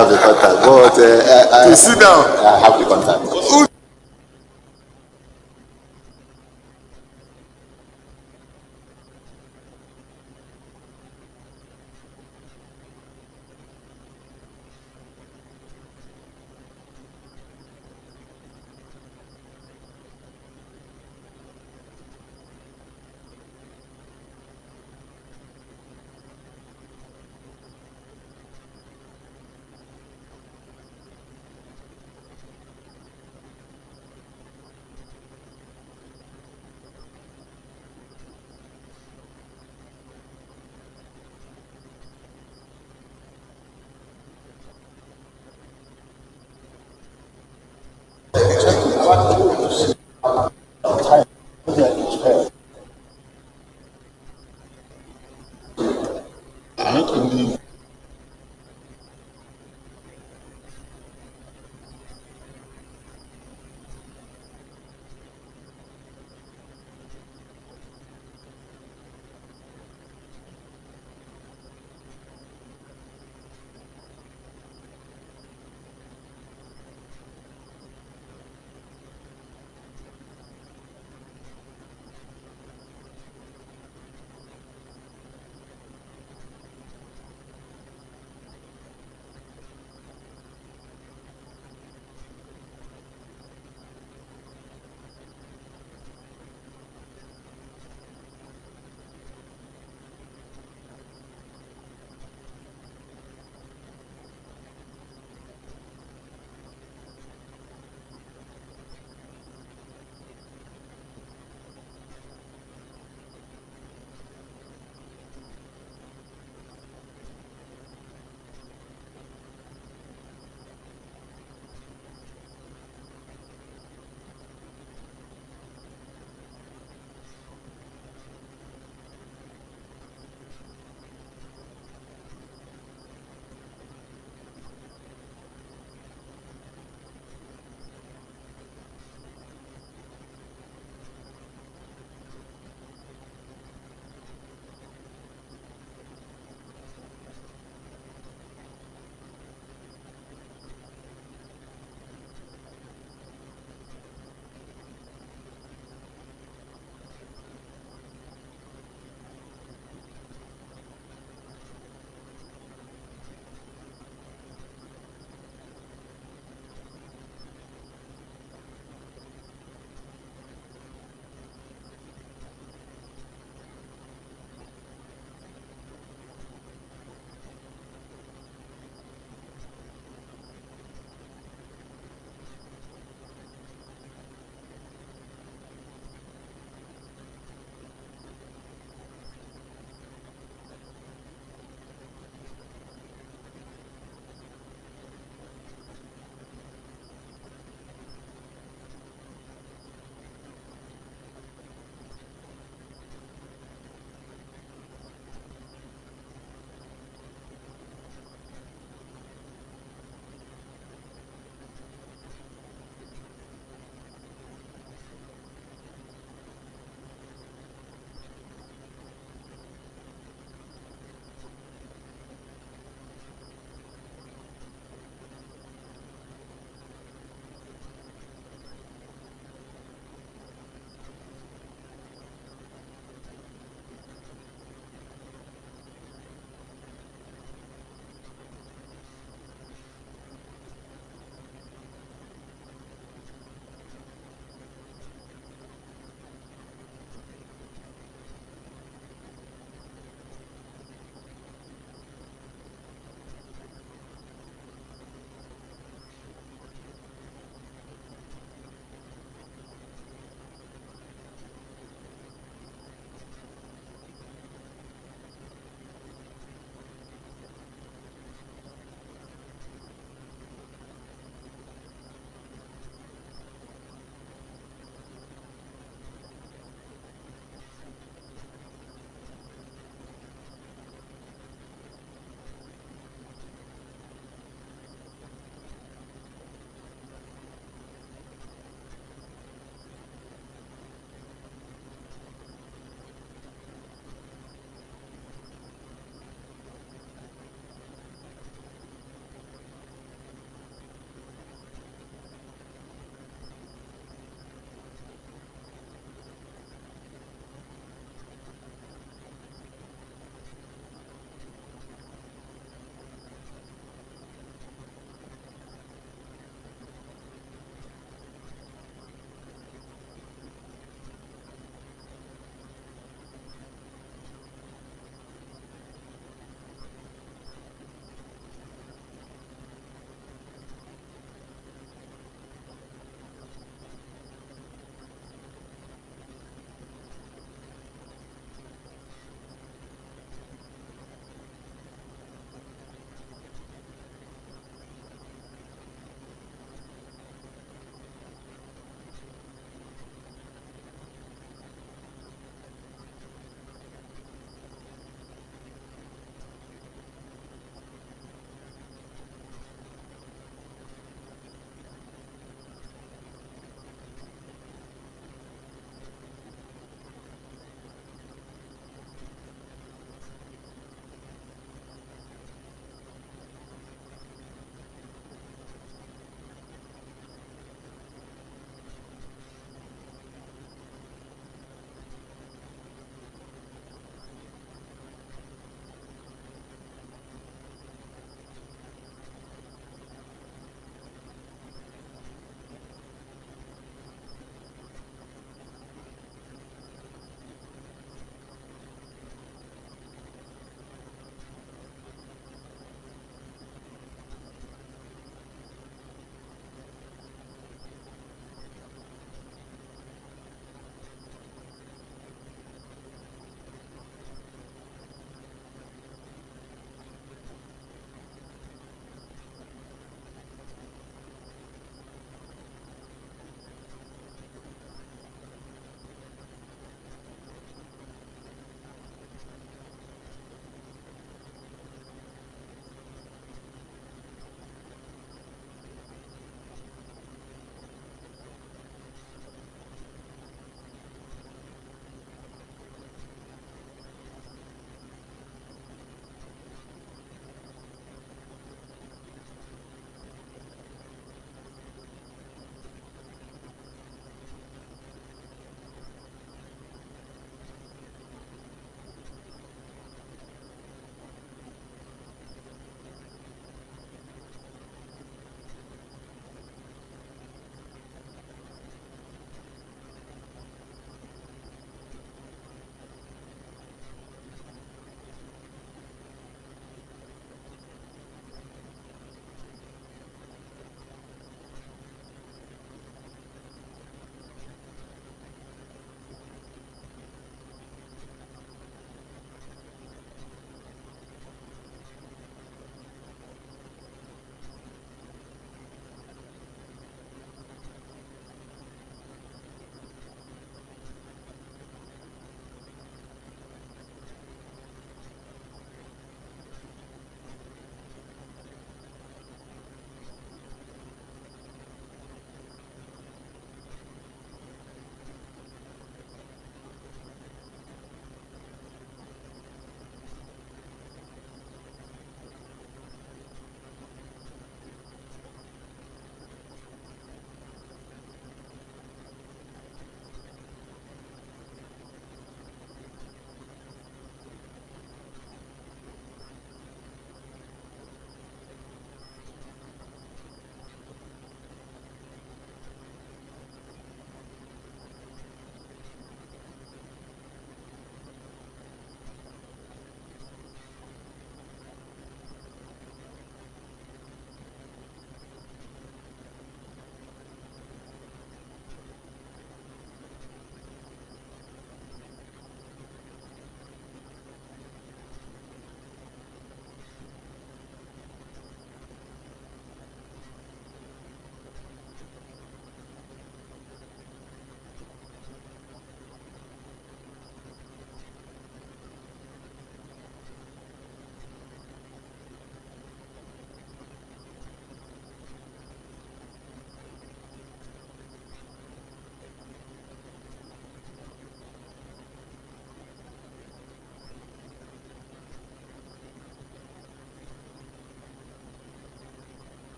have the contact, but To sit down. I have the contact.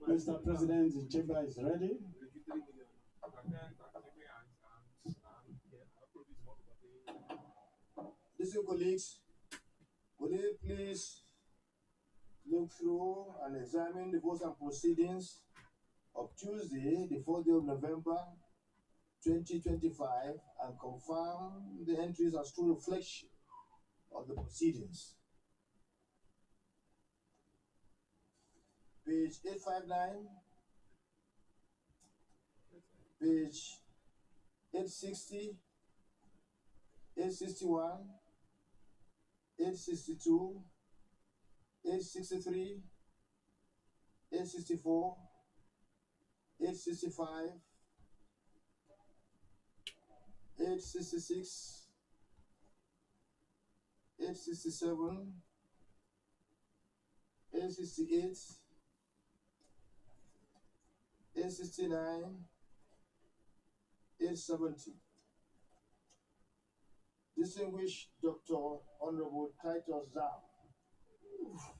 Mr. President, the chamber is ready. Listen, colleagues, will you please look through and examine the votes and proceedings of Tuesday, the 4th day of November, 2025, and confirm the entries as true reflection of the proceedings. Page 859, page 860, 861, 862, 863, 864, 865, 866, 867, 868, 869, 870. Distinguished Dr. Honorable Titus Zam,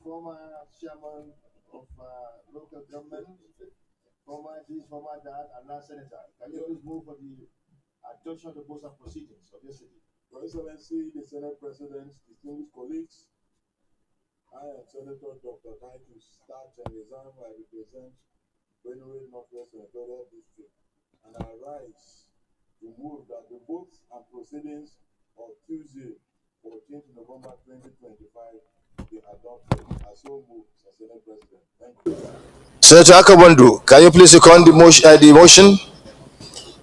former chairman of local government, former this, former that, and now senator. Can you please move for the adoption of the votes and proceedings of yesterday? Your Excellency, the Senate President, distinguished colleagues, I am Senator Dr. Titus Zam. I represent Plenary Northwest Senatorial District, and I rise to move that the votes and proceedings of Tuesday, 14th November 2025 be adopted. I so move, Mr. Senate President. Thank you. Senator Akabondu, can you please second the motion?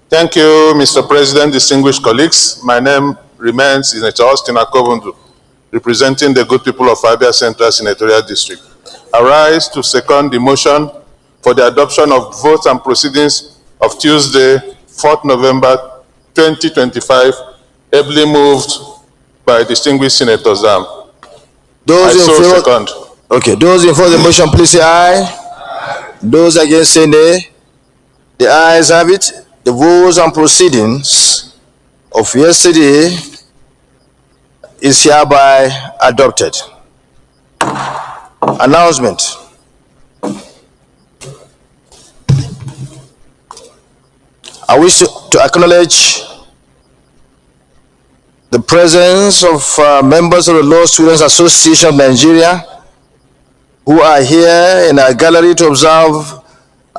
Thank you, Mr. President, distinguished colleagues. My name remains Senator Austin Akobundu, representing the good people of Abia Central Senatorial District. I rise to second the motion for the adoption of votes and proceedings of Tuesday, 4th November 2025, ably moved by distinguished Senator Zam. Those in favor, second. Okay, those in favor of the motion, please say aye. Those against say nay. The ayes have it. The votes and proceedings of yesterday is hereby adopted. Announcement. I wish to acknowledge the presence of members of the Law Students Association of Nigeria who are here in our gallery to observe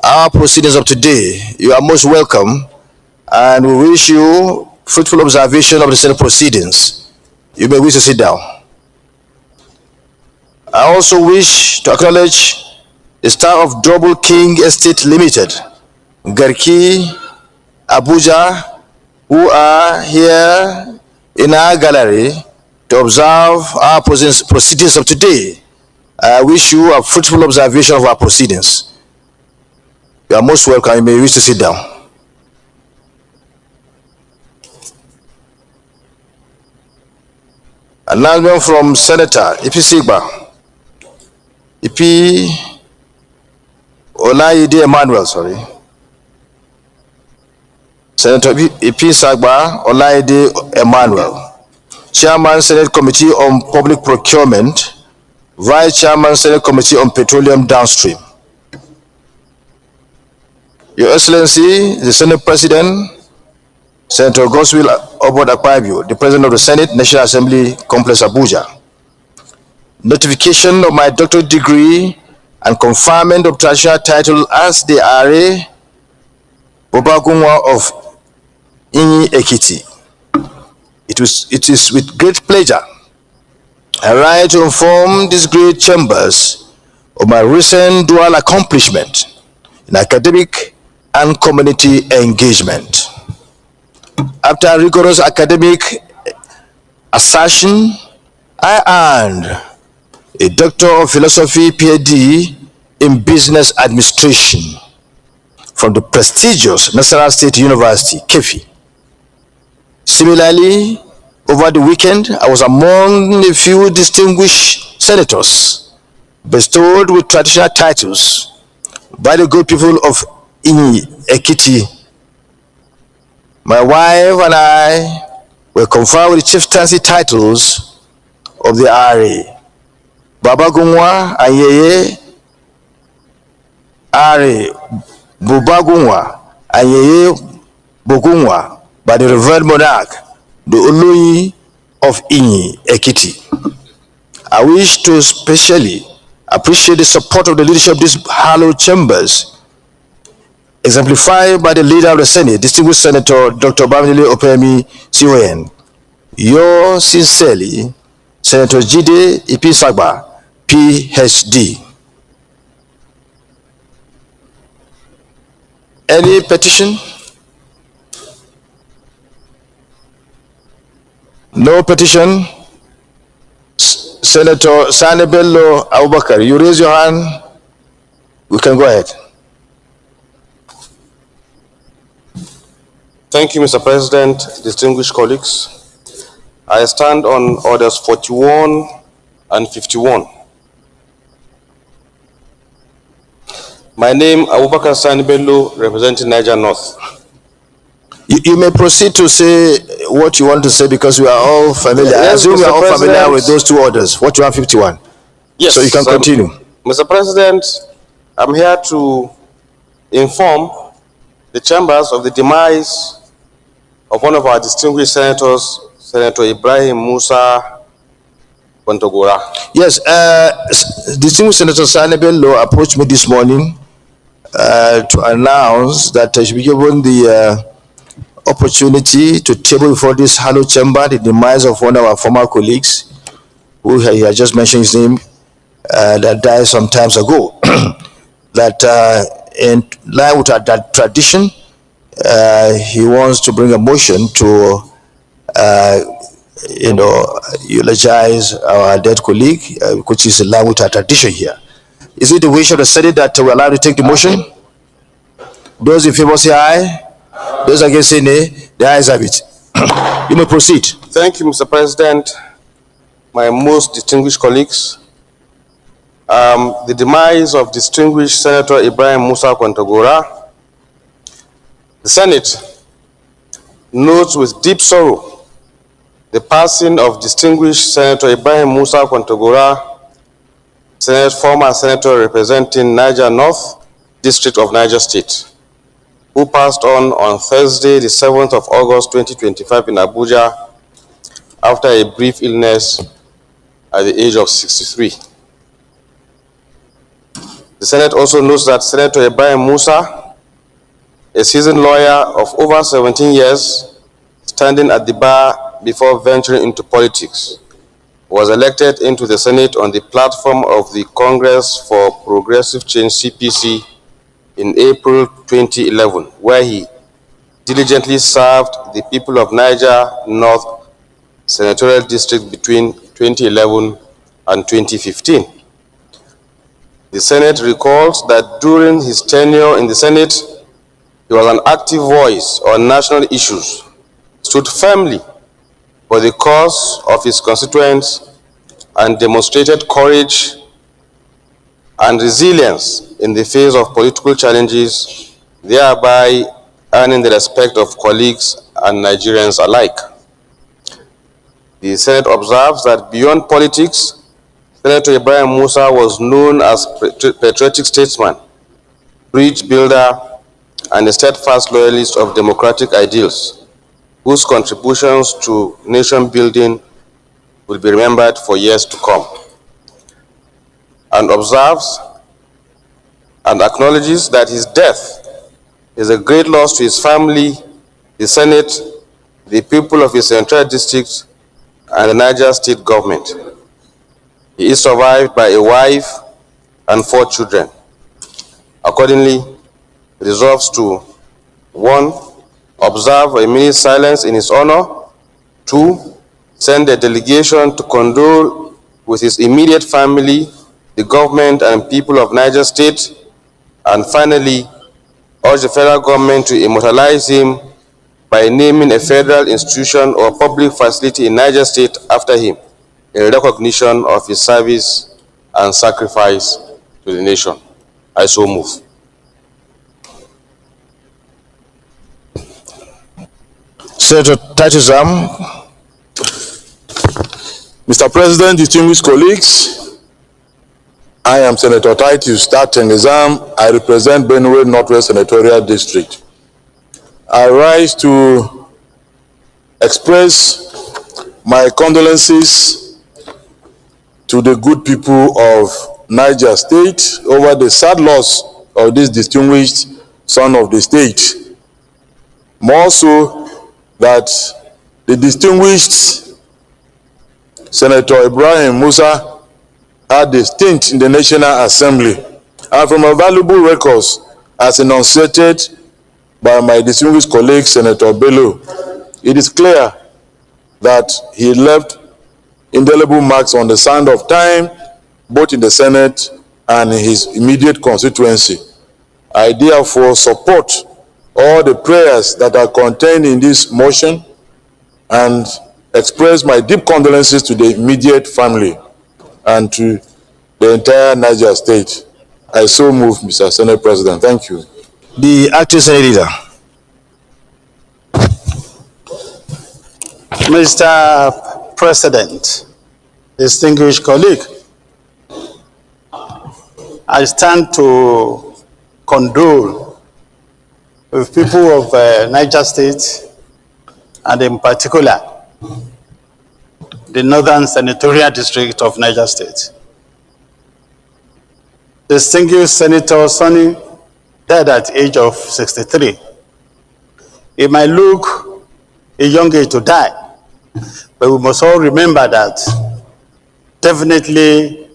our proceedings of today. You are most welcome, and we wish you fruitful observation of the Senate proceedings. You may wish to sit down. I also wish to acknowledge the staff of Double King Estate Limited, Garki, Abuja, who are here in our gallery to observe our proceedings of today. I wish you a fruitful observation of our proceedings. You are most welcome. You may wish to sit down. Announcement from Senator Ipi Sigba. Ipi Olaide Emmanuel, sorry. Senator Ipi Sagba Olaide Emmanuel, Chairman Senate Committee on Public Procurement, Vice Chairman Senate Committee on Petroleum Downstream. Your Excellency, the Senate President, Senator Goswill Obod Akpabio, the President of the Senate, National Assembly Complex, Abuja. Notification of my doctorate degree and conferment of traditional title as the Are Bobagunwa of Inyi Ekiti. It is with great pleasure I write to inform these great chambers of my recent dual accomplishment in academic and community engagement. After rigorous academic assertion, I earned a Doctor of Philosophy PhD in Business Administration from the prestigious National State University, Kefi. Similarly, over the weekend, I was among a few distinguished senators bestowed with traditional titles by the good people of Inyi Ekiti. My wife and I were conferred with the chieftaincy titles of the RA. Babagunwa Ayeye RA Bubagunwa Ayeye Bogunwa by the revered monarch, the Oloyi of Inyi Ekiti. I wish to especially appreciate the support of the leadership of these hallowed chambers, exemplified by the leader of the Senate, distinguished Senator Dr. Bamidele Opeyemi CON. Yours sincerely, Senator Jide Ipi Sagba, PhD. Any petition? No petition. Senator Sani Bello Abubakar, you raise your hand. We can go ahead. Thank you, Mr. President, distinguished colleagues. I stand on orders 41 and 51. My name, Abubakar Sani Bello, representing Niger North. You may proceed to say what you want to say because we are all familiar. Yes, I assume we are Mr. all familiar President. with those two orders, 41 and 51. Yes. So you can continue. Mr. President, I'm here to inform the chambers of the demise of one of our distinguished senators, Senator Ibrahim Musa Kwantogora. Yes, distinguished Senator Sani Bello approached me this morning to announce that I should be given the opportunity to table before this hallowed chamber the demise of one of our former colleagues, who he had just mentioned his name, that died some times ago. That in line with that tradition, he wants to bring a motion to, eulogize our dead colleague, which is in line with our tradition here. Is it the wish of the Senate that we're allowed to take the motion? Those in favor say aye. Those against say nay. The ayes have it. You may proceed. Thank you, Mr. President, my most distinguished colleagues. The demise of distinguished Senator Ibrahim Musa Kwantogora. The Senate notes with deep sorrow the passing of distinguished Senator Ibrahim Musa Kwantogora, former senator representing Niger North District of Niger State, who passed on Thursday, the 7th of August, 2025 in Abuja after a brief illness at the age of 63. The Senate also notes that Senator Ibrahim Musa, a seasoned lawyer of over 17 years, standing at the bar before venturing into politics, was elected into the Senate on the platform of the Congress for Progressive Change CPC in April 2011, where he diligently served the people of Niger North Senatorial District between 2011 and 2015. The Senate recalls that during his tenure in the Senate, he was an active voice on national issues, stood firmly for the cause of his constituents and demonstrated courage and resilience in the face of political challenges, thereby earning the respect of colleagues and Nigerians alike. The Senate observes that beyond politics, Senator Ibrahim Musa was known as patriotic statesman, bridge builder, and a steadfast loyalist of democratic ideals, whose contributions to nation building will be remembered for years to come. And observes and acknowledges that his death is a great loss to his family, the Senate, the people of his entire district, and the Niger State government. He is survived by a wife and 4 children. Accordingly, he resolves to 1. Observe a minute's silence in his honor. 2. Send a delegation to condole with his immediate family, the government and people of Niger State. And finally, urge the federal government to immortalize him by naming a federal institution or public facility in Niger State after him, in recognition of his service and sacrifice to the nation. I so move. Senator Titus Ram. Mr. President, distinguished colleagues, I am Senator Titus Tengezam. I represent Benue Northwest Senatorial District. I rise to express my condolences to the good people of Niger State over the sad loss of this distinguished son of the state. More so that the distinguished Senator Ibrahim Musa had a stint in the National Assembly, and from available records as enunciated by my distinguished colleague Senator Bello, it is clear that he left indelible marks on the sand of time, both in the Senate and in his immediate constituency. I therefore support all the prayers that are contained in this motion and express my deep condolences to the immediate family and to the entire Niger State. I so move, Mr. Senate President. Thank you. The acting Senate Leader. Mr. President, distinguished colleague, I stand to condole with people of Niger State, and in particular, the Northern Senatorial District of Niger State. Distinguished Senator Sonny died at the age of 63. It might look a young age to die, but we must all remember that definitely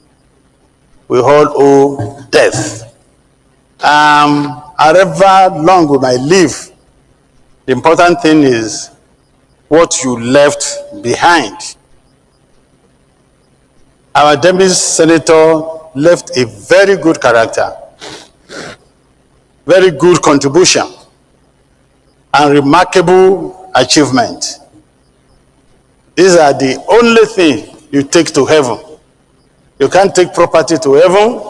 we all owe death. However long we might live, the important thing is what you left behind. Our deputy senator left a very good character, very good contribution, and remarkable achievement. These are the only thing you take to heaven. You can't take property to heaven.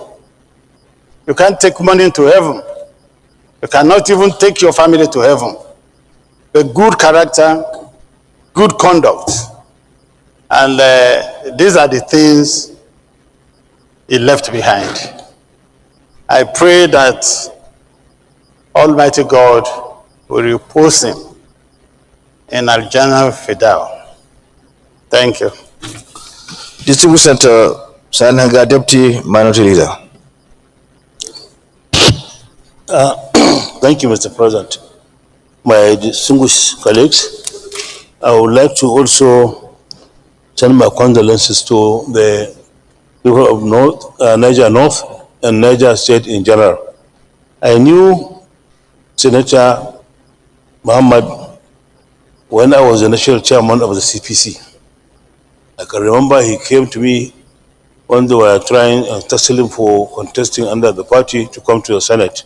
You can't take money to heaven. You cannot even take your family to heaven. A good character, good conduct, and these are the things he left behind. I pray that Almighty God will repose him in Al-Jannah Fidal. Thank you. Distinguished Senator Sanhanga, Deputy Minority Leader. Thank you, Mr. President. My distinguished colleagues, I would like to also send my condolences to the people of Niger North and Niger State in general. I knew Senator Muhammad when I was the national chairman of the CPC. I can remember he came to me when they were trying and tussling for contesting under the party to come to the Senate.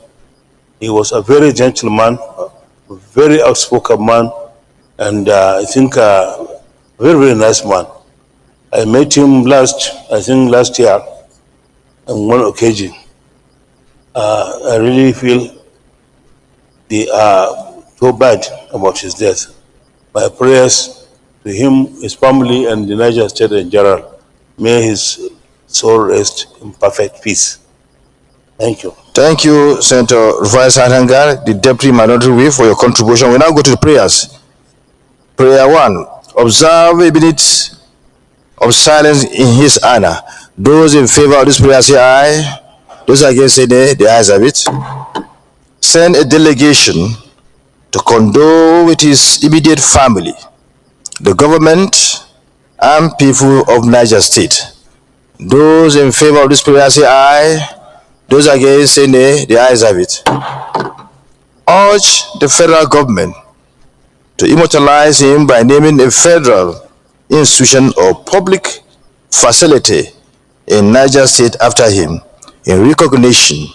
He was a very gentleman, a very outspoken man, and I think Very, very nice man. I met him I think last year, on one occasion. I really feel they are so bad about his death. My prayers to him, his family, and the Niger State in general. May his soul rest in perfect peace. Thank you. Thank you, Senator Rufai Satangar, the Deputy Minority Whip, for your contribution. We now go to the prayers. Prayer 1. Observe a minute of silence in his honor. Those in favor of this prayer say aye. Those against say nay. The ayes have it. Send a delegation to condole with his immediate family, the government, and people of Niger State. Those in favor of this prayer say aye. Those against say nay. The ayes have it. Urge the federal government to immortalize him by naming a federal institution or public facility in Niger State after him in recognition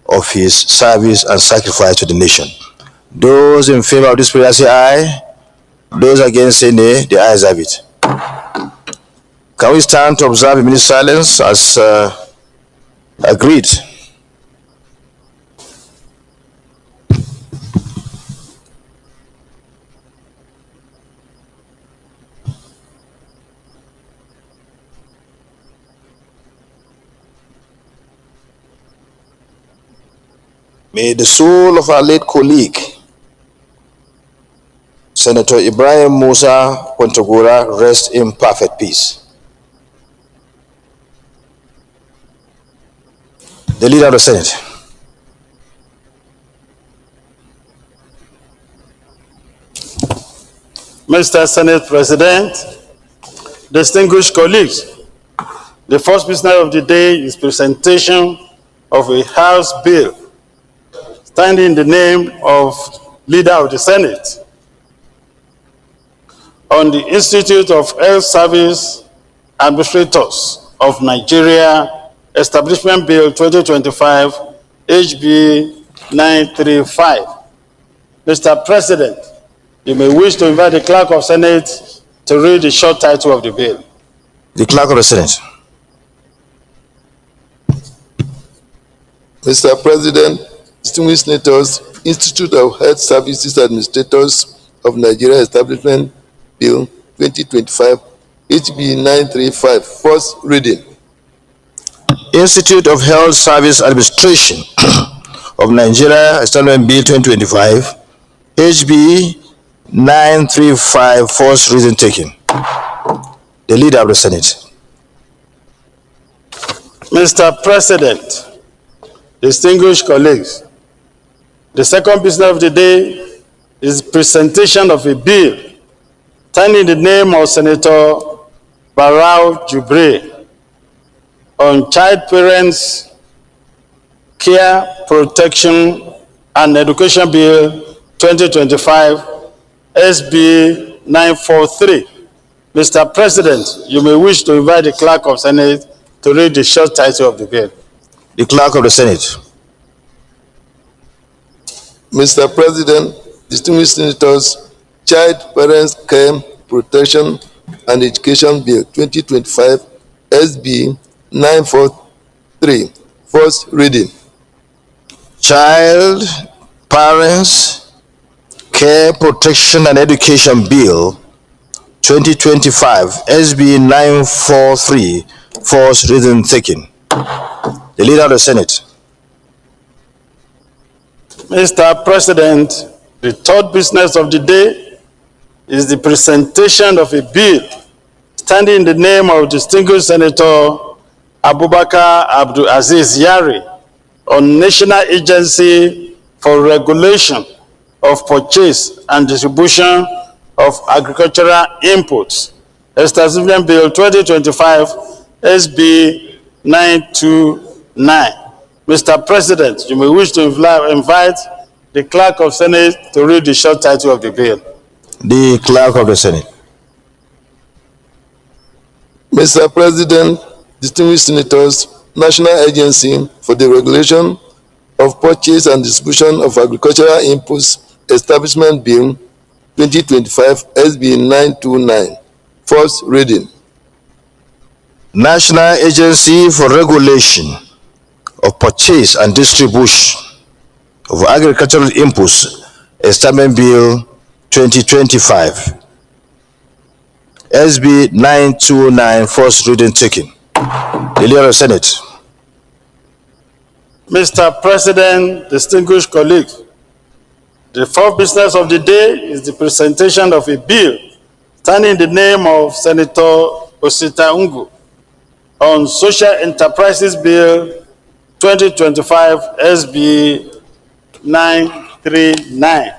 of his service and sacrifice to the nation. Those in favor of this prayer say aye. Those against say nay. The ayes have it. Can we stand to observe a minute silence as agreed? May the soul of our late colleague, Senator Ibrahim Musa Kwantagora, rest in perfect peace. The Leader of the Senate. Mr. Senate President, distinguished colleagues, the first business of the day is presentation of a House bill standing in the name of Leader of the Senate on the Institute of Health Service Administrators of Nigeria Establishment Bill 2025, HB 935. Mr. President, you may wish to invite the Clerk of Senate to read the short title of the bill. The Clerk of the Senate. Mr. President, distinguished senators, Institute of Health Services Administrators of Nigeria Establishment Bill 2025, HB 935, first reading. Institute of Health Service Administration of Nigeria Establishment Bill 2025, HB 935, first reading taken. The Leader of the Senate. Mr. President, distinguished colleagues, the second business of the day is presentation of a bill standing in the name of Senator Barau Jubre on Child Parents Care Protection and Education Bill 2025, SB 943. Mr. President, you may wish to invite the Clerk of Senate to read the short title of the bill. The Clerk of the Senate. Mr. President, distinguished senators, Child Parents Care Protection and Education Bill 2025, SB 943, first reading. Child Parents Care Protection and Education Bill 2025, SB 943, first reading taken. The Leader of the Senate. Mr. President, the third business of the day is the presentation of a bill standing in the name of distinguished Senator Abubakar Abdul Aziz Yari on National Agency for Regulation of Purchase and Distribution of Agricultural Inputs, Establishment Bill 2025, SB 929. Mr. President, you may wish to invite the Clerk of Senate to read the short title of the bill. The Clerk of the Senate. Mr. President, distinguished senators, National Agency for the Regulation of Purchase and Distribution of Agricultural Inputs, Establishment Bill 2025, SB 929, First reading. National Agency for Regulation of Purchase and Distribution of Agricultural Inputs Establishment Bill 2025. SB 929, first reading taken. The Leader of the Senate. Mr. President, distinguished colleagues, the fourth business of the day is the presentation of a bill standing in the name of Senator Osita Ungu on Social Enterprises Bill 2025 SB 939.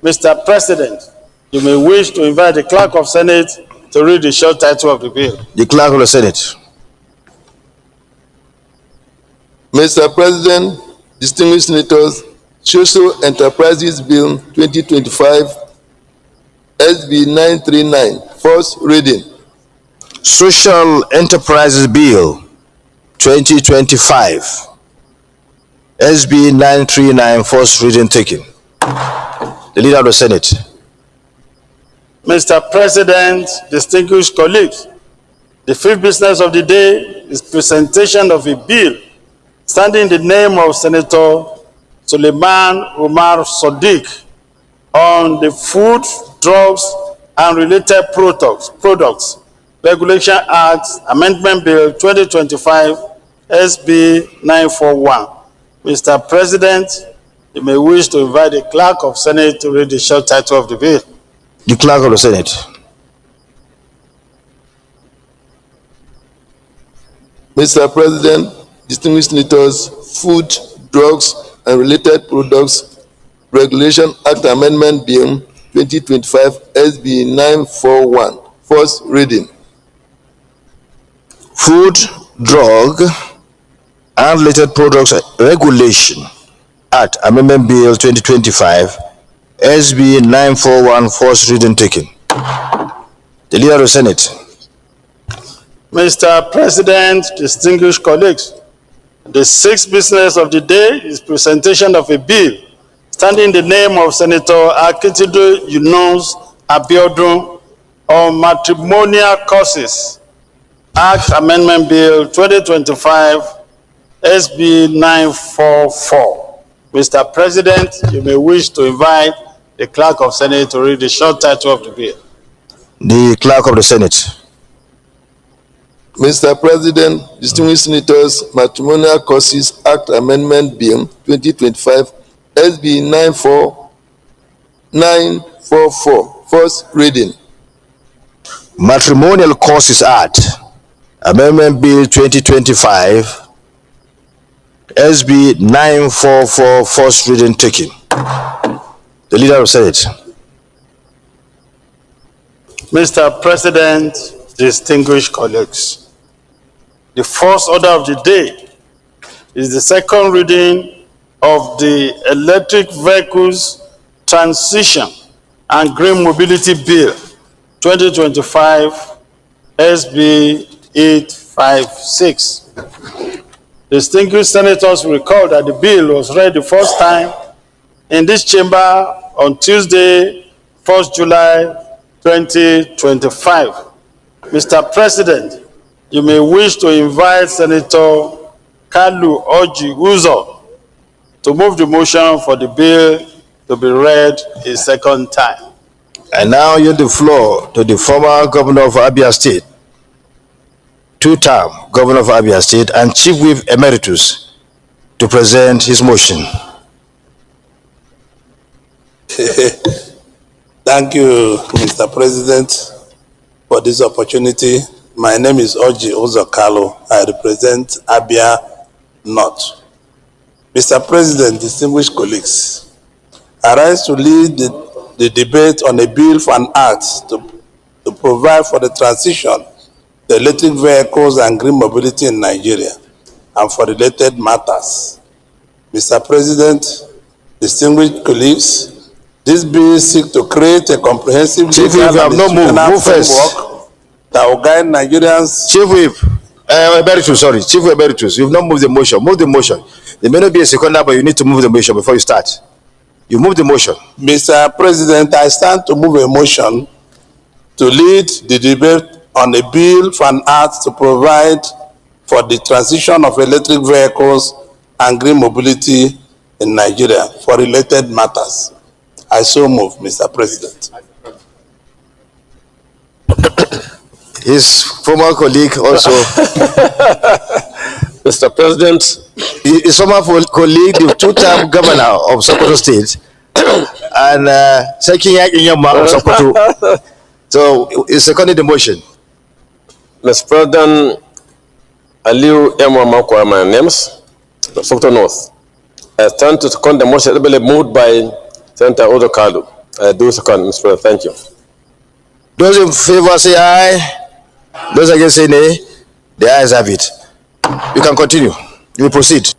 Mr. President, you may wish to invite the Clerk of Senate to read the short title of the bill. The Clerk of the Senate. Mr. President, distinguished senators, Social Enterprises Bill 2025 SB 939, first reading. Social Enterprises Bill 2025 SB 939, first reading taken. The Leader of the Senate. Mr. President, distinguished colleagues, the fifth business of the day is presentation of a bill standing in the name of Senator Suleiman Umar Sadiq on the Food, Drugs, and Related Products Regulation Act Amendment Bill 2025 SB 941. Mr. President, you may wish to invite the Clerk of Senate to read the short title of the bill. The Clerk of the Senate. Mr. President, distinguished senators, Food, Drugs, and Related Products Regulation Act Amendment Bill 2025 SB 941, first reading. Food, Drug, and Related Products Regulation Act Amendment Bill 2025 SB 941, first reading taken. The Leader of the Senate. Mr. President, distinguished colleagues, the sixth business of the day is presentation of a bill standing in the name of Senator Akintoye Yunus Abiodun on Matrimonial Causes Act Amendment Bill 2025 SB 944. Mr. President, you may wish to invite the Clerk of Senate to read the short title of the bill. The Clerk of the Senate. Mr. President, distinguished senators, Matrimonial Causes Act Amendment Bill 2025 SB 944, first reading. Matrimonial Causes Act Amendment Bill 2025 SB 944, first reading taken. The Leader of the Senate. Mr. President, distinguished colleagues, the first order of the day is the second reading of the Electric Vehicles Transition and Green Mobility Bill 2025 SB 856. Distinguished senators recall that the bill was read the first time in this chamber on Tuesday, 1st July 2025. Mr. President, you may wish to invite Senator Kalu Oji Uzo to move the motion for the bill to be read a second time. I now yield the floor to the former Governor of Abia State, two-term Governor of Abia State, and Chief Whip Emeritus to present his motion. Thank you, Mr. President, for this opportunity. My name is Oji Ozokalo. I represent Abia North. Mr. President, distinguished colleagues, I rise to lead the debate on a bill for an act to provide for the transition to electric vehicles and green mobility in Nigeria and for related matters. Mr. President, distinguished colleagues, this bill seeks to create a comprehensive legal and institutional framework that will guide Nigerians. Chief Whip, Chief Emeritus, you've not moved the motion. Move the motion. There may not be a seconder, but you need to move the motion before you start. You move the motion. Mr. President, I stand to move a motion to lead the debate on a bill for an act to provide for the transition of electric vehicles and green mobility in Nigeria for related matters. I so move, Mr. President. His former colleague also, Mr. President, his former colleague, the two-term governor of Sokoto State, and second Inyama of Sokoto. So he's seconding the motion. Mr. President, Aliu Emwa my names, Sokoto North. I stand to second the motion moved by Senator Odo Kalu. I do second, Mr. President. Thank you. Those in favor say aye. Those against say nay. The ayes have it. You can continue. You will proceed.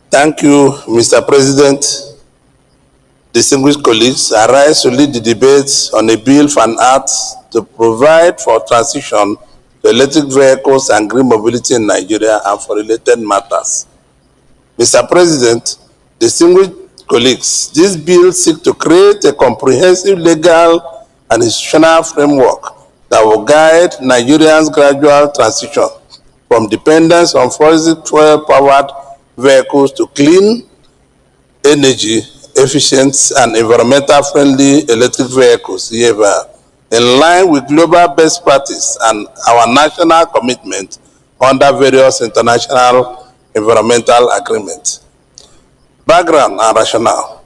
Thank you, Mr. President. Distinguished colleagues, I rise to lead the debate on a bill for an act to provide for transition to electric vehicles and green mobility in Nigeria and for related matters. Mr. President, distinguished colleagues, this bill seeks to create a comprehensive legal and institutional framework that will guide Nigerians' gradual transition from dependence on fossil fuel-powered vehicles to clean, energy efficient and environmental friendly electric vehicles, in line with global best practice and our national commitment under various international environmental agreements. Background and rationale.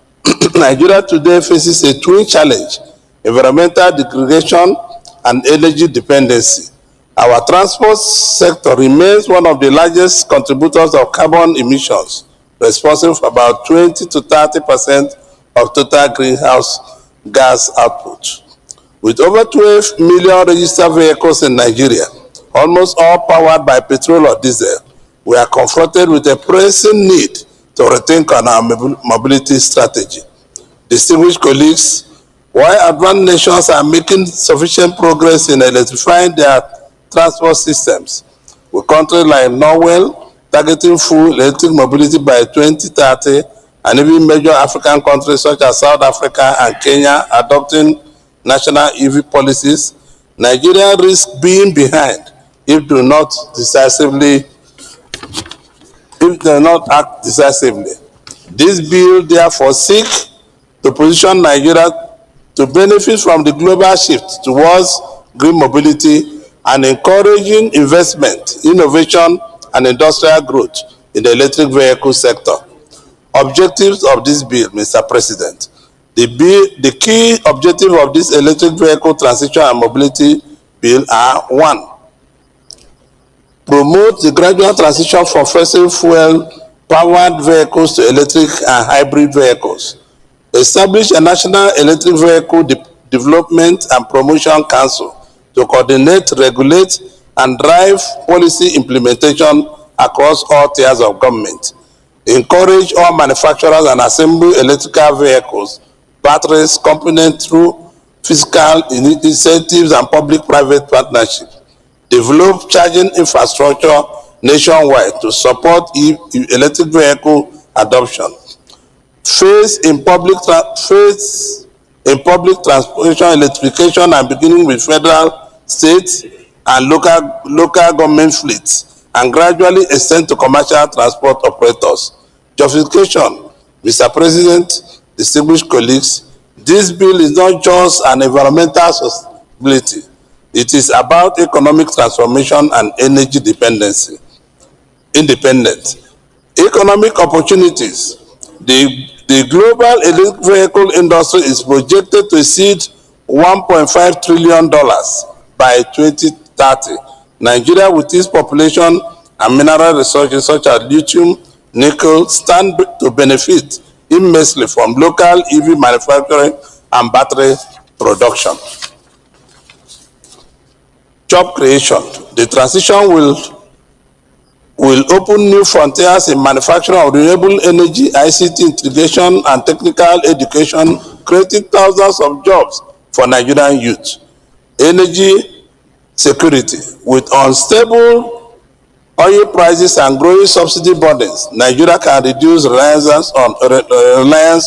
Nigeria today faces a twin challenge: environmental degradation and energy dependency. Our transport sector remains one of the largest contributors of carbon emissions, responsible for about 20 to 30% of total greenhouse gas output. With over 12 million registered vehicles in Nigeria, almost all powered by petrol or diesel, we are confronted with a pressing need to rethink on our mobility strategy. Distinguished colleagues, while advanced nations are making sufficient progress in electrifying their transport systems, with countries like Norway targeting full electric mobility by 2030, and even major African countries such as South Africa and Kenya adopting national EV policies, Nigeria risks being behind if do not act decisively. This bill therefore seeks to position Nigeria to benefit from the global shift towards green mobility and encouraging investment, innovation, and industrial growth in the electric vehicle sector. Objectives of this bill, Mr. President. The key objective of this electric vehicle transition and mobility bill are: 1, promote the gradual transition from fossil fuel powered vehicles to electric and hybrid vehicles. Establish a national electric vehicle development and promotion council to coordinate, regulate, and drive policy implementation across all tiers of government. Encourage all manufacturers and assemble electrical vehicles, batteries, components through fiscal incentives and public-private partnerships. Develop charging infrastructure nationwide to support electric vehicle adoption. Phase in public transportation electrification and beginning with federal, state, and local government fleets, and gradually extend to commercial transport operators. Justification, Mr. President, distinguished colleagues, this bill is not just an environmental sustainability. It is about economic transformation and energy dependency. Independent. Economic opportunities. The global electric vehicle industry is projected to exceed $1.5 trillion by 2030. Nigeria, with its population and mineral resources such as lithium, nickel, stand to benefit immensely from local EV manufacturing and battery production. Job creation. The transition will open new frontiers in manufacturing of renewable energy, ICT integration, and technical education, creating thousands of jobs for Nigerian youth. Energy security. With unstable oil prices and growing subsidy burdens, Nigeria can reduce reliance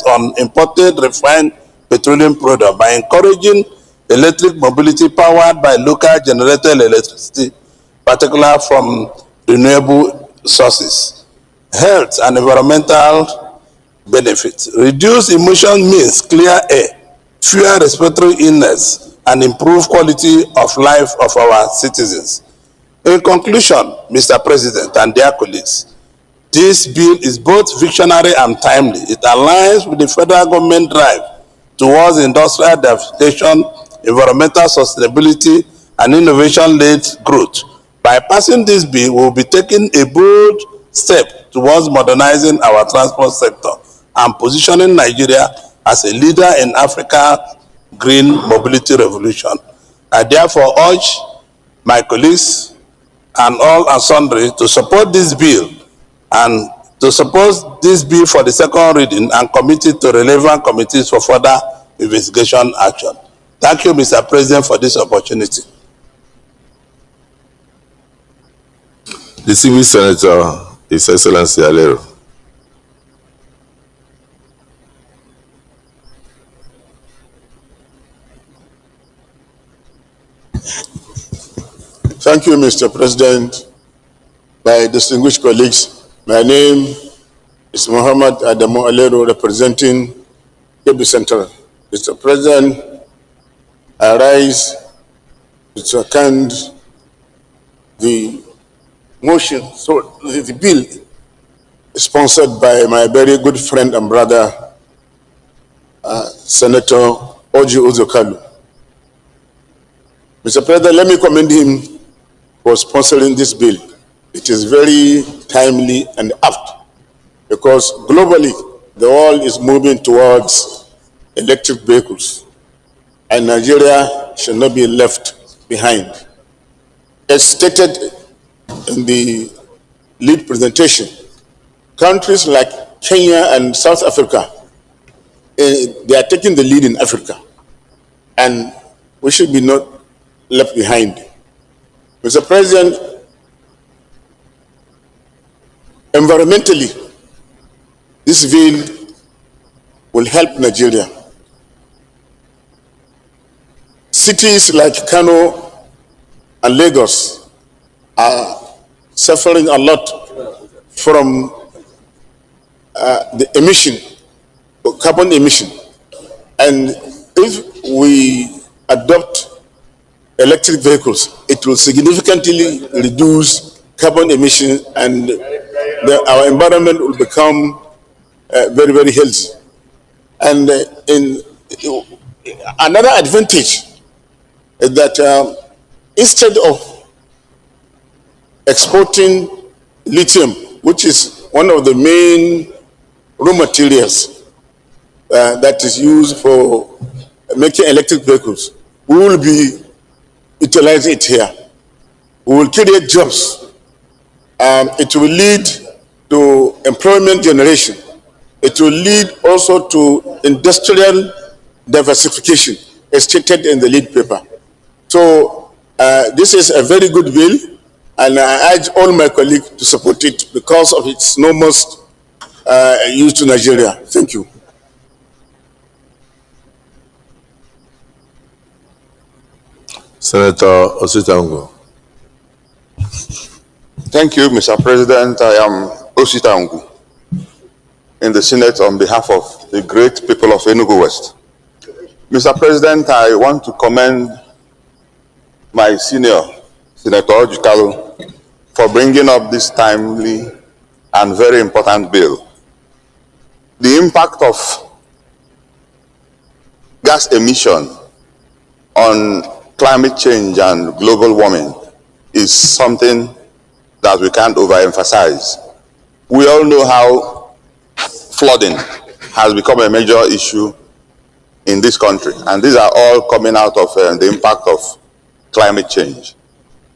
on imported refined petroleum products by encouraging electric mobility powered by local generated electricity, particularly from renewable sources, health and environmental benefits. Reduced emission means clear air, fewer respiratory illness, and improved quality of life of our citizens. In conclusion, Mr. President and dear colleagues, this bill is both visionary and timely. It aligns with the federal government drive towards industrial diversification, environmental sustainability, and innovation-led growth. By passing this bill, we will be taking a bold step towards modernizing our transport sector and positioning Nigeria as a leader in Africa's green mobility revolution. I therefore urge my colleagues and all and sundry to support this bill and to support this bill for the second reading and commit it to relevant committees for further investigation action. Thank you, Mr. President, for this opportunity. Distinguished Senator, His Excellency Alero. Thank you, Mr. President. My distinguished colleagues, my name is Muhammad Adamu Alero, representing Kebbi Central. Mr. President, I rise to second the motion, so the bill sponsored by my very good friend and brother, Senator Orji Uzo-Kalu. Mr. President, let me commend him for sponsoring this bill. It is very timely and apt because globally the world is moving towards electric vehicles and Nigeria should not be left behind. As stated in the lead presentation, countries like Kenya and South Africa, they are taking the lead in Africa, and we should be not left behind. Mr. President, environmentally, this bill will help Nigeria. Cities like Kano and Lagos are suffering a lot from the emission, carbon emission. And if we adopt electric vehicles, it will significantly reduce carbon emissions and our environment will become very, very healthy. And another advantage is that instead of exporting lithium, which is one of the main raw materials that is used for making electric vehicles, we will be utilizing it here. We will create jobs. It will lead to employment generation. It will lead also to industrial diversification, as stated in the lead paper. So this is a very good bill, and I urge all my colleagues to support it because of its enormous use to Nigeria. Thank you. Senator Ositango. Thank you, Mr. President. I am Ositango in the Senate on behalf of the great people of Enugu West. Mr. President, I want to commend my senior, Senator Orji for bringing up this timely and very important bill. The impact of gas emission on climate change and global warming is something that we can't overemphasize. We all know how flooding has become a major issue in this country, and these are all coming out of the impact of climate change.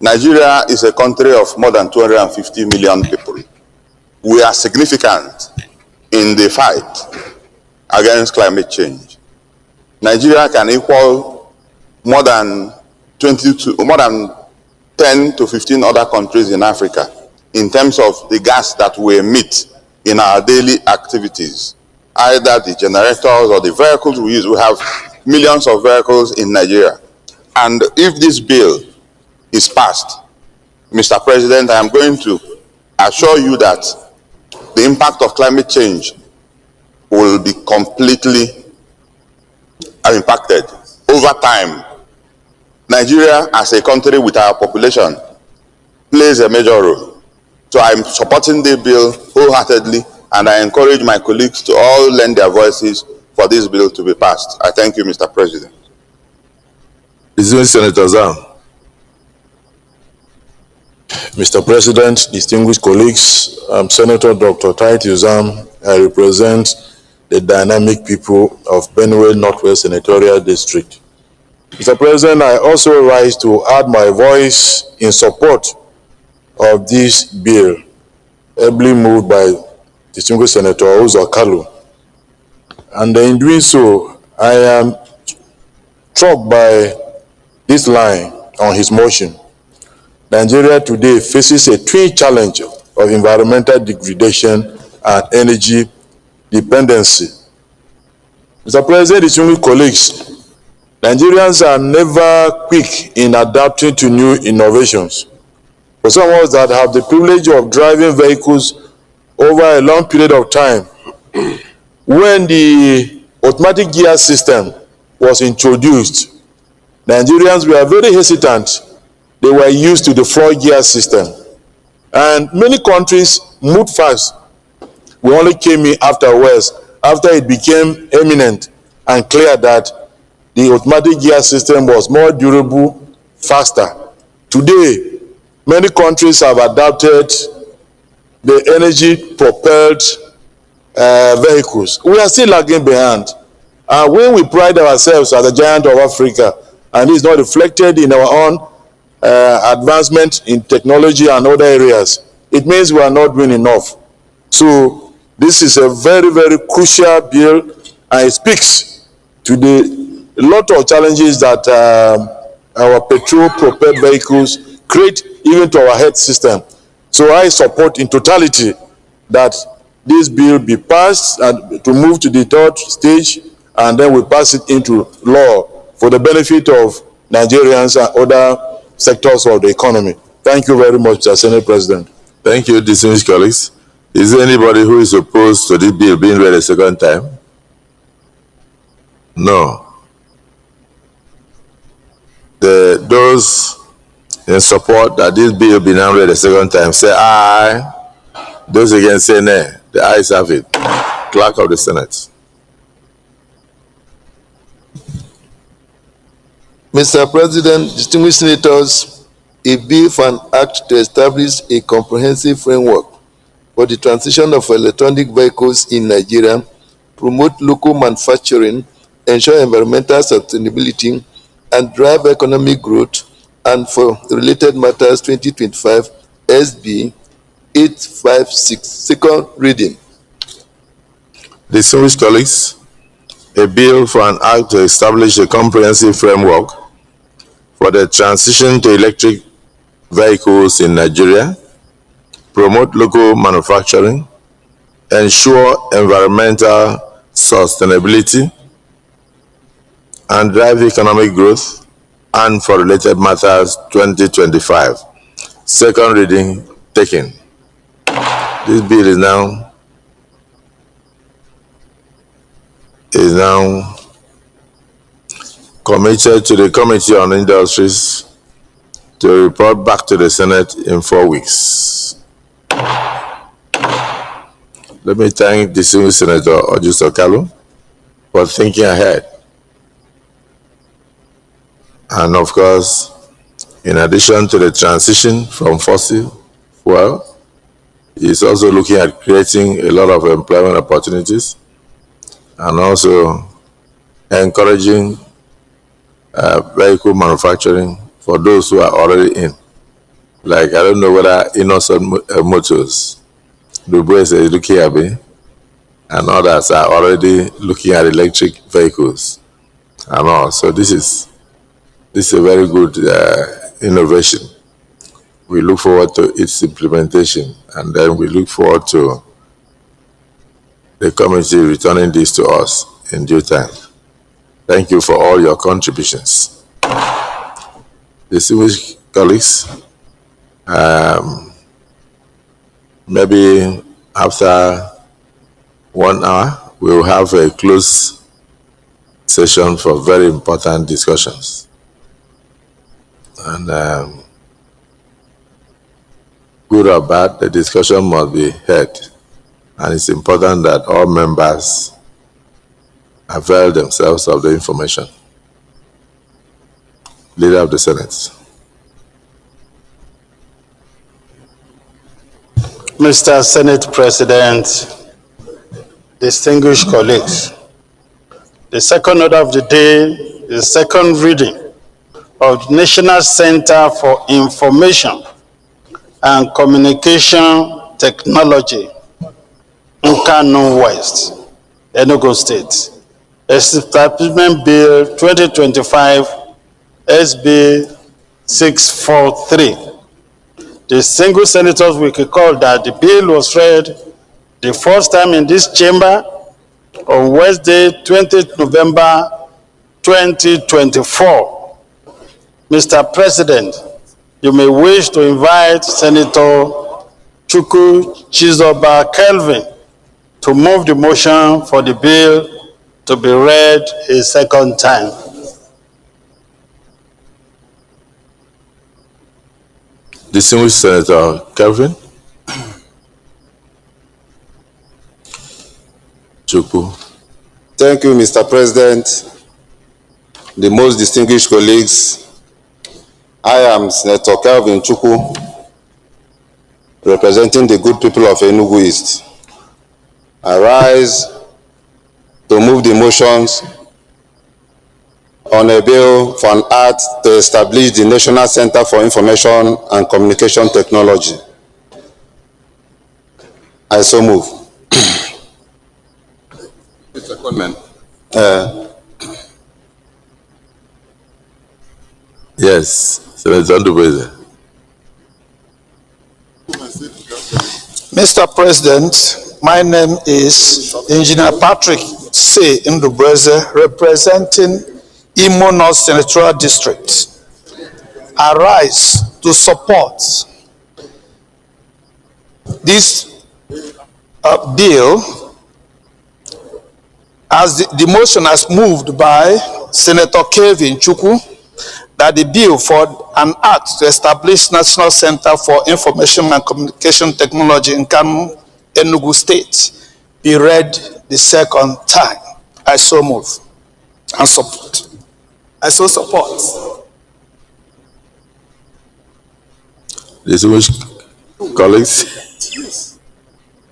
Nigeria is a country of more than 250 million people. We are significant in the fight against climate change. Nigeria can equal more than 10 to 15 other countries in Africa in terms of the gas that we emit in our daily activities. Either the generators or the vehicles we use, we have millions of vehicles in Nigeria. And if this bill is passed, Mr. President, I am going to assure you that the impact of climate change will be completely impacted over time. Nigeria, as a country with our population, plays a major role. So I'm supporting the bill wholeheartedly, and I encourage my colleagues to all lend their voices for this bill to be passed. I thank you, Mr. President. Distinguished Senator Zhang. Mr. President, distinguished colleagues, I'm Senator Dr. Titus Zhang. I represent the dynamic people of Benue Northwest Senatorial District. Mr. President, I also rise to add my voice in support of this bill, ably moved by distinguished Senator Uzo Kalu. And in doing so, I am struck by this line on his motion. Nigeria today faces a twin challenge of environmental degradation and energy dependency. Mr. President, distinguished colleagues, Nigerians are never quick in adapting to new innovations. For some of us that have the privilege of driving vehicles over a long period of time, when the automatic gear system was introduced, Nigerians were very hesitant. They were used to the 4-gear system. And many countries moved fast. We only came in afterwards, after it became eminent and clear that the automatic gear system was more durable, faster. Today, many countries have adopted the energy-propelled vehicles. We are still lagging behind. When we pride ourselves as a giant of Africa, and it's not reflected in our own advancement in technology and other areas, it means we are not doing enough. So this is a very, very crucial bill, and it speaks to the lot of challenges that our petrol-propelled vehicles create even to our health system. So I support in totality that this bill be passed and to move to the third stage, and then we pass it into law for the benefit of Nigerians and other sectors of the economy. Thank you very much, Mr. Senate President. Thank you, distinguished colleagues. Is there anybody who is opposed to this bill being read a second time? No. Those in support that this bill be now read a second time, say aye. Those against say nay. The ayes have it. Clerk of the Senate. Mr. President, distinguished senators, a bill for an act to establish a comprehensive framework for the transition of electronic vehicles in Nigeria, promote local manufacturing, ensure environmental sustainability, and drive economic growth, and for related matters 2025 SB 856, second reading. Distinguished colleagues, a bill for an act to establish a comprehensive framework for the transition to electric vehicles in Nigeria, promote local manufacturing, ensure environmental sustainability, and drive economic growth, and for related matters 2025. Second reading taken. This bill is now committed to the Committee on Industries to report back to the Senate in 4 weeks. Let me thank distinguished Senator Ojuso Kalu for thinking ahead. And of course, in addition to the transition from fossil fuel, he's also looking at creating a lot of employment opportunities and also encouraging vehicle manufacturing for those who are already in. Like, I don't know whether Innocent Motors, Dubois is looking at me, and others are already looking at electric vehicles and all. So this is a very good innovation. We look forward to its implementation, and then we look forward to the committee returning this to us in due time. Thank you for all your contributions. Distinguished colleagues, maybe after 1 hour, we will have a closed session for very important discussions. And good or bad, the discussion must be heard. And it's important that all members avail themselves of the information. Leader of the Senate. Mr. Senate President, distinguished colleagues, the second order of the day is the second reading of the National Center for Information and Communication Technology, Nkanu West, Enugu State. Establishment Bill 2025 SB 643. The single senators will recall that the bill was read the first time in this chamber on Wednesday, 20th November 2024. Mr. President, you may wish to invite Senator Chukwu Chizoba Kelvin to move the motion for the bill to be read a second time. Distinguished Senator Kelvin. Chukwu. Thank you, Mr. President. The most distinguished colleagues, I am Senator Kelvin Chukwu, representing the good people of Enugu East. I rise to move the motions on a bill for an act to establish the National Center for Information and Communication Technology. I so move. Mr. Conman. Yes, Senator Ndubeze. Mr. President, my name is Engineer Patrick C. Ndubeze, representing Imo North Senatorial District. I rise to support this bill as the motion as moved by Senator Kelvin Chukwu, that the bill for an act to establish National Center for Information and Communication Technology in Kanu, Enugu State, be read the second time. I so move and support. I so support. Distinguished colleagues,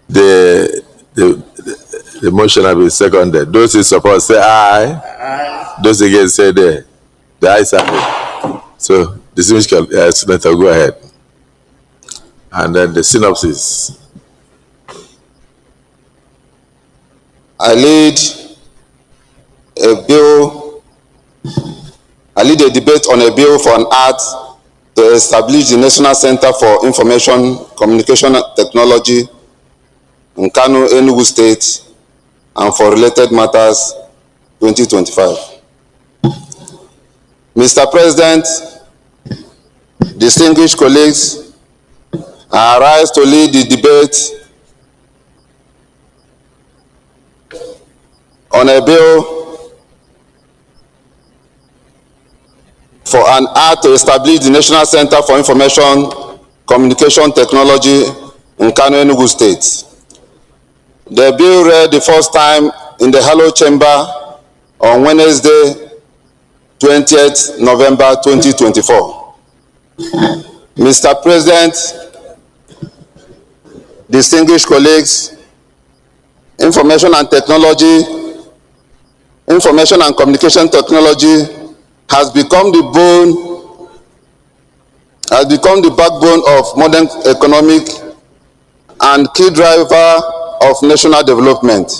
the motion has been seconded. Those in support say aye. Aye. Those against say the ayes have it. So, distinguished Senator, go ahead. And then the synopsis. I lead a debate on a bill for an act to establish the National Center for Information Communication Technology in Kanu, Enugu State, and for related matters 2025. Mr. President, distinguished colleagues, I rise to lead the debate on a bill for an act to establish the National Center for Information Communication Technology in Kanu, Enugu State. The bill read the first time in the Hello Chamber on Wednesday, 20th November 2024. Mr. President, distinguished colleagues, information and communication technology has become the backbone of modern economic and key driver of national development,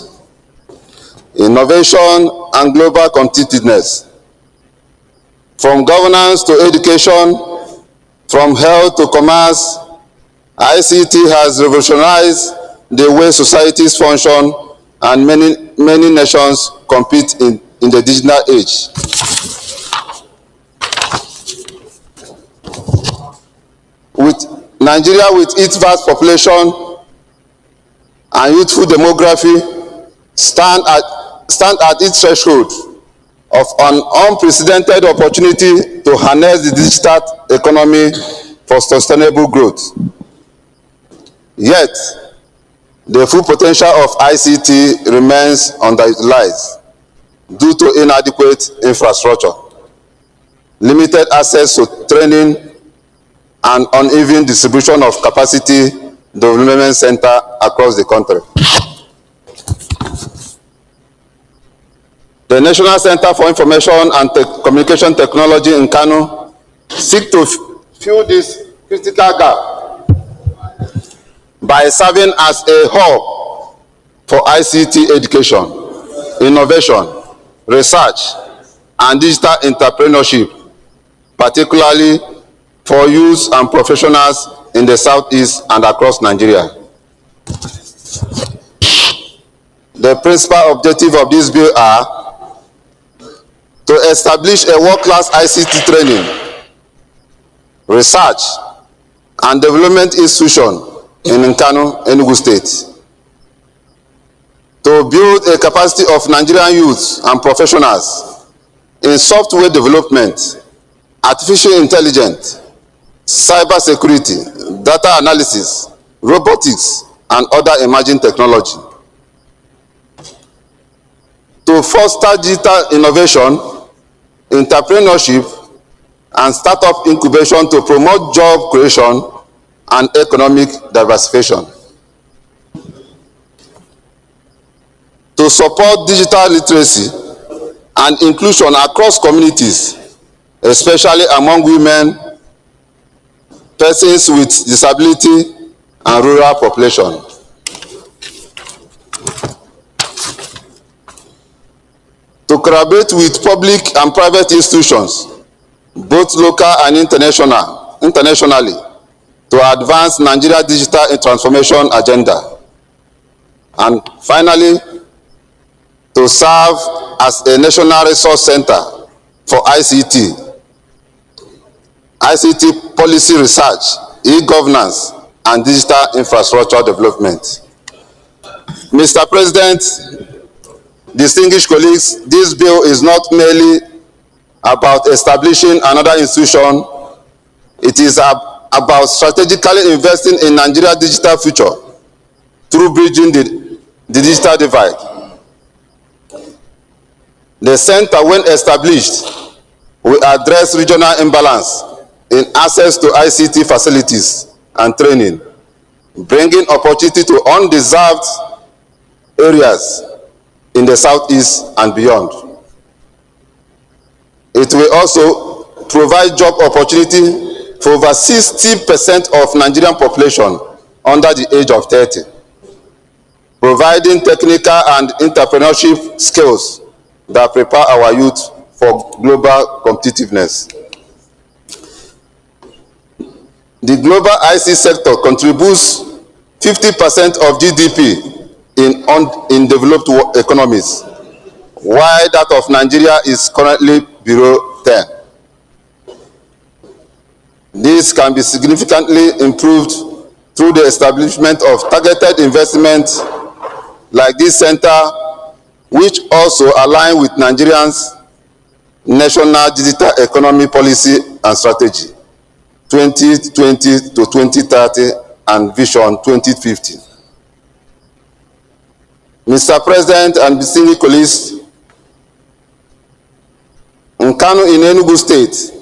innovation, and global competitiveness. From governance to education, from health to commerce, ICT has revolutionized the way societies function and many nations compete in the digital age. With Nigeria, with its vast population and youthful demography, stand at its threshold of an unprecedented opportunity to harness the digital economy for sustainable growth. Yet, the full potential of ICT remains underutilized due to inadequate infrastructure, limited access to training, and uneven distribution of capacity development centers across the country. The National Center for Information and Communication Technology in Kano seeks to fill this critical gap by serving as a hub for ICT education, innovation, research, and digital entrepreneurship, particularly for youth and professionals in the Southeast and across Nigeria. The principal objectives of this bill are to establish a world-class ICT training, research, and development institution in Nkanu, Enugu State, to build a capacity of Nigerian youths and professionals in software development, artificial intelligence, cybersecurity, data analysis, robotics, and other emerging technology. To foster digital innovation, entrepreneurship, and startup incubation to promote job creation and economic diversification. To support digital literacy and inclusion across communities, especially among women, persons with disability, and rural population. To collaborate with public and private institutions, both local and internationally, to advance Nigeria's digital transformation agenda. And finally, to serve as a national resource center for ICT policy research, e-governance, and digital infrastructure development. Mr. President, distinguished colleagues, this bill is not merely about establishing another institution. It is about strategically investing in Nigeria's digital future through bridging the digital divide. The center, when established, will address regional imbalance in access to ICT facilities and training, bringing opportunity to undeserved areas in the Southeast and beyond. It will also provide job opportunity for over 60% of Nigerian population under the age of 30, providing technical and entrepreneurship skills that prepare our youth for global competitiveness. The global ICT sector contributes 50% of GDP in developed economies, while that of Nigeria is currently below 10. This can be significantly improved through the establishment of targeted investments like this center, which also align with Nigeria's National Digital Economy Policy and Strategy 2020 to 2030 and Vision 2050. Mr. President and distinguished colleagues, Nkanu in Enugu State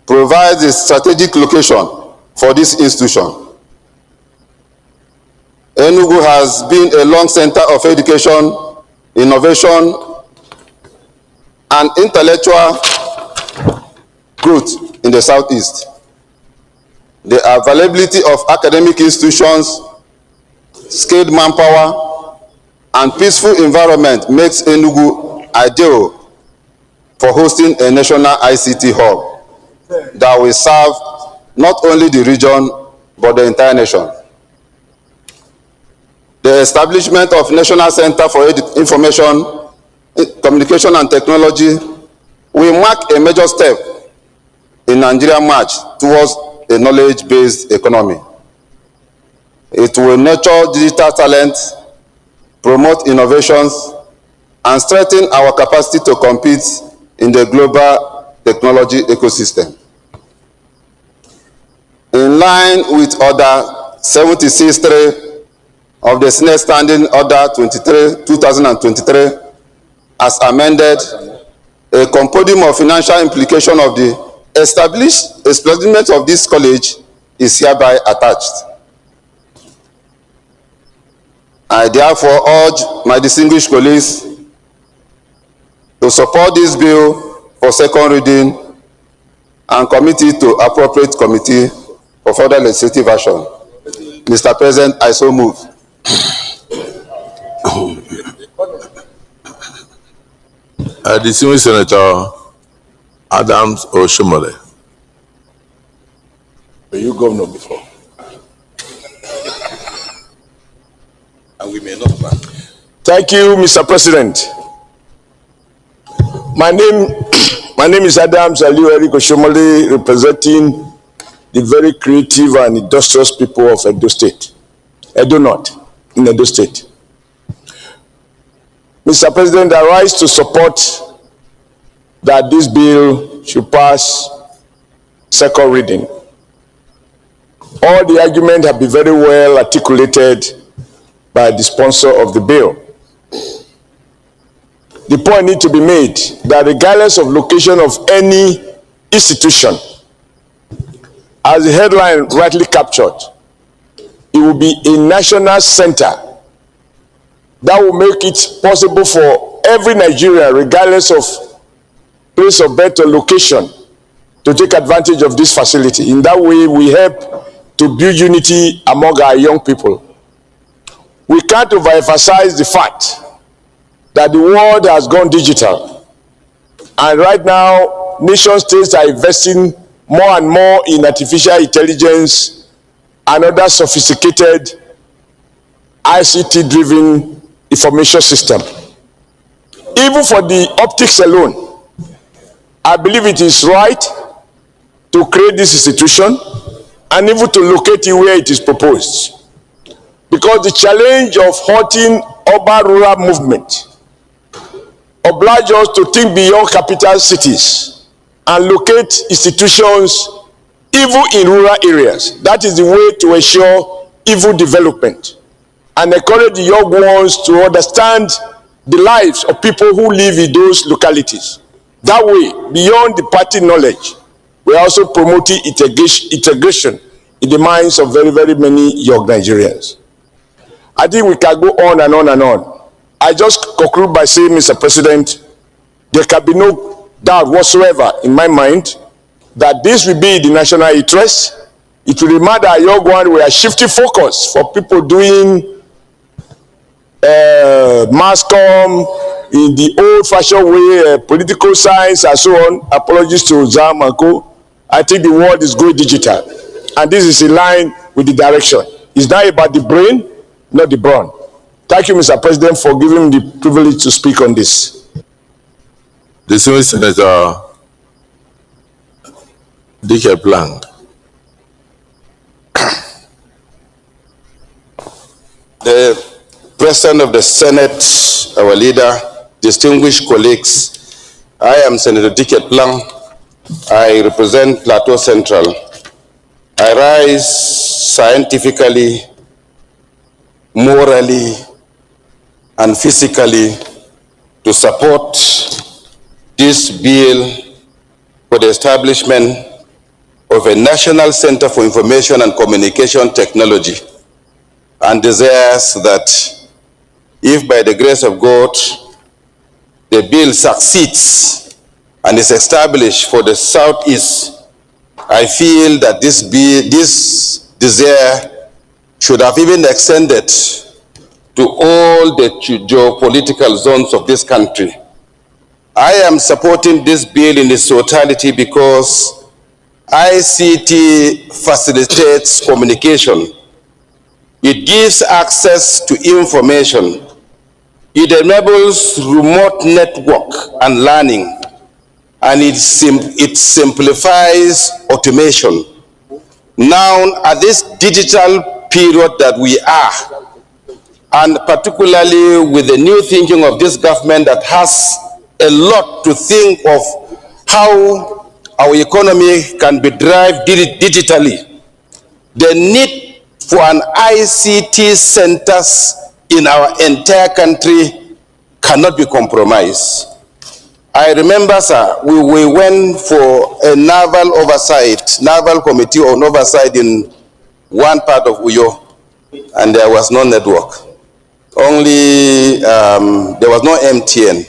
provides a strategic location for this institution. Enugu has been a long center of education, innovation, and intellectual growth in the Southeast. The availability of academic institutions, skilled manpower, and peaceful environment makes Enugu ideal for hosting a national ICT hub that will serve not only the region but the entire nation. The establishment of National Center for Information Communication and Technology, we mark a major step in Nigeria's march towards a knowledge-based economy. It will nurture digital talent, promote innovations, and strengthen our capacity to compete in the global technology ecosystem. In line with Order 76.3 of the Senate Standing Order 2023, as amended, a compendium of financial implication of the establishment of this college is hereby attached. I therefore urge my distinguished colleagues to support this bill for second reading and commit it to appropriate committee for further legislative action. Mr. President, I so move. Distinguished Senator Adams Oshomole. Were you governor before? And we may not plan. Thank you, Mr. President. My name is Adams Aliu Eric Oshomole, representing the very creative and industrious people of Edo State. Edo North, in Edo State. Mr. President, I rise to support that this bill should pass second reading. All the arguments have been very well articulated by the sponsor of the bill. The point needs to be made that regardless of location of any institution, as the headline rightly captured, it will be a national center that will make it possible for every Nigerian, regardless of place of birth or location, to take advantage of this facility. In that way, we help to build unity among our young people. We can't overemphasize the fact that the world has gone digital. And right now, nation states are investing more and more in artificial intelligence and other sophisticated ICT-driven information system. Even for the optics alone, I believe it is right to create this institution and even to locate it where it is proposed. Because the challenge of halting urban-rural movement obliges us to think beyond capital cities and locate institutions even in rural areas. That is the way to ensure even development and encourage the young ones to understand the lives of people who live in those localities. That way, beyond the party knowledge, we are also promoting integration in the minds of very, very many young Nigerians. I think we can go on and on and on. I just conclude by saying, Mr. President, there can be no doubt whatsoever in my mind that this will be the national interest. It will remind our young ones we are shifting focus for people doing mass comm in the old-fashioned way, political science and so on. Apologies to Zam and Co. I think the world is going digital, and this is in line with the direction. It's not about the brain, not the brawn. Thank you, Mr. President, for giving me the privilege to speak on this. Distinguished Senator Dike Blank. The President of the Senate, our leader, distinguished colleagues, I am Senator Dike Blank. I represent Plateau Central. I rise scientifically, morally, and physically to support this bill for the establishment of a National Center for Information and Communication Technology, and desires that if by the grace of God the bill succeeds and is established for the Southeast, I feel that this desire should have even extended to all the geopolitical zones of this country. I am supporting this bill in its totality because ICT facilitates communication. It gives access to information It enables remote network and learning, and it simplifies automation. Now, at this digital period that we are, and particularly with the new thinking of this government that has a lot to think of how our economy can be driven digitally, the need for an ICT centers in our entire country cannot be compromised. I remember, sir, we went for a naval committee on oversight in one part of Uyo, and there was no network. Only, there was no MTN.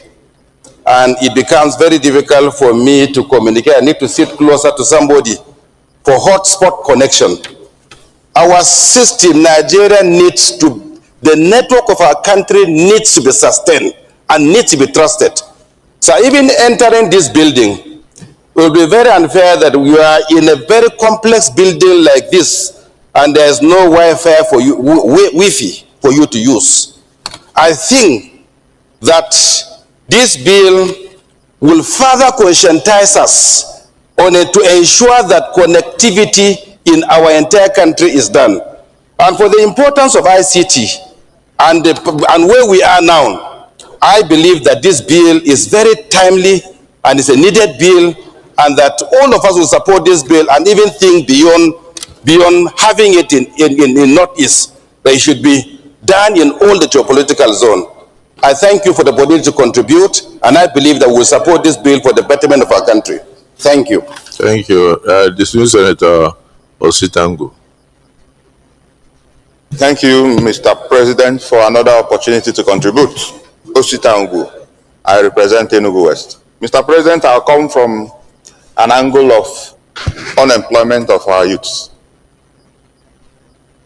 And it becomes very difficult for me to communicate. I need to sit closer to somebody for hotspot connection. Our system, Nigeria needs to, the network of our country needs to be sustained and needs to be trusted. So even entering this building, it will be very unfair that we are in a very complex building like this and there's no Wi-Fi for you, Wi-Fi for you to use. I think that this bill will further conscientize us on it to ensure that connectivity in our entire country is done. And for the importance of ICT and where we are now, I believe that this bill is very timely and is a needed bill, and that all of us will support this bill and even think beyond having it in Northeast. That it should be done in all the geopolitical zone. I thank you for the opportunity to contribute, and I believe that we will support this bill for the betterment of our country. Thank you. Thank you. Distinguished Senator Ositangu. Thank you, Mr. President, for another opportunity to contribute. Ositangu, I represent Enugu West. Mr. President, I'll come from an angle of unemployment of our youths.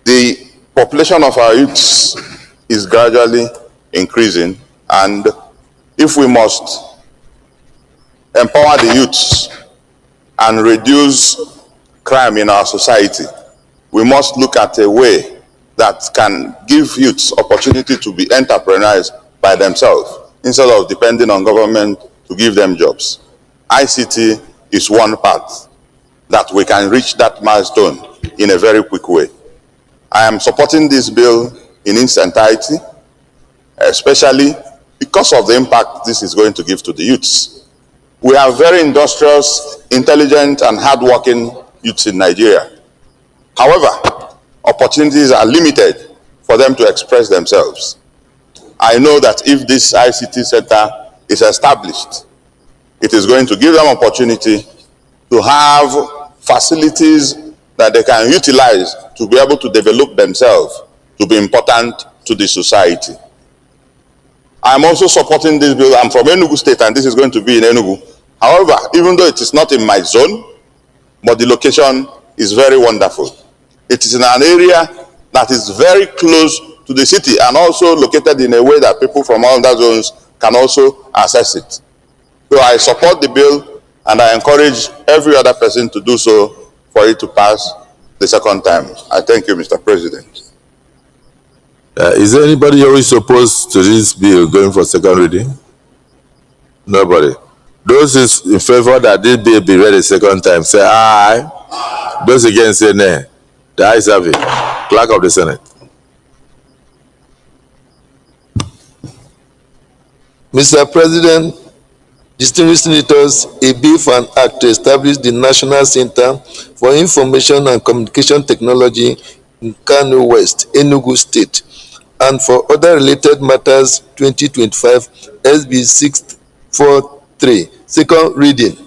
The population of our youths is gradually increasing, and if we must empower the youths and reduce crime in our society, we must look at a way that can give youths opportunity to be entrepreneurs by themselves instead of depending on government to give them jobs. ICT is one path that we can reach that milestone in a very quick way. I am supporting this bill in its entirety, especially because of the impact this is going to give to the youths. We have very industrious, intelligent, and hardworking youths in Nigeria. However, opportunities are limited for them to express themselves. I know that if this ICT center is established, it is going to give them opportunity to have facilities that they can utilize to be able to develop themselves to be important to the society. I'm also supporting this bill. I'm from Enugu State, and this is going to be in Enugu. However, even though it is not in my zone, but the location is very wonderful. It is in an area that is very close to the city and also located in a way that people from other zones can also access it. So I support the bill, and I encourage every other person to do so for it to pass the second time. I thank you, Mr. President. Is there anybody who is opposed to this bill going for second reading? Nobody. Those is in favor that this bill be read a second time, say aye. Those against, say nay. The ayes have it. Clerk of the Senate. Mr. President, distinguished senators, a bill for an act to establish the National Center for Information and Communication Technology in Kano West, Enugu State, and for other related matters 2025 SB 643. Second reading.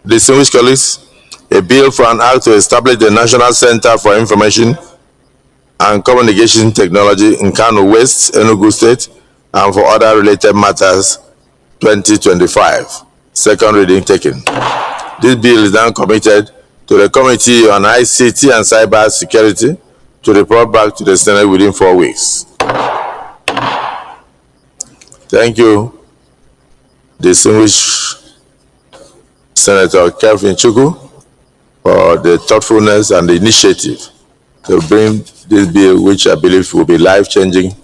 Distinguished colleagues, a bill for an act to establish the National Center for Information and Communication Technology in Kano West, Enugu State, and for other related matters, 2025. Second reading taken. This bill is now committed to the Committee on ICT and Cyber Security to report back to the Senate within 4 weeks. Thank you, distinguished Senator Kelvin Chukwu, for the thoughtfulness and the initiative to bring this bill, which I believe will be life-changing,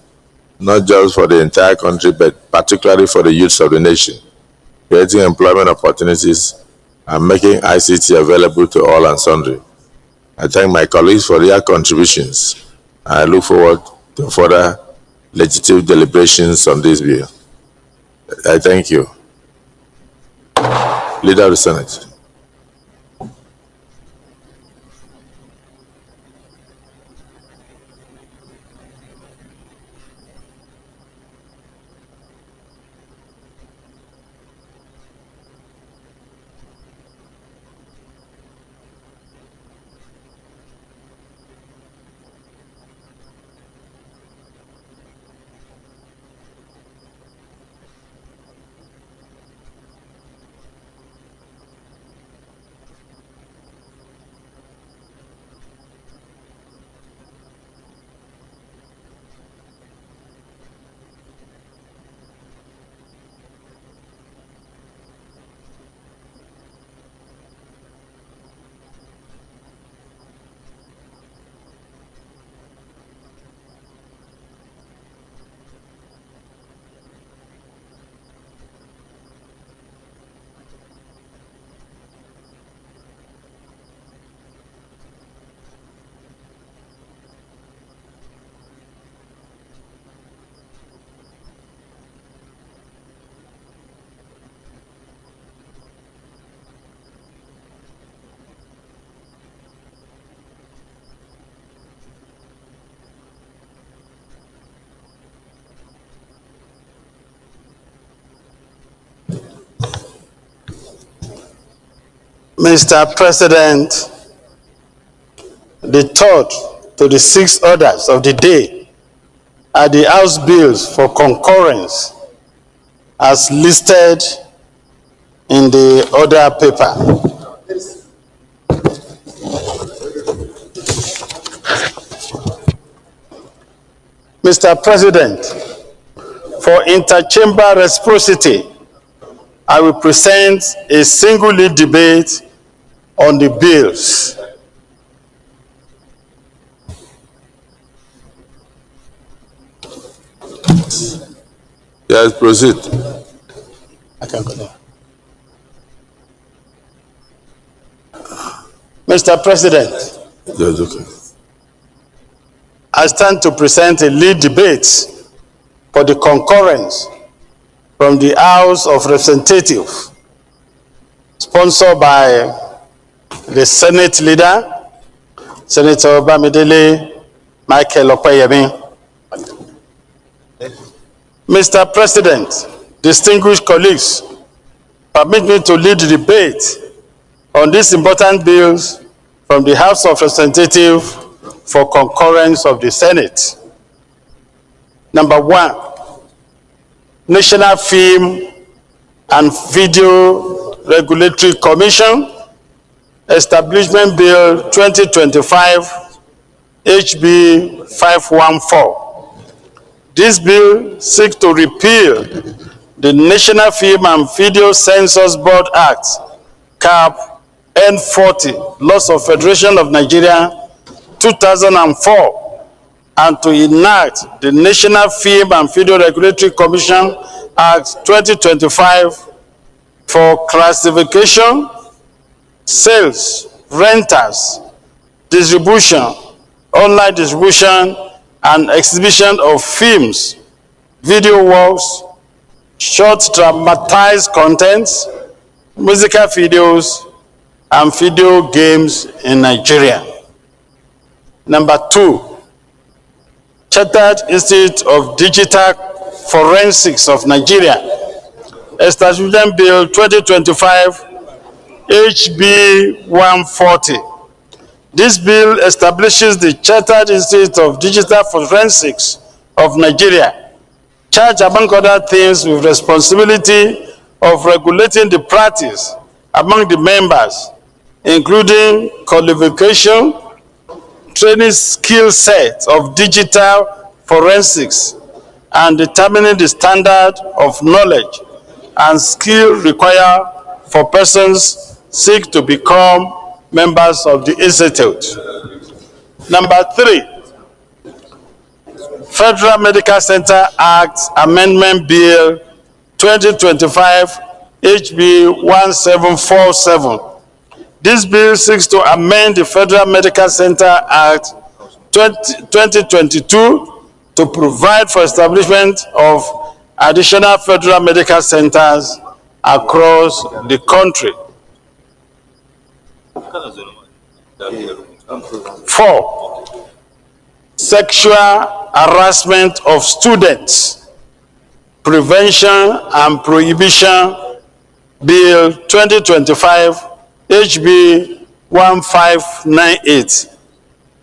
not just for the entire country, but particularly for the youths of the nation, creating employment opportunities and making ICT available to all and sundry. I thank my colleagues for their contributions. I look forward to further legislative deliberations on this bill. I thank you. Leader of the Senate. Mr. President, the third to the 6 orders of the day are the House bills for concurrence as listed in the order paper. Mr. President, for interchamber reciprocity, I will present a single lead debate on the bills. Yes, proceed. I can go there. Mr. President, Yes, okay. I stand to present a lead debate for the concurrence from the House of Representatives, sponsored by the Senate leader, Senator Bamidele Michael Opeyemi. Mr. President, distinguished colleagues, permit me to lead the debate on these important bills from the House of Representatives for concurrence of the Senate. Number 1, National Film and Video Regulatory Commission, Establishment Bill 2025, HB 514. This bill seeks to repeal the National Film and Video Censors Board Act, CAP N40, Laws of Federation of Nigeria, 2004, and to enact the National Film and Video Regulatory Commission Act 2025 for classification, sales, rentals, distribution, online distribution, and exhibition of films, video works, short dramatized contents, musical videos, and video games in Nigeria. Number 2, Chartered Institute of Digital Forensics of Nigeria, Establishment Bill 2025, HB 140. This bill establishes the Chartered Institute of Digital Forensics of Nigeria, charged among other things with responsibility of regulating the practice among the members, including qualification, training skill set of digital forensics, and determining the standard of knowledge and skill required for persons seek to become members of the institute. Number 3, Federal Medical Center Act Amendment Bill 2025 HB 1747. This bill seeks to amend the Federal Medical Center Act 2022 to provide for establishment of additional federal medical centers across the country. 4, Sexual harassment of students, Prevention and Prohibition Bill 2025 HB 1598.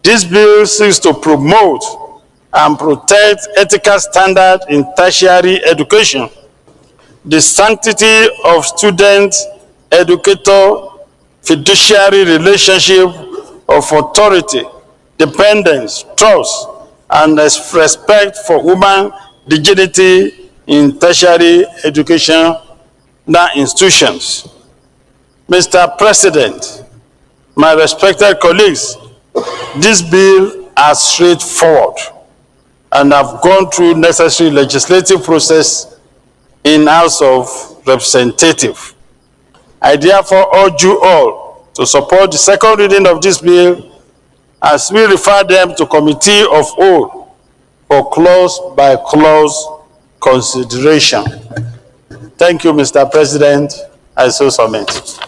This bill seeks to promote and protect ethical standards in tertiary education, the sanctity of student-educator fiduciary relationship of authority, dependence, trust, and respect for human dignity in tertiary educational institutions. Mr. President, my respected colleagues, this bill is straightforward and have gone through necessary legislative process in House of Representatives. I therefore urge you all to support the second reading of this bill as we refer them to Committee of Whole for clause-by-clause consideration. Thank you, Mr. President. I so submit.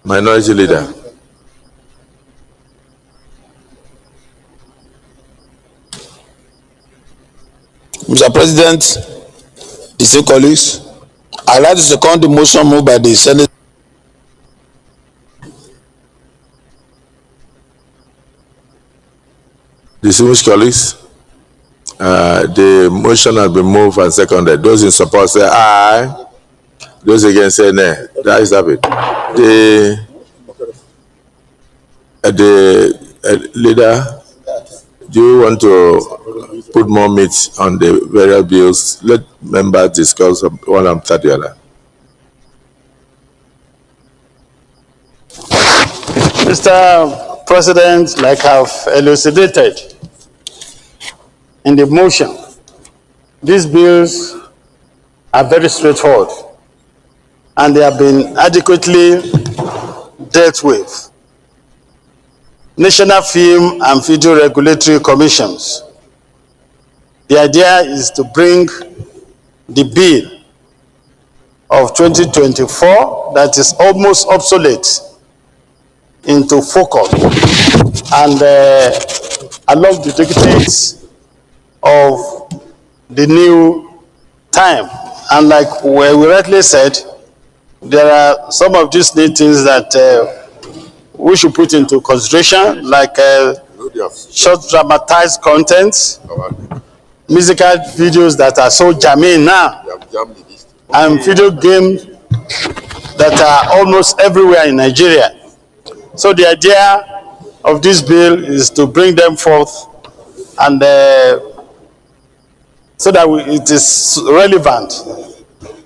Minority Leader. Mr. President, distinguished colleagues, I would like to second the motion moved by the Senate. Distinguished colleagues, the motion has been moved and seconded. Those in support say aye. Those against say nay. That is it. The leader, do you want to put more meat on the various bills? Let members discuss one after the other. Mr. President, like I've elucidated in the motion, these bills are very straightforward and they have been adequately dealt with. National Film and Video Regulatory Commissions. The idea is to bring the bill of 2024 that is almost obsolete into focus and along the dictates of the new time. And like we rightly said, there are some of these new things that we should put into consideration, like short dramatized content, musical videos that are so germane now, and video games that are almost everywhere in Nigeria. So the idea of this bill is to bring them forth and so that it is relevant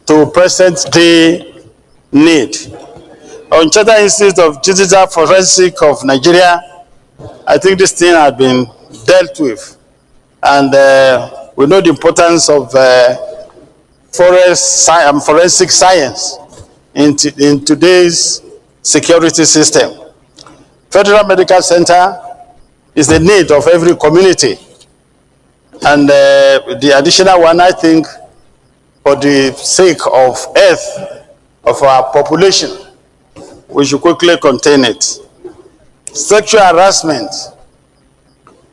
to present day need. On Chartered Institute of Digital Forensics of Nigeria, I think this thing has been dealt with. And we know the importance of forensic science in today's security system. Federal Medical Center is the need of every community. And the additional one, I think, for the sake of health of our population, we should quickly contain it. Sexual harassment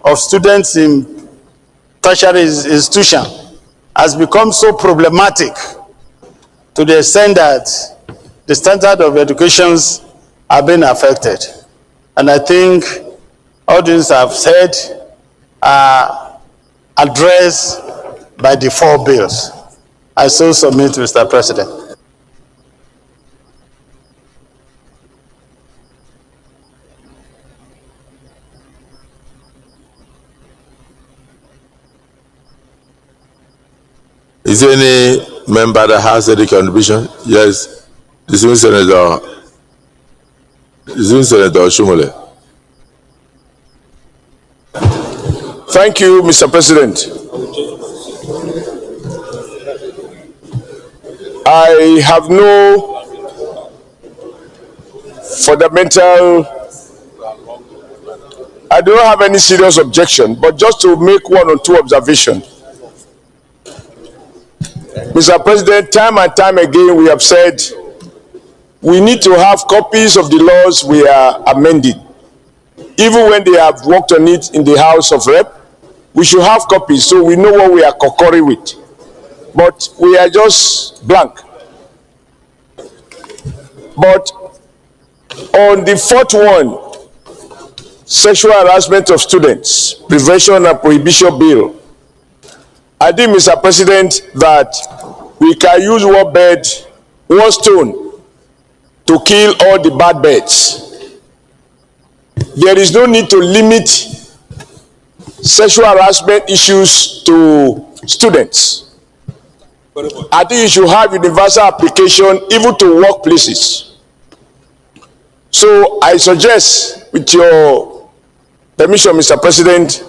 of students in tertiary institution has become so problematic to the extent that the standard of educations are being affected. And I think all things I've said are addressed by the 4 bills. I so submit, Mr. President. Is there any member that has any contribution? Yes, distinguished Senator Shumole. Thank you, Mr. President. I have no fundamental, I do not have any serious objection, but just to make 1 or 2 observations. Mr. President, time and time again we have said we need to have copies of the laws we are amending. Even when they have worked on it in the House of Rep, we should have copies so we know what we are concurring with. But we are just blank. But on the 4th one, sexual harassment of students, prevention and prohibition bill, I think, Mr. President, that we can use one stone to kill all the bad birds. There is no need to limit sexual harassment issues to students. I think you should have universal application even to workplaces. So I suggest, with your permission, Mr. President,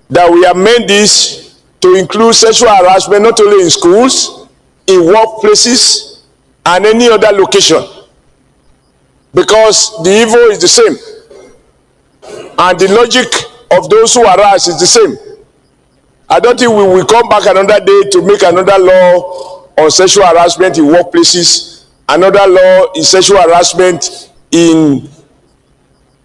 that we amend this to include sexual harassment not only in schools, in workplaces, and any other location. Because the evil is the same. And the logic of those who harass is the same. I don't think we will come back another day to make another law on sexual harassment in workplaces, another law in sexual harassment in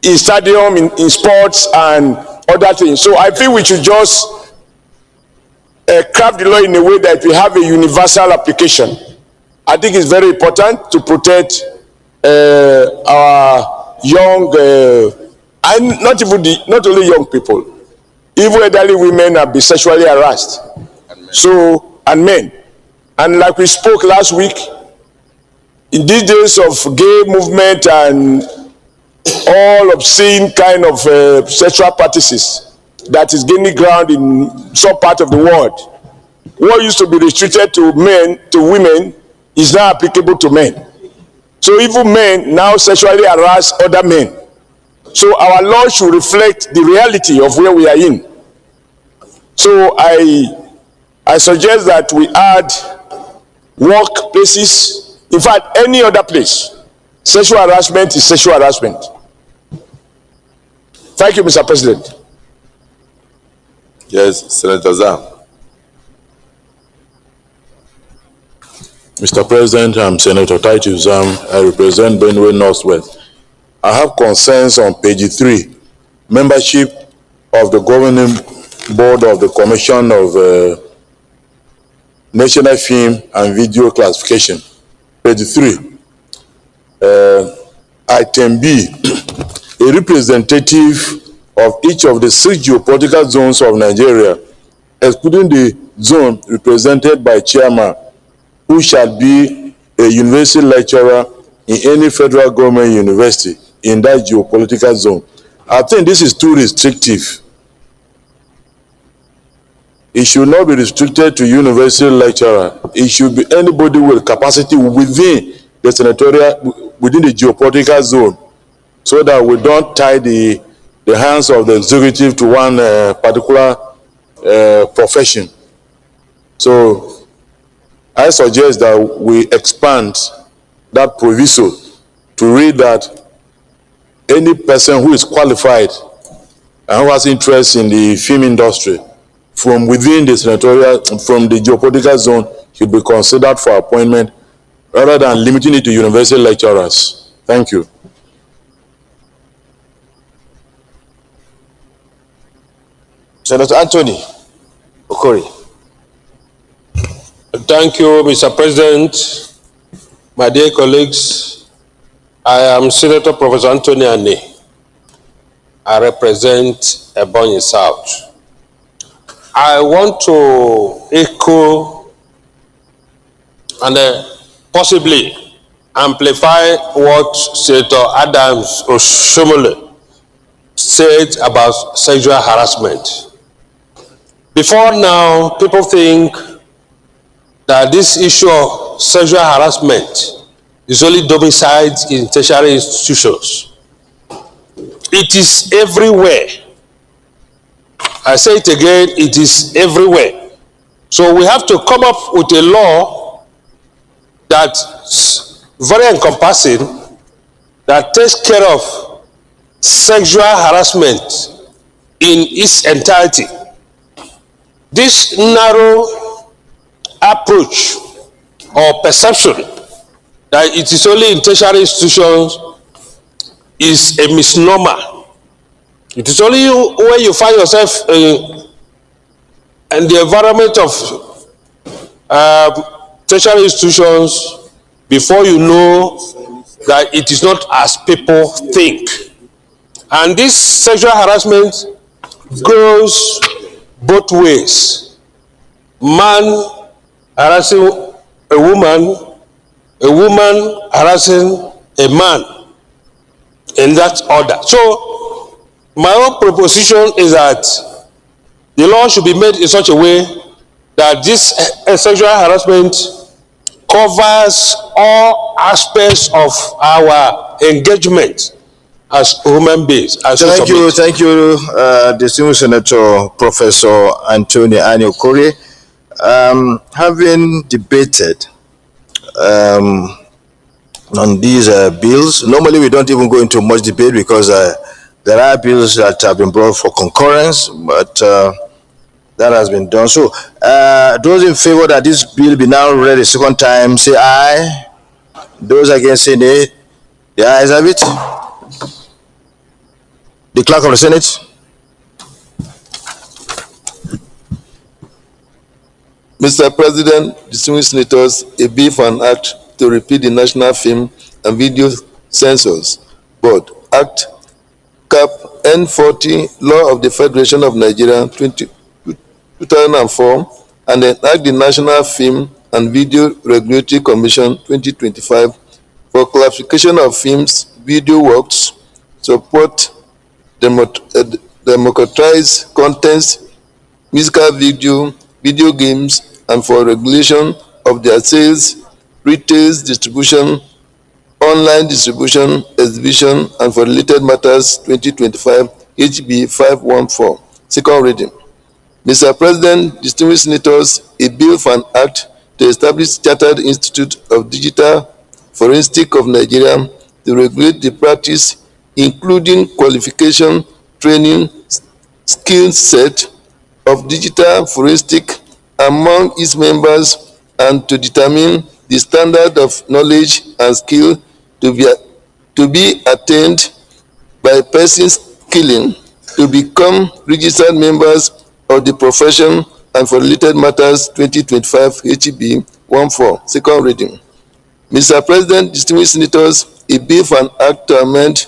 stadium, in sports, and other things. So I think we should just craft the law in a way that we have a universal application. I think it's very important to protect our young, and not only young people, even elderly women have been sexually harassed. And men. And like we spoke last week, in these days of gay movement and all obscene kind of sexual practices that is gaining ground in some part of the world, what used to be restricted to women is now applicable to men. So even men now sexually harass other men. So our law should reflect the reality of where we are in. So I suggest that we add workplaces, in fact any other place. Sexual harassment is sexual harassment. Thank you, Mr. President. Yes, Senator Zam. Mr. President, I'm Senator Titus Zam. I represent Benue Northwest. I have concerns on page 3, membership of the governing board of the Commission of National Film and Video Classification. Page 3, item B, a representative of each of the 6 geopolitical zones of Nigeria, excluding the zone represented by chairman, who shall be a university lecturer in any federal government university in that geopolitical zone. I think this is too restrictive. It should not be restricted to university lecturer. It should be anybody with capacity within the senatorial, within the geopolitical zone, so that we don't tie the hands of the executive to one particular profession. So I suggest that we expand that proviso to read that any person who is qualified and who has interest in the film industry from within the senatorial, from the geopolitical zone, should be considered for appointment rather than limiting it to university lecturers. Thank you. Senator Anthony Okori. Thank you, Mr. President. My dear colleagues, I am Senator Professor Anthony Ane. I represent Ebonyi South. I want to echo and possibly amplify what Senator Adams Oshomole said about sexual harassment. Before now, people think that this issue of sexual harassment is only domiciled in tertiary institutions. It is everywhere. I say it again, it is everywhere. So we have to come up with a law that's very encompassing, that takes care of sexual harassment in its entirety. This narrow approach or perception that it is only in tertiary institutions is a misnomer. It is only when you find yourself in the environment of tertiary institutions before you know that it is not as people think. And this sexual harassment goes both ways. Man harassing a woman harassing a man, in that order. So my own proposition is that the law should be made in such a way that this sexual harassment covers all aspects of our engagement as human beings. Thank you, distinguished Senator Professor Anthony Ane Okorie. Having debated on these bills, normally we don't even go into much debate because there are bills that have been brought for concurrence, but that has been done. So those in favor that this bill be now read a second time, say aye. Those against, say nay. The ayes have it. The Clerk of the Senate. Mr. President, distinguished senators, a bill for an act to repeal the National Film and Video Censors Board Act Cap N40, Law of the Federation of Nigeria 2004, and enact the National Film and Video Regulatory Commission 2025 for classification of films, video works, support democratize contents, musical video games, and for regulation of their sales, retail distribution, online distribution, exhibition, and for related matters 2025 HB 514. Second reading. Mr. President, distinguished senators, a bill for an act to establish Chartered Institute of Digital Forensics of Nigeria to regulate the practice, including qualification, training, skill set of digital forensics among its members, and to determine the standard of knowledge and skill to be attained by persons skilling to become registered members of the profession, and for related matters 2025 HB 14. Second reading. Mr. President, distinguished senators, a bill for an act to amend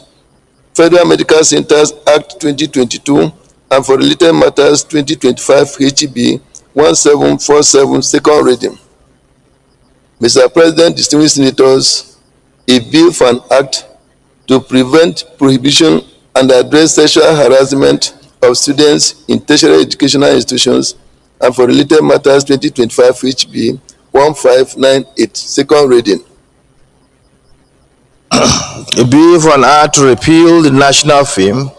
Federal Medical Centers Act 2022 and for related matters 2025 HB 1747. Second reading. Mr. President, distinguished senators, a bill for an act to prevent, prohibition, and address sexual harassment of students in tertiary educational institutions and for related matters 2025 HB 1598. Second reading. A bill for an act to repeal the National Film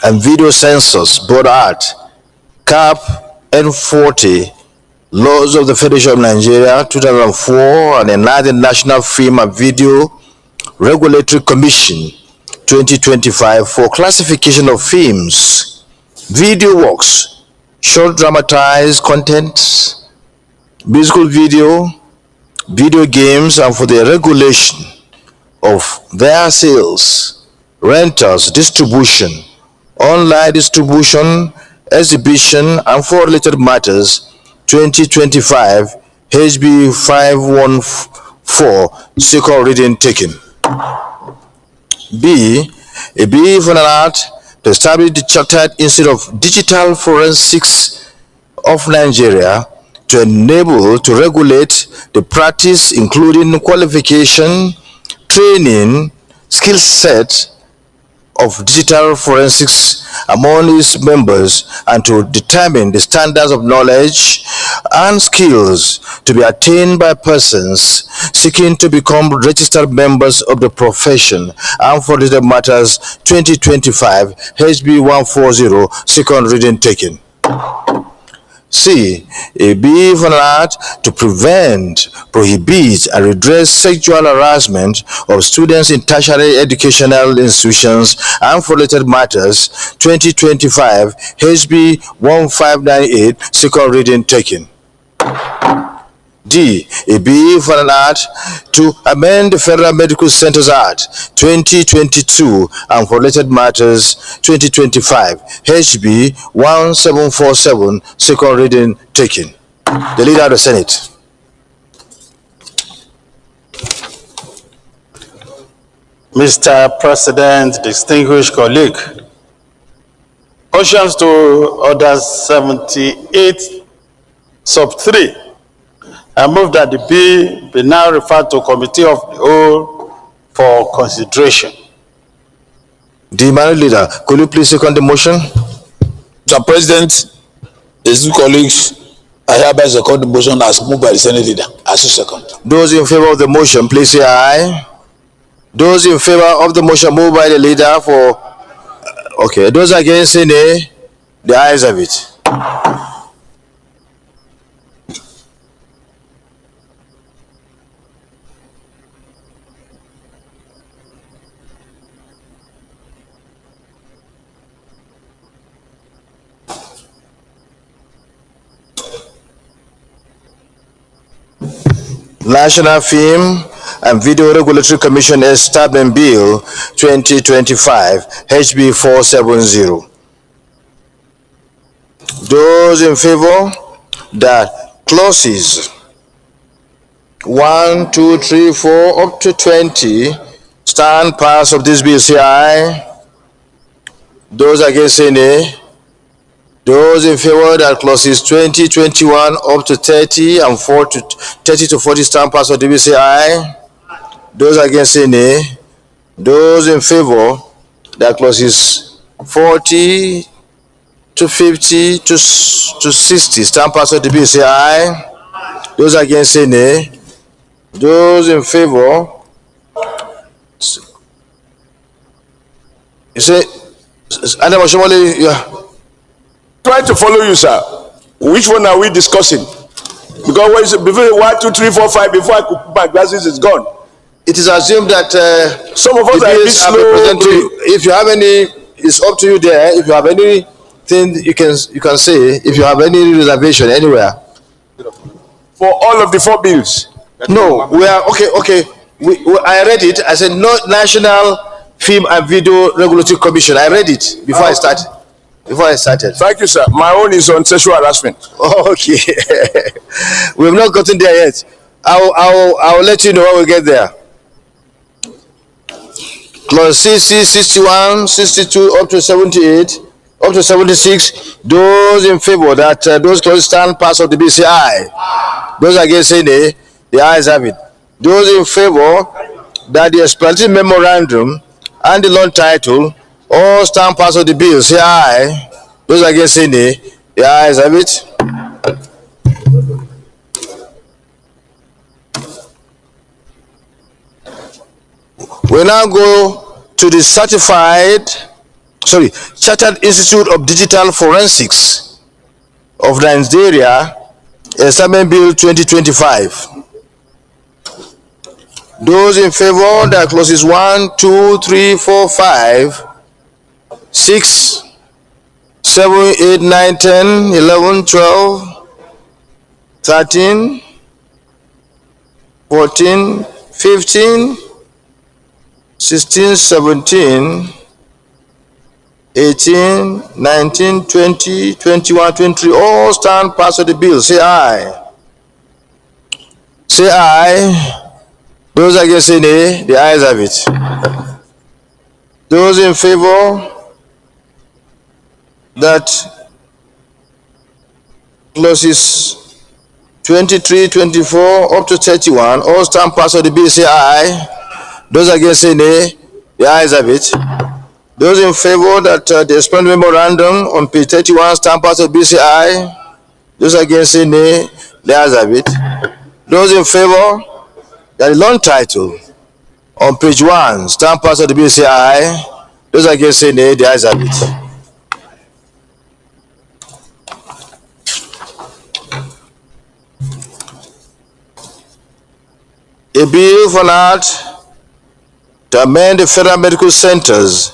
and Video Censors Board Act, Cap N40, Laws of the Federation of Nigeria 2004, and enact the National Film and Video Regulatory Commission 2025 for classification of films, video works, short dramatized contents, musical video, video games, and for the regulation of their sales, rentals, distribution, online distribution, exhibition, and for related matters 2025 HB 4, second reading taken. B. A bill for an act to establish the Chartered Institute of Digital Forensics of Nigeria to enable to regulate the practice, including qualification, training, skill set of digital forensics among its members, and to determine the standards of knowledge and skills to be attained by persons seeking to become registered members of the profession, and for related matters 2025 HB 140, second reading taken. C. A bill for an act to prevent, prohibit, and redress sexual harassment of students in tertiary educational institutions and for related matters 2025 HB 1598, second reading taken. D. A bill for an act to amend the Federal Medical Centers Act 2022 and for related matters 2025 HB 1747, second reading taken. The Leader of the Senate. Mr. President, distinguished colleague, questions to Order 78, sub 3. I move that the bill be now referred to Committee of the Whole for consideration. The minority leader, could you please second the motion? Mr. President, esteemed colleagues, I hereby second the motion as moved by the Senate leader. As a second. Those in favor of the motion, please say aye. Those in favor of the motion moved by the leader for, okay, those against say nay. The ayes have it. National Film and Video Regulatory Commission Establishment Bill 2025 HB 470. Those in favor that clauses 1, 2, 3, 4 up to 20 stand pass of this bill say aye. Those against say nay. Those in favor that clauses 20, 21 up to 30 and 30 to 40 stand pass of the bill say aye. Those against say nay. Those in favor that clauses 40 to 50 to 60 stand pass of the bill say aye. Those against say nay. Those in favor, you say, Adam Oshomole, yeah. Try to follow you, sir. Which one are we discussing? Because when it's before 1, 2, 3, 4, 5, before I could put my glasses, it's gone. It is assumed that some of us are a bit slow. If you have any, it's up to you there. If you have anything you can say. If you have any reservation anywhere. For all of the 4 bills. No, we are okay. I read it. I said no National Film and Video Regulatory Commission. I read it before I started. Thank you, sir. My own is on sexual harassment. Okay. We have not gotten there yet. I'll let you know when we get there. Clause 60, 61, 62 up to 78, up to 76. Those in favor that those clauses stand pass of the bill say aye. Those against say nay. The ayes have it. Those in favor that the explanatory memorandum and the loan title all stand pass of the bill say aye. Those against say nay. The ayes have it. We now go to the Chartered Institute of Digital Forensics of Nigeria, Establishment Bill 2025. Those in favor that clauses 1, 2, 3, 4, 5, 6, 7, 8, 9, 10, 11, 12, 13, 14, 15, 16, 17, 18, 19, 20, 21, 23, all stand pass of the bill. Say aye. Say aye. Those against say nay. The ayes have it. Those in favor that clauses 23, 24 up to 31 all stand pass of the bill say aye. Those against say nay. The ayes have it. Those in favor that the explanatory memorandum on page 31 stand pass of the bill say aye. Those against say nay. The ayes have it. Those in favor that the long title on page 1 stand pass of the bill say aye. Those against say nay. The ayes have it. A bill for an act to amend the Federal Medical Centers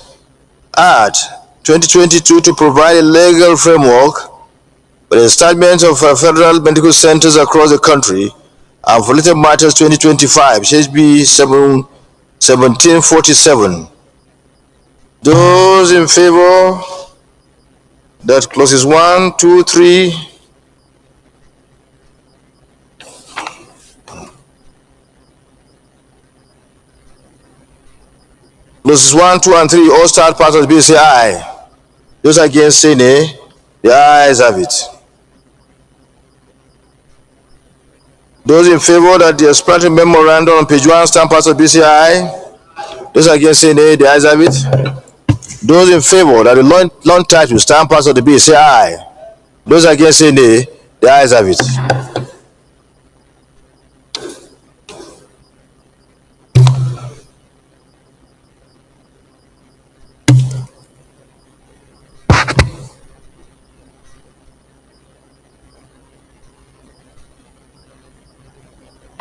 Act 2022 to provide a legal framework for the establishment of federal medical centers across the country and for related matters 2025, HB 1747. Those in favor that clauses 1, 2, 3, clauses 1, 2, and 3 all start part of the bill say aye. Those against say nay. The ayes have it. Those in favor that the explanatory memorandum on page 1 stand part of the bill say aye. Those against say nay. The ayes have it. Those in favor that the long title stand part of the bill say aye. Those against say nay. The ayes have it.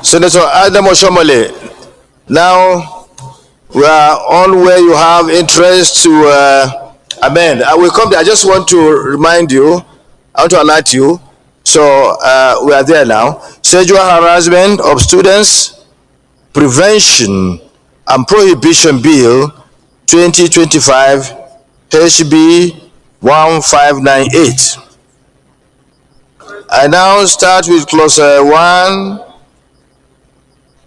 Senator Adam Oshomole, now we are on where you have interest to amend. I will come there. I just want to remind you, I want to alert you. So we are there now. Sexual harassment of students, prevention and prohibition bill 2025 HB 1598. I now start with clause 1,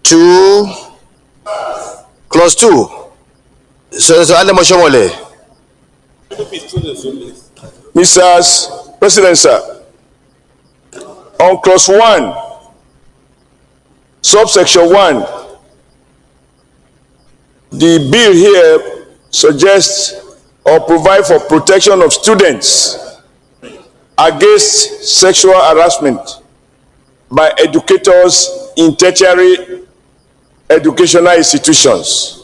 2, clause 2. Senator Adam Oshomole. Mr. President, sir, on clause 1, subsection 1, the bill here suggests or provide for protection of students against sexual harassment by educators in tertiary educational institutions.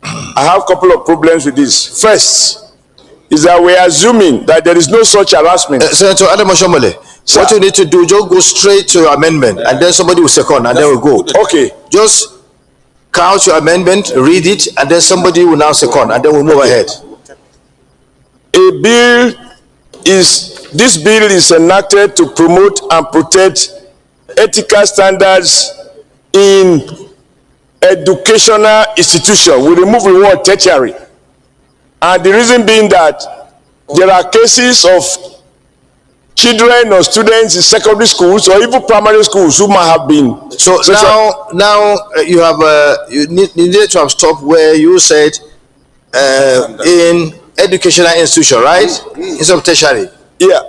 I have a couple of problems with this. First is that we are assuming that there is no such harassment. Senator Adam Oshomole, what you need to do, just go straight to your amendment and then somebody will second and then we'll go. Okay. Just count your amendment, read it, and then somebody will now second and then we'll move ahead. This bill is enacted to promote and protect ethical standards in educational institutions. We remove the word tertiary. And the reason being that there are cases of children or students in secondary schools or even primary schools who might have been. So now you have you need to have stopped where you said in educational institution, right? Instead of tertiary. Yeah,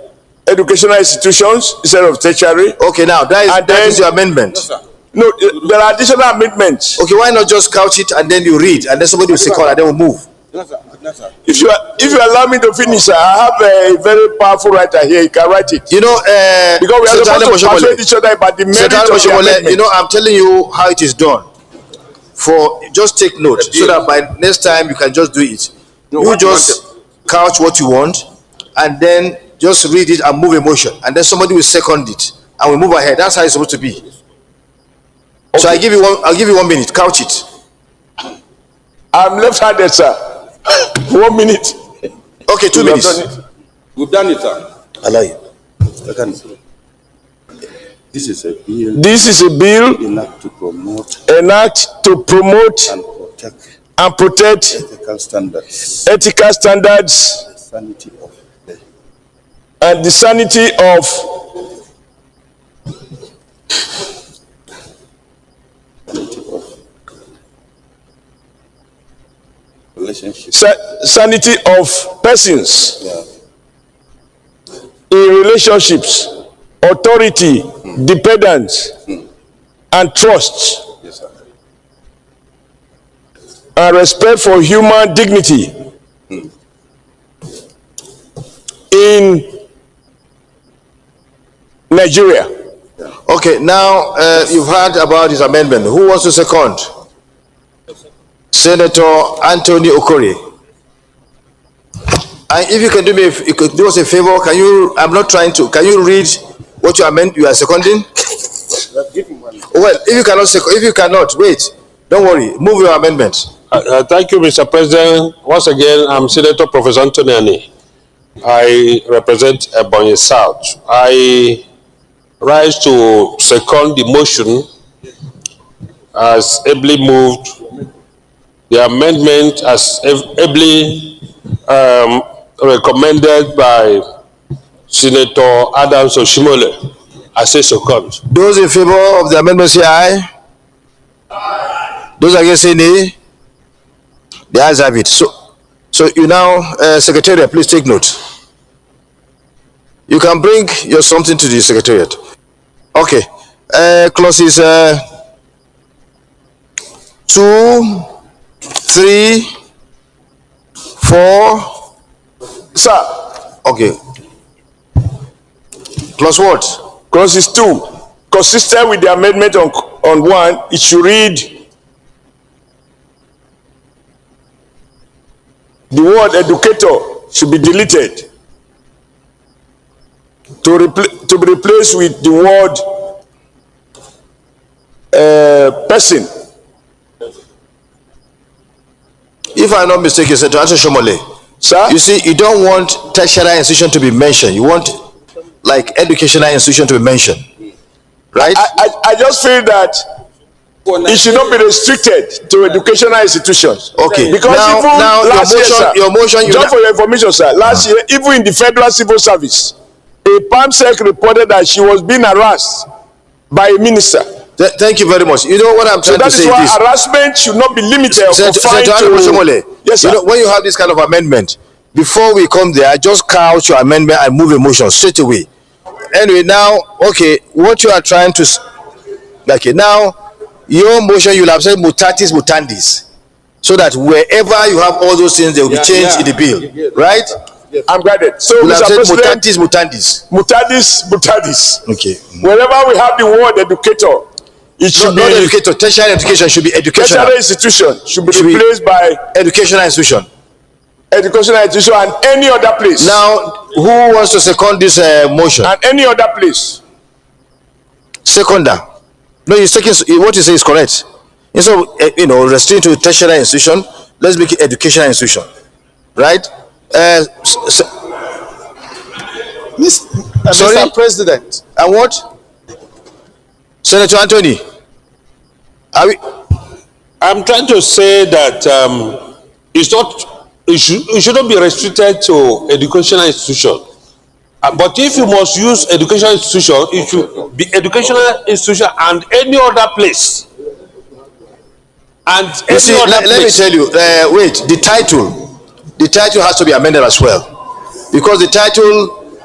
educational institutions instead of tertiary. Okay, now that is your amendment. No, there are additional amendments. Okay, why not just couch it and then you read and then somebody will second and then we'll move. If you allow me to finish, I have a very powerful writer here. You can write it. You know, because we are supposed to persuade each other about the merit of the amendment. You know, I'm telling you how it is done. Just take note so that by next time you can just do it. You just couch what you want and then just read it and move a motion, and then somebody will second it and we move ahead. That's how it's supposed to be. Okay. So I'll give you 1 minute. Couch it. I'm left-handed, sir. 1 minute. Okay, 2 minutes. We've done it, sir. Allow you. This is a bill. This is a bill Enact to promote and protect ethical standards. Ethical standards. Sanity of and the sanity of sanity of persons in relationships, authority, dependence, and trust, and respect for human dignity in Nigeria. Okay, now you've heard about his amendment. Who wants to second? Senator Anthony Okori. And if you can do me, if you could do us a favor, can you? I'm not trying to. Can you read what you amend? You are seconding. Well, if you cannot, if you cannot, wait. Don't worry. Move your amendment. Thank you, Mr. President. Once again, I'm Senator Professor Anthony Ani. I represent Ebonyi South. I rise to second the motion as ably moved. The amendment as ably recommended by Senator Adams Oshimole. I say second. Those in favor of the amendment say aye. Those against say nay. The ayes have it. So you now, Secretariat, please take note. You can bring your something to the Secretariat. Okay. Clauses 2, 3, 4. Sir. Okay. Clause what? Clause 2. Consistent with the amendment on 1, it should read the word educator should be deleted to be replaced with the word person. If I'm not mistaken, Senator Shomole, sir, you see, you don't want tertiary institution to be mentioned. You want like educational institution to be mentioned, right? I just feel that it should not be restricted to educational institutions. Okay. Because now your motion, just for your information, sir, last year, even in the Federal Civil Service, a PAMSEC reported that she was being harassed by a minister. Thank you very much. You know what I'm trying to say is this. Harassment should not be limited or confined to... Yes, sir. You know, when you have this kind of amendment, before we come there, I just couch your amendment and move a motion straight away. Anyway, now, okay, what you are trying to... Okay, now, your motion, you'll have said mutatis mutandis. So that wherever you have all those things, they will be changed in the bill. Right? Yes. I'm guided. So, Mr. President, mutatis mutandis. Okay. Wherever we have the word educator, it should be... Not educator, tertiary education should be educational. Tertiary institution should be replaced by... Educational institution. Educational institution and any other place. Now, who wants to second this motion? And any other place. Seconder. No, you're taking, what you say is correct. Instead of, restricting to tertiary institution, let's make it educational institution. Right? Mr. President. And what? Senator Anthony. I'm trying to say that it's not... It shouldn't be restricted to educational institution. But if you must use educational institution, it should be educational institution and any other place. And you see, let me tell you, wait, the title has to be amended as well. Because the title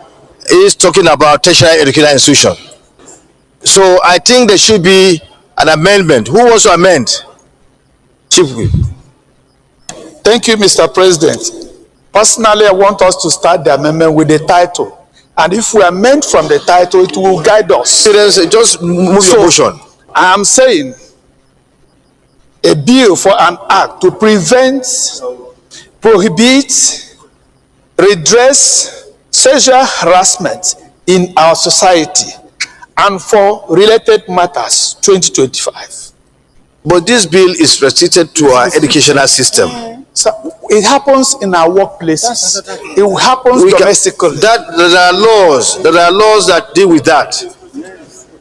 is talking about tertiary educational institution. So I think there should be an amendment. Who wants to amend? Chief Whip. Thank you, Mr. President. Personally, I want us to start the amendment with the title. And if we amend from the title, it will guide us. Just move your motion. I am saying a bill for an act to prevent, prohibit, redress sexual harassment in our society and for related matters 2025. But this bill is restricted to our educational system. So it happens in our workplaces. It happens domestically. There are laws that deal with that.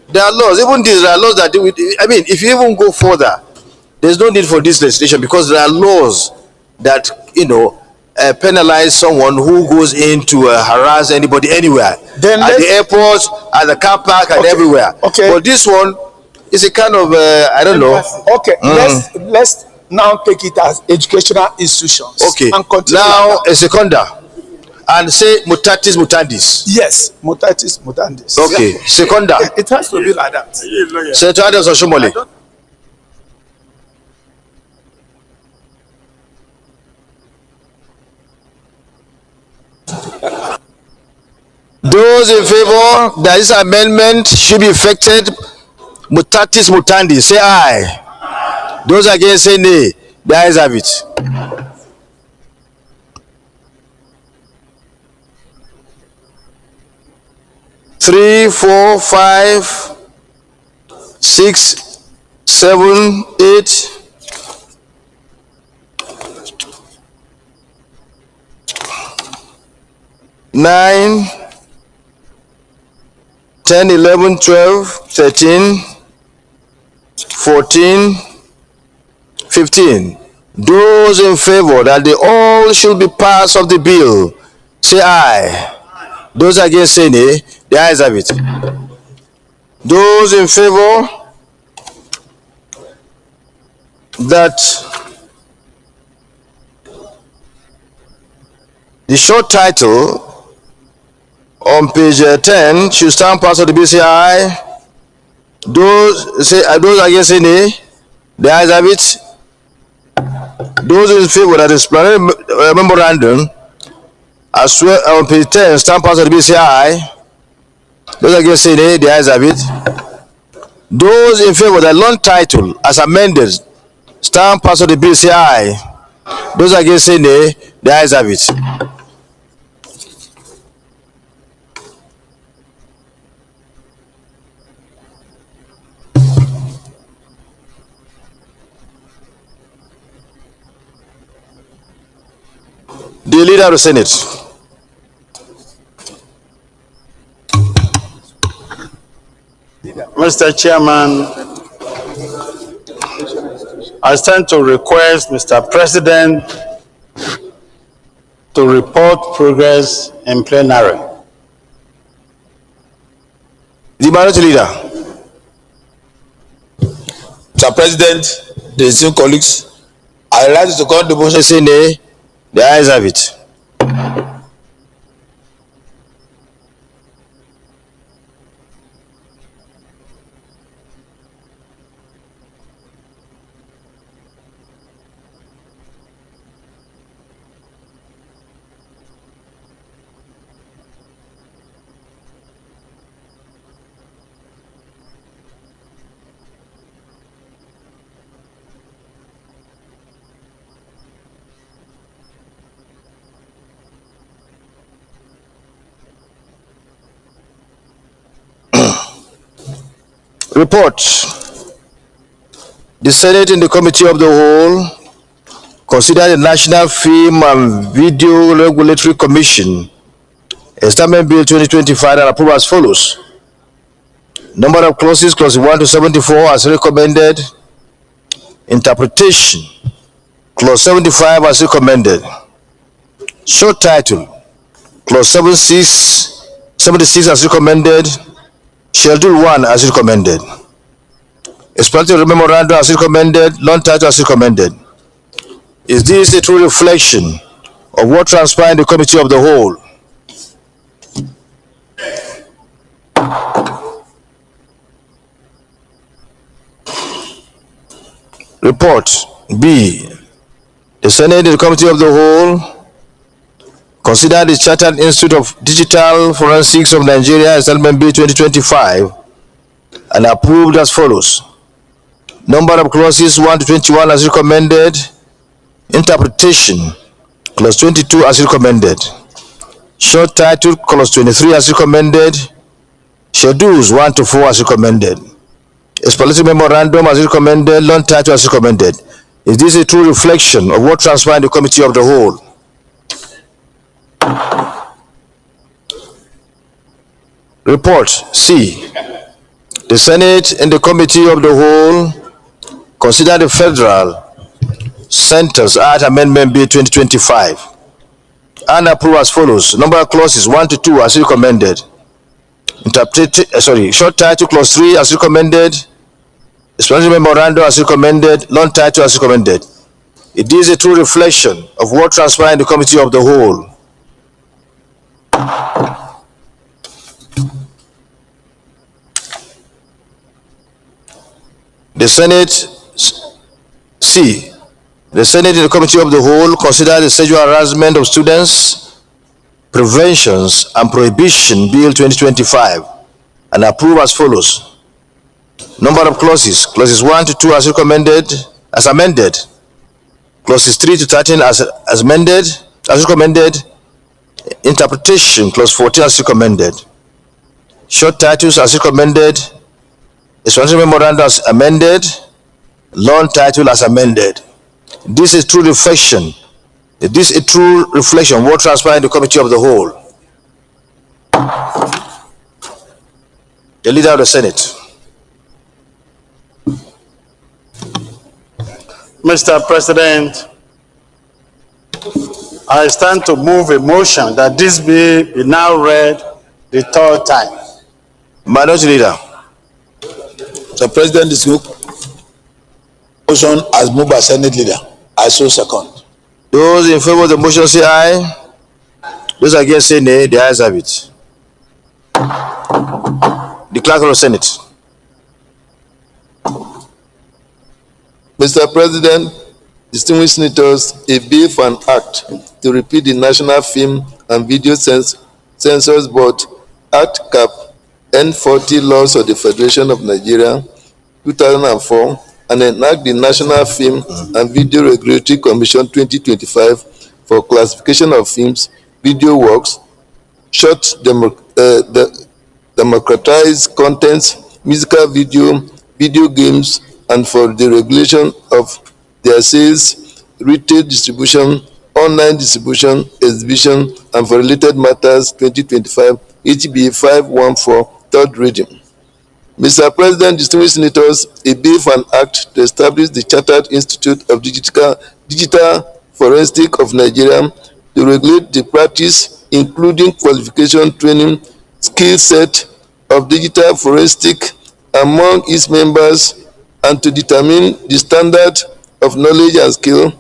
There are laws, even these are laws that deal with. I mean, if you even go further, there's no need for this legislation because there are laws that penalize someone who goes in to harass anybody anywhere, at the airport, at the car park, and everywhere. Okay. But this one is a kind of I don't know. Okay. now take it as educational institutions. Okay. And continue Now like that. a seconder. And say mutatis mutandis. Yes, mutatis mutandis. Okay. Seconder. It has to be like that. Senator Adams Oshomole. Those in favor that this amendment should be effected mutatis mutandis, say aye. Those against, say nay. The ayes have it. 3, 4, 5, 6, 7, 8. 9, 10, 11, 12, 13, 14, 15. Those in favor that they all should be passed of the bill, say aye. Those against, say nay. The ayes have it. Those in favor that the short title on page 10 should stand passed of the bill, say aye. Those against, say nay. The ayes have it. Those in favor that is plenary memorandum as well on page 10 stand passed of the bill, say aye. Those against, say nay. The ayes have it. Those in favor of the long title as amended stand passed of the bill, say aye. Those against, say nay. The ayes have it. The leader of the Senate. Mr. Chairman, I stand to request Mr. President to report progress in plenary. The minority leader. Mr. President, the esteemed colleagues, I rise to call the motion. Say nay. The ayes have it. Report. The Senate in the Committee of the Whole considered the National Film and Video Regulatory Commission Establishment Bill 2025 and approved as follows. Number of clauses, clause 1 to 74 as recommended. Interpretation, clause 75 as recommended. Short title, clause 76 as recommended. Schedule 1 as recommended. Explanatory memorandum as recommended. Long title as recommended. Is this a true reflection of what transpired in the Committee of the Whole? Report B. The Senate in the Committee of the Whole considered the Chartered Institute of Digital Forensics of Nigeria Establishment Bill 2025 and approved as follows. Number of clauses 1 to 21 as recommended. Interpretation, clause 22 as recommended. Short title, clause 23 as recommended. Schedules 1 to 4 as recommended. Explanatory memorandum as recommended. Long title as recommended. Is this a true reflection of what transpired in the Committee of the Whole? Report C. The Senate and the Committee of the Whole consider the Federal Centers Act Amendment Bill 2025 and approve as follows. Number of clauses 1 to 2 as recommended. Short title clause 3 as recommended. Explanatory memorandum as recommended. Long title as recommended. It is a true reflection of what transpired in the committee of the whole. The Senate The Senate in the Committee of the Whole considered the sexual harassment of students, Preventions and Prohibition Bill 2025 and approved as follows. Number of clauses. Clauses 1 to 2 as amended. Clauses 3 to 13 as recommended. Interpretation. Clause 14 as recommended. Short titles as recommended. Explanatory memorandum as amended. Long title as amended. This is true reflection. This is a true reflection of what transpired in the Committee of the Whole. The Leader of the Senate. Mr. President, I stand to move a motion that this bill be now read the third time. Minority Leader. Mr. President, this motion as moved by Senate Leader. I so second. Those in favor of the motion say aye. Those against say nay. The ayes have it. The Clerk of the Senate. Mr. President, distinguished senators, a bill for an act to repeal the National Film and Video Censors Board Act Cap N40 laws of the Federation of Nigeria 2004 and enact the National Film and Video Regulatory Commission 2025 for classification of films, video works, short democratized contents, musical video games, and for the regulation of their sales, retail distribution, online distribution, exhibition, and for related matters 2025 HB 514, third reading. Mr. President, distinguished senators, a bill for an act to establish the Chartered Institute of Digital Forensics of Nigeria to regulate the practice, including qualification, training, skill set of digital forensics among its members, and to determine the standard of knowledge and skill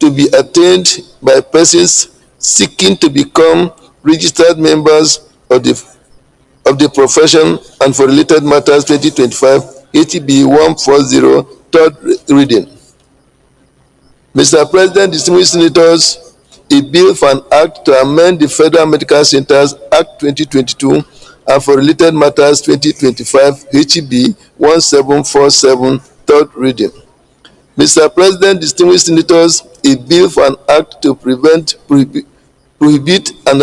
to be attained by persons seeking to become registered members of the profession, and for related matters 2025 HB 140, third reading. Mr. President, distinguished senators, a bill for an act to amend the Federal Medical Centers Act 2022 and for related matters 2025 HB 1747, third reading. Mr. President, distinguished senators, a bill for an act to prohibit and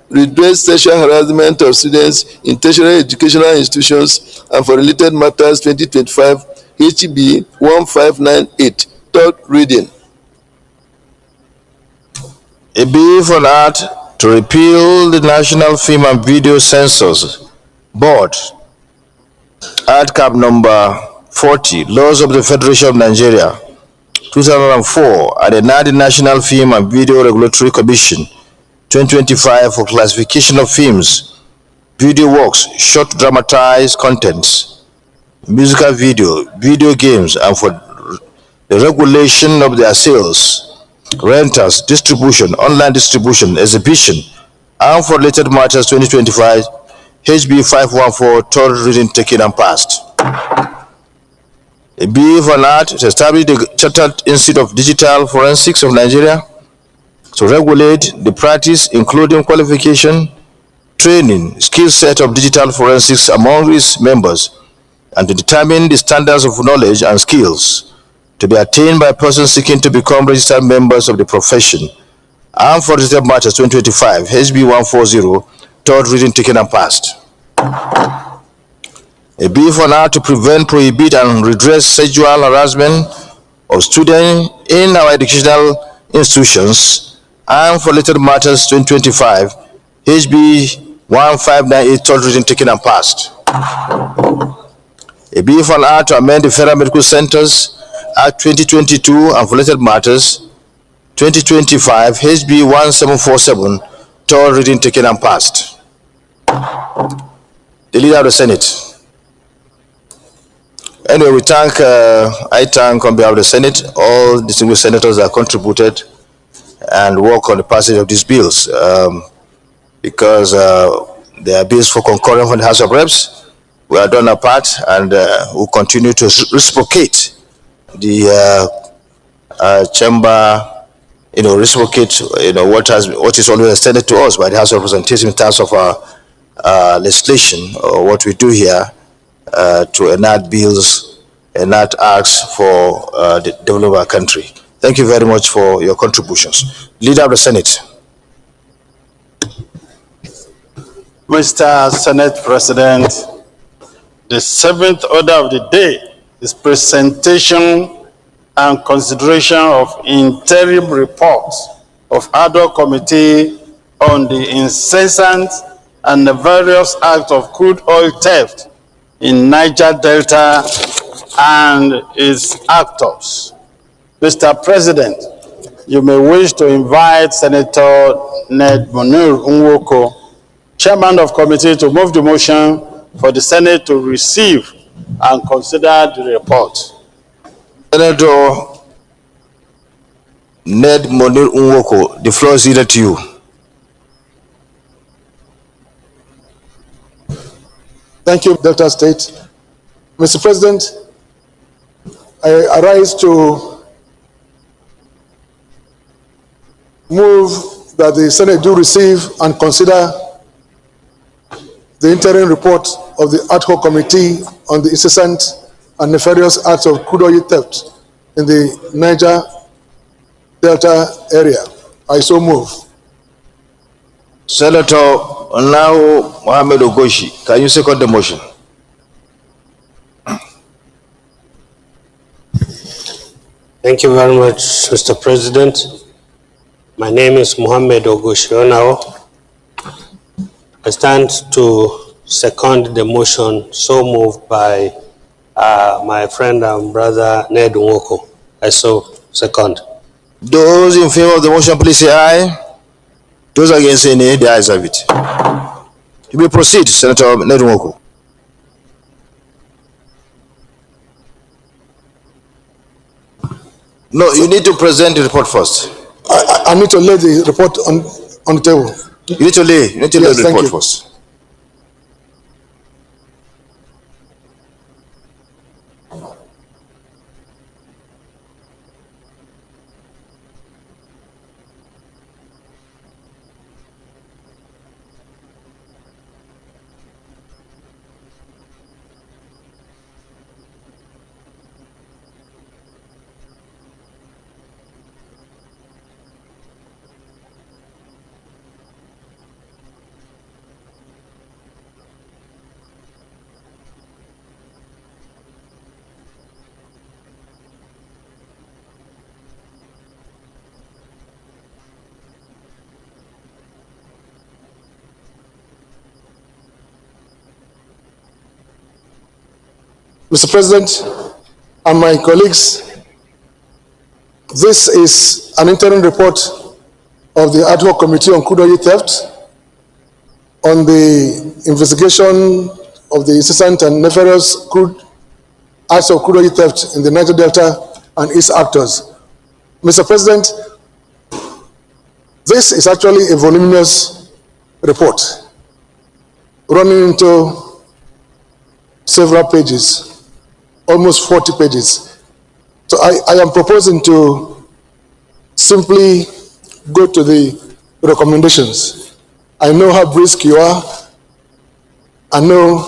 redress sexual harassment of students in tertiary educational institutions and for related matters 2025 HB 1598, third reading. A bill for an act to repeal the National Film and Video Censors Board Act Cap number 40, Laws of the Federation of Nigeria 2004, and the National Film and Video Regulatory Commission 2025 for classification of films, video works, short dramatized contents, musical video games, and for the regulation of their sales, rentals, distribution, online distribution, exhibition, and for related matters 2025 HB 514, third reading taken and passed. A bill for an act to establish the Chartered Institute of Digital Forensics of Nigeria to regulate the practice, including qualification, training, skill set of digital forensics among its members, and to determine the standards of knowledge and skills to be attained by persons seeking to become registered members of the profession, and for related matters 2025 HB 140, third reading taken and passed. A bill for an act to prevent, prohibit, and redress sexual harassment of students in our educational institutions, and for related matters 2025 HB 1598, third reading taken and passed. A bill for an act to amend the Federal Medical Centers Act 2022 and for related matters 2025 HB 1747, third reading taken and passed. The Leader of the Senate. Anyway, I thank on behalf of the Senate all distinguished senators that contributed and work on the passage of these bills, because there are bills for concurrence from the House of Reps. We are done our part, and we'll continue to reciprocate the chamber, reciprocate, what is always extended to us by the House of Representatives in terms of our legislation, or what we do here to enact bills, enact acts for the development of our country. Thank you very much for your contributions. Leader of the Senate. Mr. Senate President, the seventh order of the day is presentation and consideration of interim reports of ad hoc committee on the incessant and the various acts of crude oil theft in Niger Delta and its actors. Mr. President, you may wish to invite Senator Ned Munir Nwoko, Chairman of Committee, to move the motion for the Senate to receive and consider the report. Senator Ned Munir Nwoko, the floor is either to you. Thank you, Delta State. Mr. President, I arise to move that the Senate do receive and consider the interim report of the ad hoc committee on the incessant and nefarious acts of crude oil theft in the Niger Delta area. I so move. Senator Onao Mohammed Ogoshi, can you second the motion? Thank you very much, Mr. President. My name is Mohammed Ogoshi Onao. I stand to second the motion so moved by my friend and brother Ned Nwoko. I so second. Those in favor of the motion, please say aye. Those against say nay, the ayes have it. You may proceed, Senator Ned Nwoko. No, you need to present the report first. I need to lay the report on the table. You need to lay the report first. Mr. President and my colleagues, this is an interim report of the ad hoc committee on crude oil theft on the investigation of the incessant and nefarious acts of crude oil theft in the Niger Delta and its actors. Mr. President, this is actually a voluminous report running into several pages, almost 40 pages. So I am proposing to simply go to the recommendations. I know how brisk you are. I know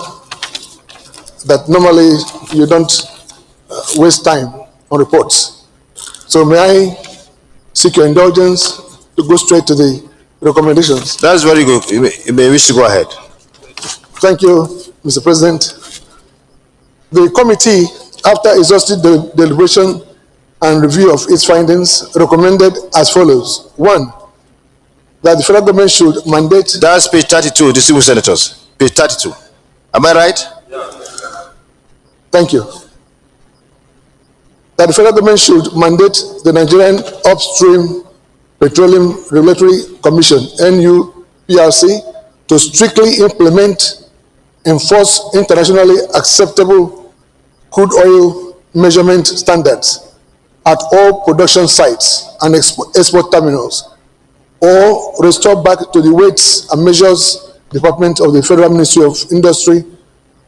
that normally you don't waste time on reports. So may I seek your indulgence to go straight to the recommendations? That's very good. You may wish to go ahead. Thank you, Mr. President. The committee, after exhaustive deliberation and review of its findings, recommended as follows. 1, that the federal government should mandate... That's page 32, distinguished senators. Page 32. Am I right? Yeah. Thank you. That the federal government should mandate the Nigerian Upstream Petroleum Regulatory Commission, NUPRC, to strictly implement, enforce internationally acceptable crude oil measurement standards at all production sites and export terminals, or restore back to the Weights and Measures Department of the Federal Ministry of Industry,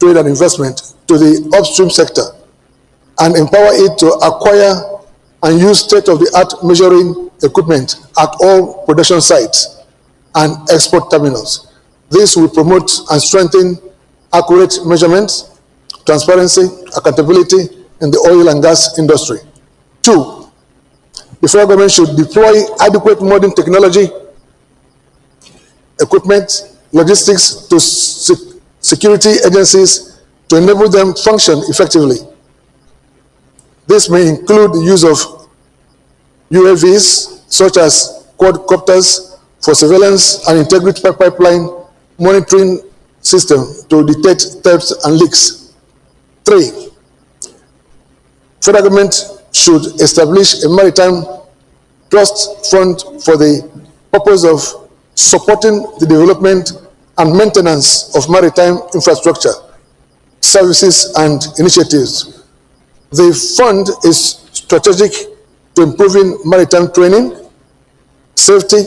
Trade and Investment to the upstream sector and empower it to acquire and use state-of-the-art measuring equipment at all production sites and export terminals. This will promote and strengthen accurate measurements, transparency, accountability in the oil and gas industry. 2, the federal government should deploy adequate modern technology, equipment, logistics to security agencies to enable them function effectively. This may include the use of UAVs, such as quadcopters, for surveillance and integrated pipeline monitoring system to detect thefts and leaks. 3, federal government should establish a maritime trust fund for the purpose of supporting the development and maintenance of maritime infrastructure, services, and initiatives. The fund is strategic to improving maritime training, safety,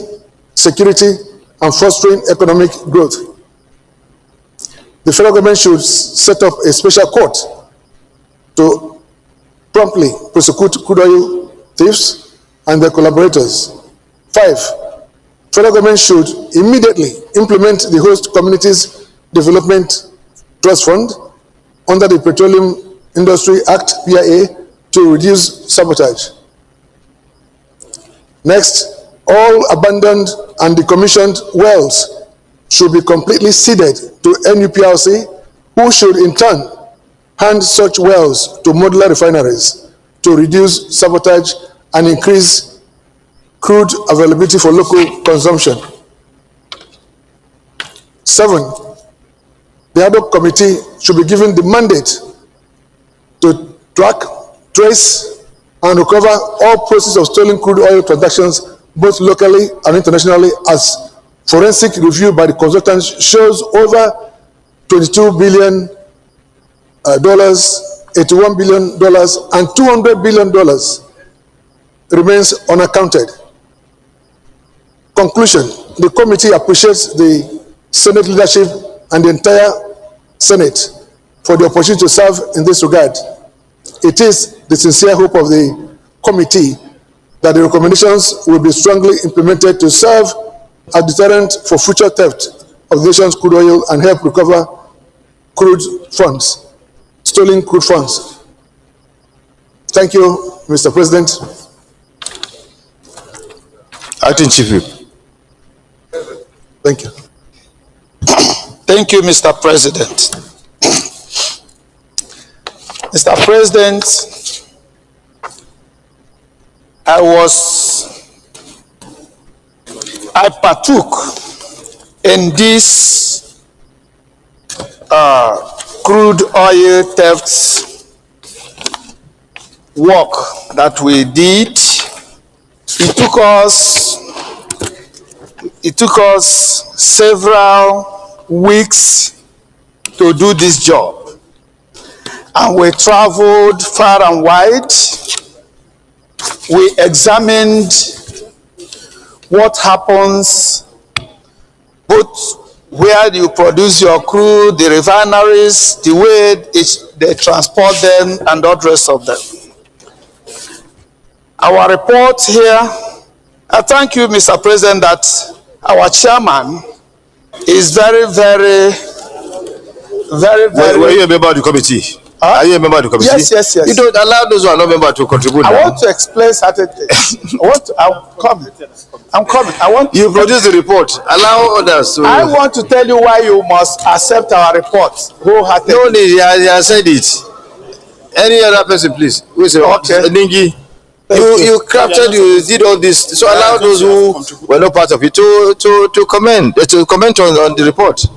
security, and fostering economic growth. The federal government should set up a special court to promptly prosecute crude oil thieves and their collaborators. 5, federal government should immediately implement the Host Communities Development Trust Fund under the Petroleum Industry Act, PIA, to reduce sabotage. Next, all abandoned and decommissioned wells should be completely ceded to NUPRC, who should in turn hand such wells to modular refineries to reduce sabotage and increase crude availability for local consumption. 7, the ad hoc committee should be given the mandate to track, trace, and recover all proceeds of stolen crude oil transactions, both locally and internationally, as forensic review by the consultants shows over $22 billion, $81 billion, and $200 billion remains unaccounted. Conclusion: the committee appreciates the Senate leadership and the entire Senate for the opportunity to serve in this regard. It is the sincere hope of the committee that the recommendations will be strongly implemented to serve as deterrent for future theft of the nation's crude oil and help recover stolen crude funds. Thank you, Mr. President. Acting Chief Whip. Thank you. Thank you, Mr. President. Mr. President, I partook in this crude oil theft work that we did. It took us several weeks to do this job, and we traveled far and wide. We examined what happens, both where you produce your crude, the refineries, the way they transport them, and all the rest of them. Our report here, I thank you, Mr. President, that our chairman is very. Were you a member of the committee? Are you a member of the committee? Yes. You don't allow those who are not members to contribute. I want to explain certain things. I'm coming. You produce the report. Allow others to. I want to tell you why you must accept our report wholeheartedly. No need. I said it. Any other person, please. Who is okay. Ningi? You crafted, you did all this. So allow those who were not part of it to comment on the report.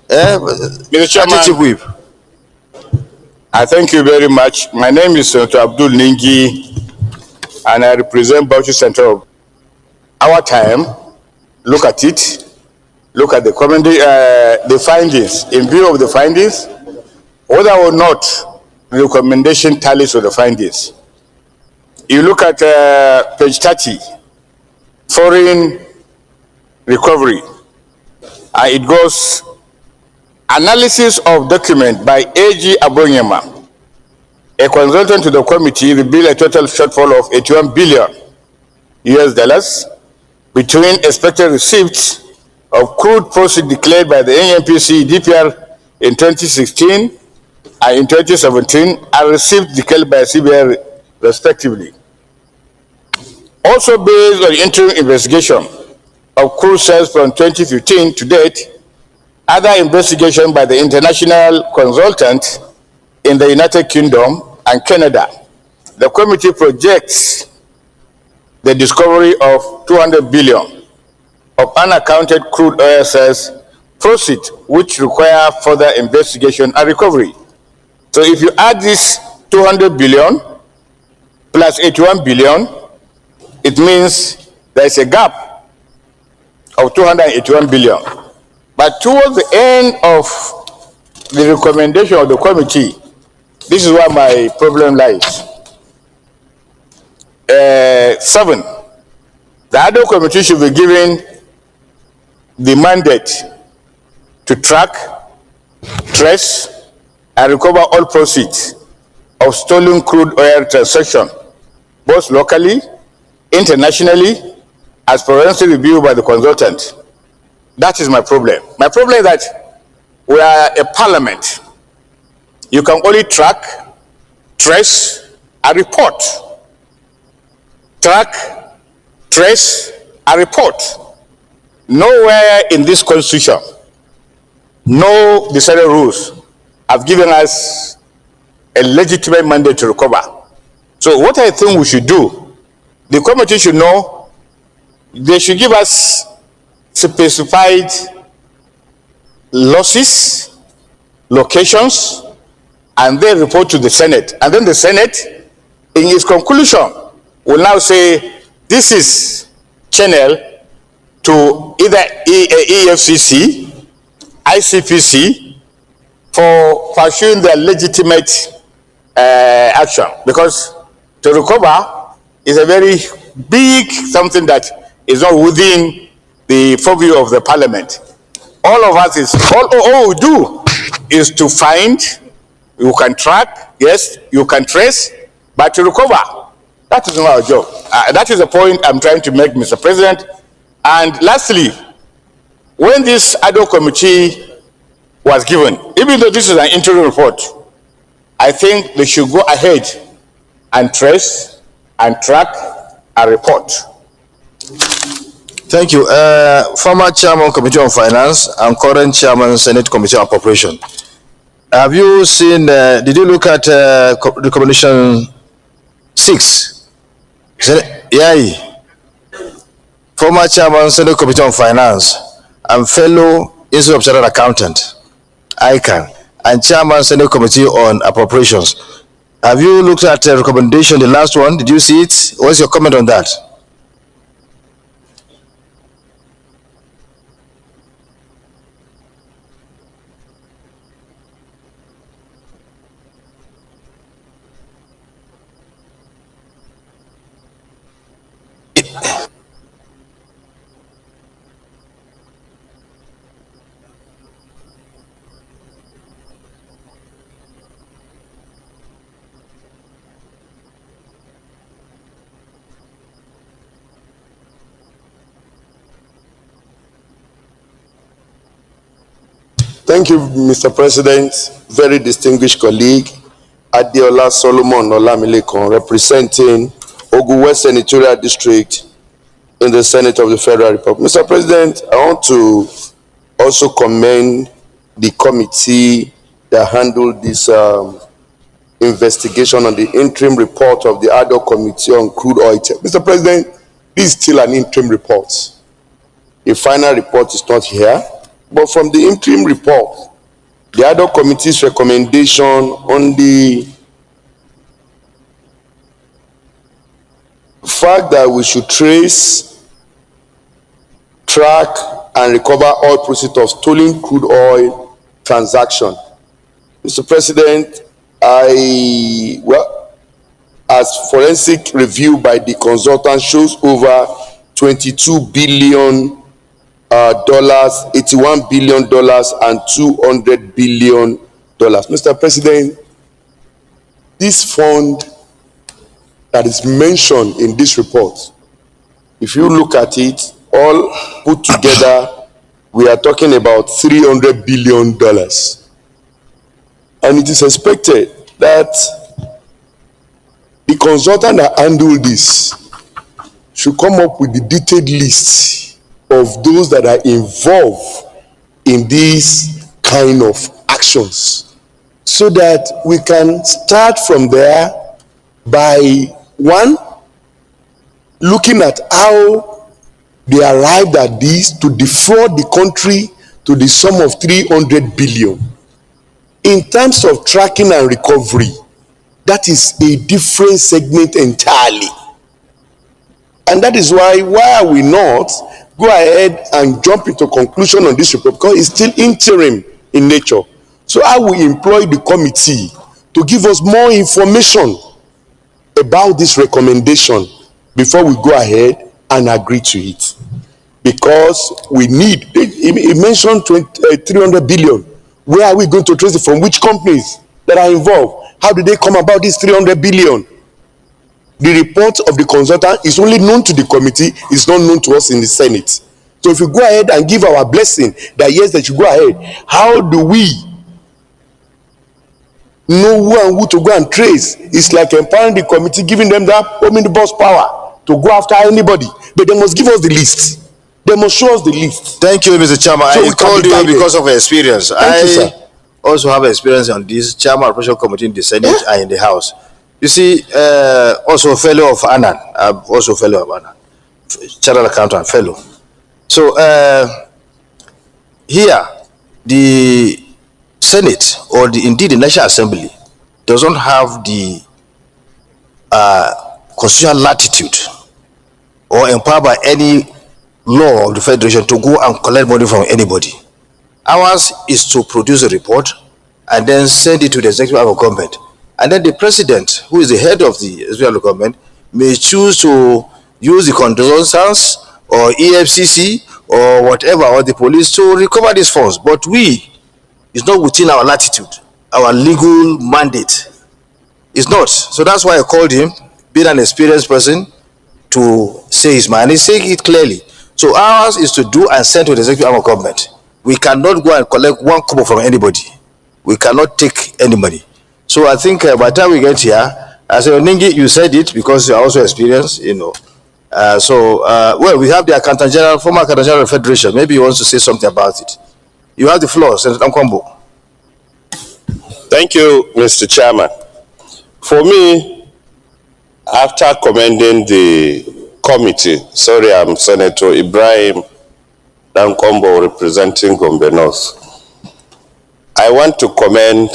Mr. Chairman, I thank you very much. My name is Senator Abdul Ningi, and I represent Bauchi Central. Our time, look at it, look at the findings. In view of the findings, whether or not the recommendation tallies with the findings. You look at page 30, foreign recovery. It goes, analysis of document by A.G. Abonyema, a consultant to the committee, revealed a total shortfall of 81 billion US dollars between expected receipts of crude proceeds declared by the NNPC DPR in 2016 and in 2017, and receipts declared by CBI respectively. Also based on interim investigation of crude sales from 2015 to date, other investigation by the international consultant in the United Kingdom and Canada, the committee projects the discovery of 200 billion of unaccounted crude oil sales proceeds, which require further investigation and recovery. So if you add this 200 billion plus 81 billion, it means there is a gap of 281 billion. But towards the end of the recommendation of the committee, this is where my problem lies. 7, the other committee should be given the mandate to track, trace, and recover all proceeds of stolen crude oil transactions, both locally, internationally, as forensic review by the consultant. That is my problem. My problem is that we are a parliament. You can only track, trace, and report. Track, trace, and report. Nowhere in this constitution, no decided rules have given us a legitimate mandate to recover. So what I think we should do, the committee should know, they should give us specified losses, locations, and then report to the Senate. And then the Senate, in its conclusion, will now say, this is channel to either EFCC, ICPC, for pursuing their legitimate action. Because to recover is a very big something that is not within the purview of the parliament. All of us is, all we do is to find, you can track, yes, you can trace, but to recover, that is not our job. That is the point I'm trying to make, Mr. President. And lastly, when this ad hoc committee was given, even though this is an interim report, I think they should go ahead and trace and track and report. Thank you. Former Chairman, Committee on Finance, and current Chairman, Senate Committee on Appropriation. Have you seen, did you look at recommendation 6? Yeah. Former Chairman, Senate Committee on Finance, and fellow Institute of Chartered Accountant, ICANN, and Chairman, Senate Committee on Appropriations. Have you looked at the recommendation, the last one? Did you see it? What's your comment on that? Thank you, Mr. President. Very distinguished colleague, Adeola Solomon Olamilekon, representing Ogun West Senatorial District in the Senate of the Federal Republic. Mr. President, I want to also commend the committee that handled this investigation on the interim report of the ad hoc committee on crude oil. Mr. President, this is still an interim report. A final report is not here. But from the interim report, the ad hoc committee's recommendation on the fact that we should trace, track, and recover all proceeds of stolen crude oil transaction. Mr. President, as forensic review by the consultant shows over $22 billion, $81 billion, and $200 billion. Mr. President, this fund that is mentioned in this report, if you look at it, all put together, we are talking about $300 billion. And it is expected that the consultant that handled this should come up with the detailed list of those that are involved in these kind of actions, so that we can start from there by one, looking at how they arrived at this to defraud the country to the sum of 300 billion. In terms of tracking and recovery, that is a different segment entirely. And that is why are we not go ahead and jump into conclusion on this report, because it's still interim in nature. So I will employ the committee to give us more information about this recommendation before we go ahead and agree to it. Because we need, he mentioned 300 billion. Where are we going to trace it from? Which companies that are involved? How did they come about this 300 billion? The report of the consultant is only known to the committee, it's not known to us in the Senate. So if we go ahead and give our blessing that yes, that you go ahead, how do we know who and who to go and trace? It's like empowering the committee, giving them that omnibus power to go after anybody. But they must give us the list. They must show us the list. Thank you, Mr. Chairman. So I called you because of experience. Thank you, sir. Also have experience on this, Chairman of Appropriation Committee in the Senate and in the House. You see, also a fellow of ANAN. I'm also a fellow of ANAN. Chartered Accountant fellow. So here, the Senate or indeed the National Assembly doesn't have the constitutional latitude or empowered by any law of the Federation to go and collect money from anybody. Ours is to produce a report and then send it to the executive arm of government. And then the president, who is the head of the executive arm of government, may choose to use the condolences or EFCC or whatever, or the police to recover these funds. But it's not within our latitude, our legal mandate. It's not. So that's why I called him, being an experienced person, to say his mind. He's saying it clearly. So ours is to do and send to the executive arm of government. We cannot go and collect one kobo from anybody. We cannot take any money. So I think by the time we get here, I said, Ningi, you said it because you're also experienced, you know. Well, we have the Accountant General, former Accountant General of the Federation. Maybe he wants to say something about it. You have the floor, Senator Nkwambo. Thank you, Mr. Chairman. For me, after commending the committee, sorry, I'm Senator Ibrahim Nkwambo representing Gombe North. I want to commend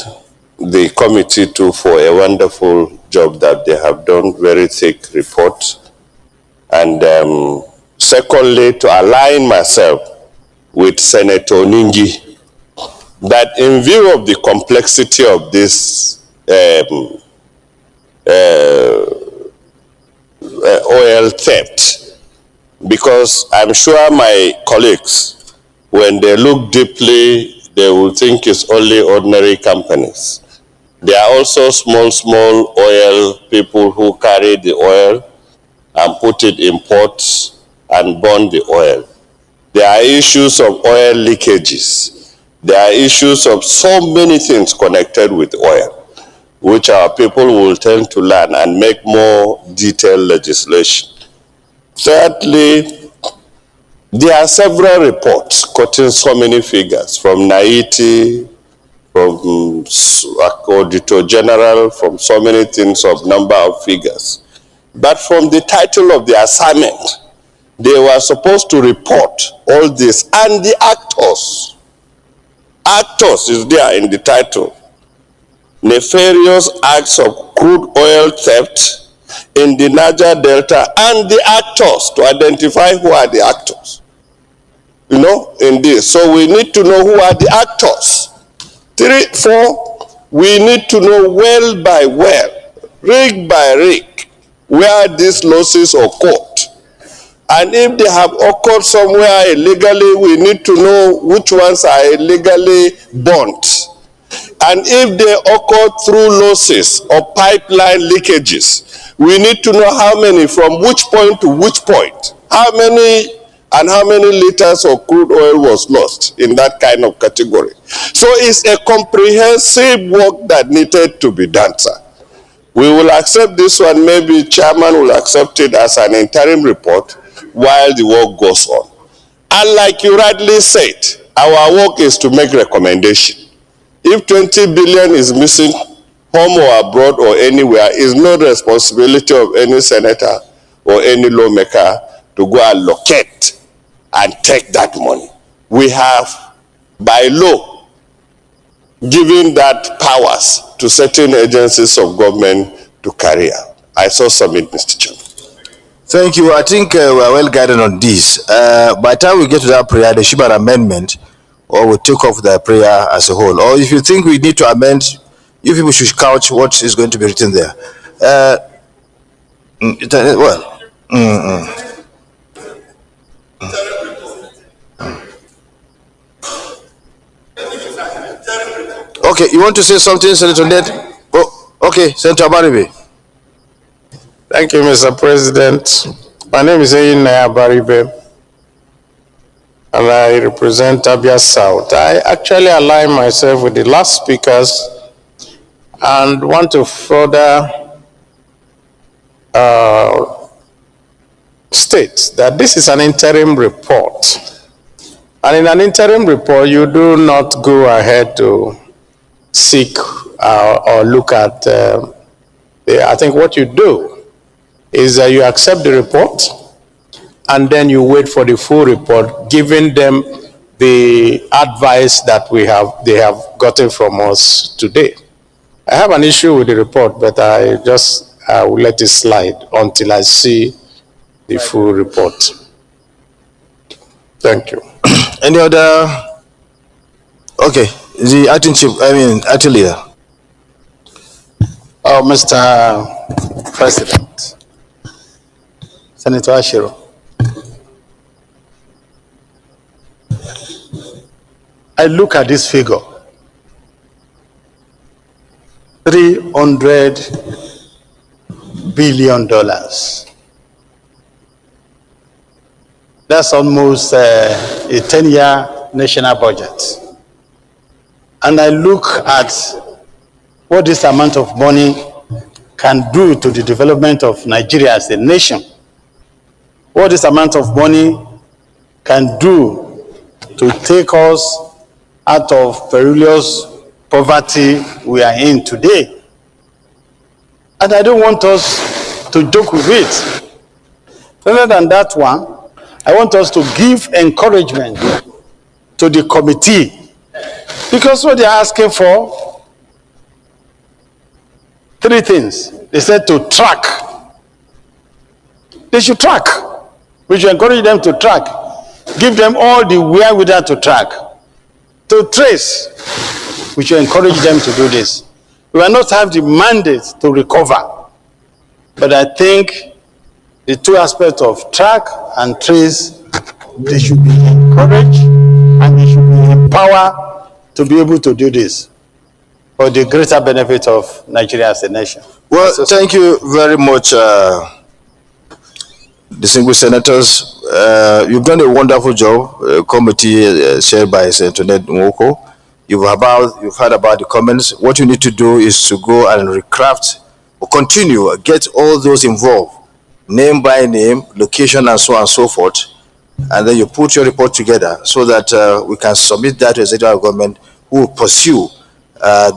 the committee too for a wonderful job that they have done, very thick report. And secondly, to align myself with Senator Ningi, that in view of the complexity of this oil theft, because I'm sure my colleagues, when they look deeply, they will think it's only ordinary companies. There are also small oil people who carry the oil and put it in pots and burn the oil. There are issues of oil leakages. There are issues of so many things connected with oil, which our people will tend to learn and make more detailed legislation. Thirdly, there are several reports quoting so many figures from NAITI, from Auditor General, from so many things of number of figures. But from the title of the assignment, they were supposed to report all this, and the actors. Actors is there in the title. Nefarious acts of crude oil theft in the Niger Delta, and the actors, to identify who are the actors. In this. So we need to know who are the actors. 4, We need to know well by well, rig by rig, where these losses occurred. And if they have occurred somewhere illegally, we need to know which ones are illegally burnt. And if they occur through losses or pipeline leakages, we need to know how many, from which point to which point, how many and how many liters of crude oil was lost in that kind of category. So it's a comprehensive work that needed to be done, sir. We will accept this one, maybe chairman will accept it as an interim report while the work goes on. And like you rightly said, our work is to make recommendation. If 20 billion is missing, home or abroad or anywhere, is no responsibility of any senator or any lawmaker to go and locate and take that money. We have, by law, given that powers to certain agencies of government to carry out. I so submit, Mr. Chairman. Thank you. I think we are well guided on this. By the time we get to that prayer, there should be an amendment, or we take off the prayer as a whole. Or if you think we need to amend, you people should couch what is going to be written there. Okay, you want to say something, Senator Ned? Oh, okay, Senator Baribe. Thank you, Mr. President. My name is Eyinaya Baribe, and I represent Abia South. I actually align myself with the last speakers and want to further state that this is an interim report. And in an interim report, you do not go ahead to seek or look at, I think what you do is that you accept the report and then you wait for the full report, giving them the advice that they have gotten from us today. I have an issue with the report, but I will let it slide until I see the full report. Thank you. Any other? Okay, the acting chief, acting leader. Oh, Mr. President, Senator Ashiro, I look at this figure, $300 billion. That's almost a 10-year national budget. And I look at what this amount of money can do to the development of Nigeria as a nation. What this amount of money can do to take us out of perilous poverty we are in today. And I don't want us to joke with it. Rather than that one, I want us to give encouragement to the committee, because what they are asking for, three things. They said to track. They should track. We should encourage them to track. Give them all the wherewithal to track. To trace. We should encourage them to do this. We will not have the mandate to recover. But I think the two aspects of track and trace, they should be encouraged and they should be empowered to be able to do this for the greater benefit of Nigeria as a nation. Well, thank you very much, distinguished senators. You've done a wonderful job, committee chaired by Senator Ned Nwoko. You've heard about the comments. What you need to do is to go and recraft or continue, get all those involved, name by name, location, and so on and so forth, and then you put your report together so that we can submit that to the executive government, who will pursue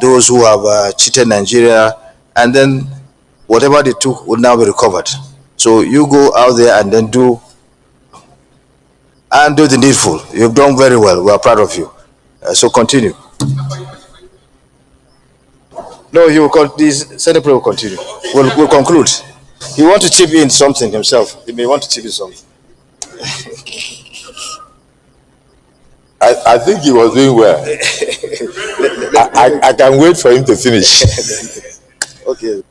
those who have cheated Nigeria, and then whatever they took will now be recovered. So you go out there and then do the needful. You've done very well. We are proud of you. So continue. No, the Senate will continue. We'll conclude. He wants to chip in something himself. He may want to chip in something. I think he was doing well. I can wait for him to finish. Okay.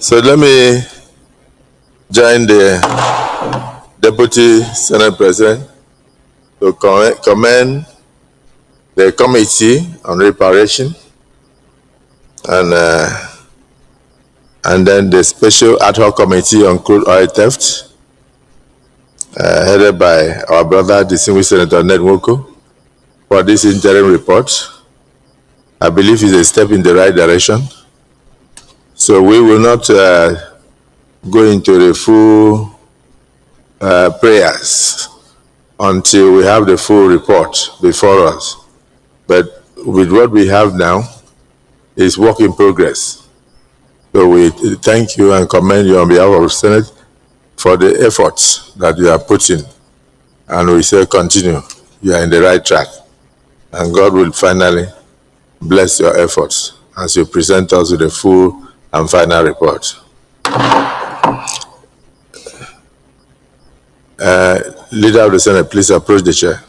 So let me join the Deputy Senate President to commend the Committee on Reparation and then the Special Ad Hoc Committee on Crude Oil Theft, headed by our brother, distinguished Senator Ned Nwoko, for this interim report. I believe it's a step in the right direction. So we will not go into the full prayers until we have the full report before us. But with what we have now, it's work in progress. So we thank you and commend you on behalf of the Senate for the efforts that you are putting. And we say continue. You are in the right track. And God will finally bless your efforts as you present us with a full and final report. Leader of the Senate, please approach the chair.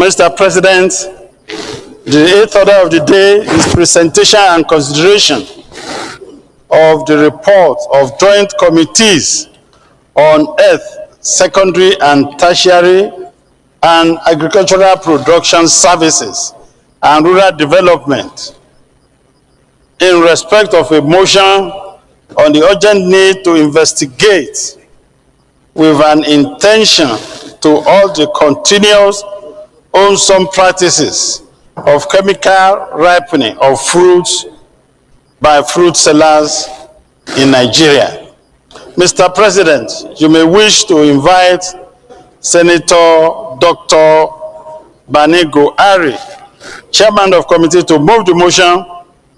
Mr. President, the eighth order of the day is presentation and consideration of the report of joint committees on earth, secondary and tertiary and agricultural production services and rural development in respect of a motion on the urgent need to investigate with an intention to halt the continuous unsound practices of chemical ripening of fruits by fruit sellers in Nigeria. Mr. President, you may wish to invite Senator Dr. Banigo Ari, Chairman of Committee, to move the motion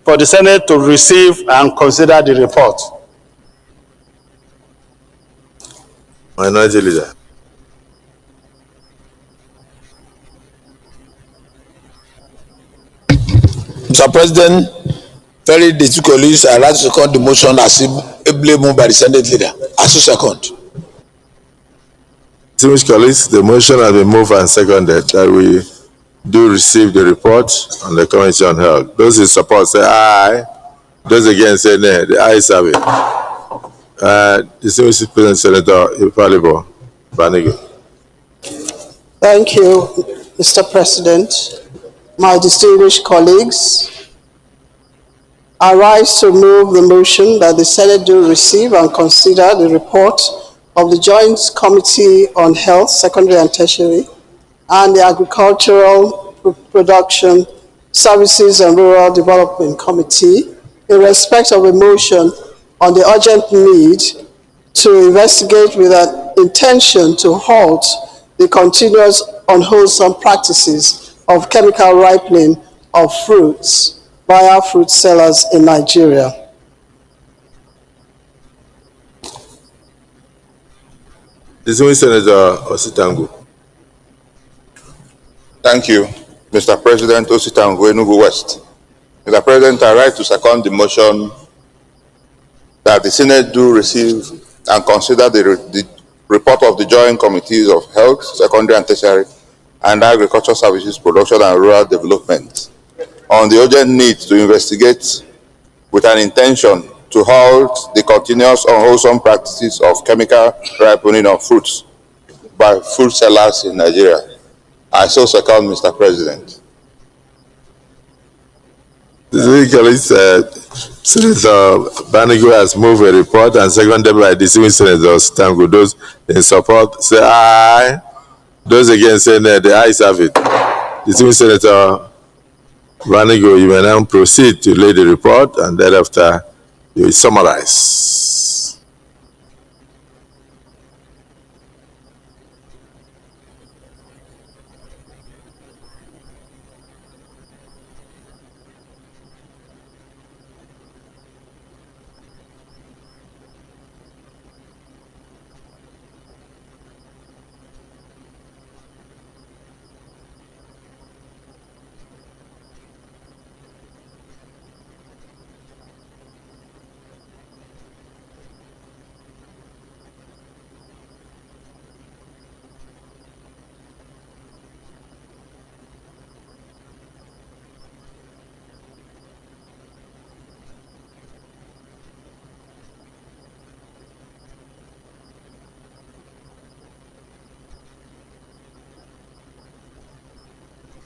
for the Senate to receive and consider the report. Minority Leader. Mr. President, very distinguished colleagues, I like to second the motion as ably moved by the Senate Leader. As you second. Distinguished colleagues, the motion has been moved and seconded that we do receive the report on the Commission on Health. Those in support say aye. Those against say nay. The ayes have it. Distinguished President Senator Ipalibo Banigo. Thank you, Mr. President. My distinguished colleagues, I rise to move the motion that the Senate do receive and consider the report of the Joint Committee on Health, Secondary and Tertiary, and the Agricultural Production Services and Rural Development Committee in respect of a motion on the urgent need to investigate with an intention to halt the continuous unwholesome practices of chemical ripening of fruits by our fruit sellers in Nigeria. Distinguished Senator Ositangu. Thank you, Mr. President Ositangu Enugu West. Mr. President, I rise to second the motion that the Senate do receive and consider the report of the Joint Committees of Health, Secondary and Tertiary, and Agricultural Services, Production and Rural Development on the urgent need to investigate with an intention to halt the continuous unwholesome practices of chemical ripening of fruits by fruit sellers in Nigeria. I so second, Mr. President. Senator Banigo has moved a report and seconded by distinguished Senator Stangu. Those in support say aye. Those against say nay. The ayes have it. Distinguished Senator Banigo, you may now proceed to lay the report and thereafter you will summarize.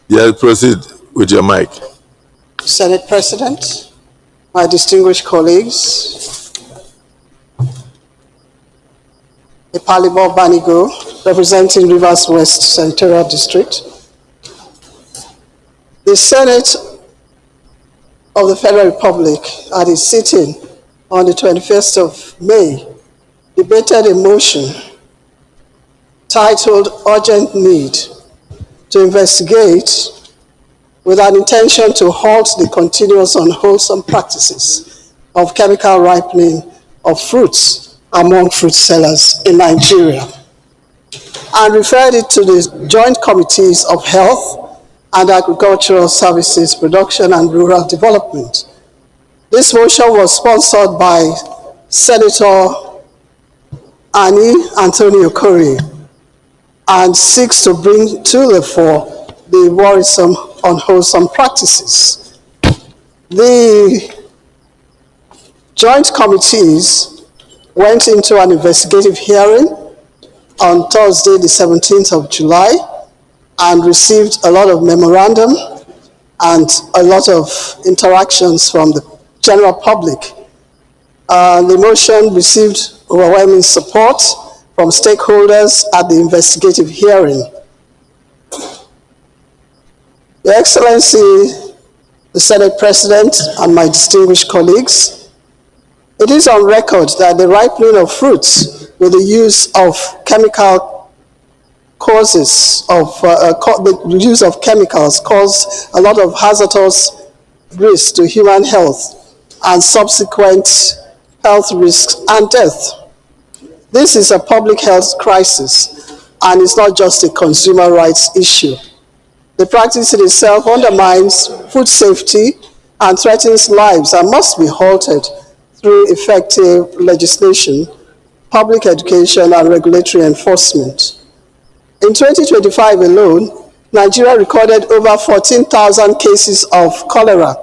Yes, proceed with your mic. Senate President, my distinguished colleagues, Ipalibo Banigo, representing Rivers West Senatorial District. The Senate of the Federal Republic, at its sitting on the 21st of May, debated a motion titled Urgent Need to Investigate with an intention to halt the continuous unwholesome practices of chemical ripening of fruits among fruit sellers in Nigeria, and referred it to the Joint Committees of Health and Agricultural Services, Production and Rural Development. This motion was sponsored by Senator Annie Antonio Curry and seeks to bring to the fore the worrisome unwholesome practices. The joint committees went into an investigative hearing on Thursday, the 17th of July, and received a lot of memorandum and a lot of interactions from the general public. The motion received overwhelming support from stakeholders at the investigative hearing. Your Excellency, the Senate President, and my distinguished colleagues, it is on record that the ripening of fruits with the use of chemical causes of the use of chemicals cause a lot of hazardous risks to human health and subsequent health risks and death. This is a public health crisis, and it's not just a consumer rights issue. The practice in itself undermines food safety and threatens lives and must be halted through effective legislation, public education, and regulatory enforcement. In 2025 alone, Nigeria recorded over 14,000 cases of cholera,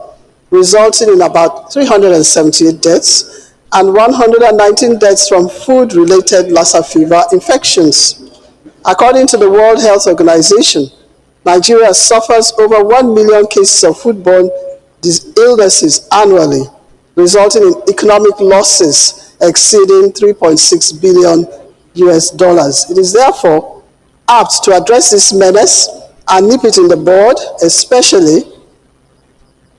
resulting in about 378 deaths and 119 deaths from food-related Lassa fever infections. According to the World Health Organization, Nigeria suffers over 1 million cases of foodborne illnesses annually, resulting in economic losses exceeding $3.6 billion. It is therefore apt to address this menace and nip it in the bud, especially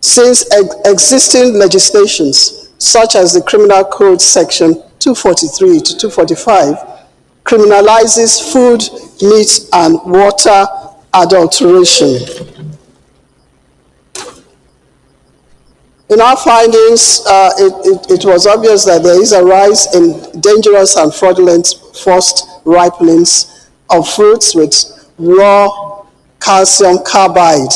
since existing legislations such as the Criminal Code Section 243 to 245 criminalizes food, meat, and water adulteration. In our findings, it was obvious that there is a rise in dangerous and fraudulent forced ripenings of fruits with raw calcium carbide.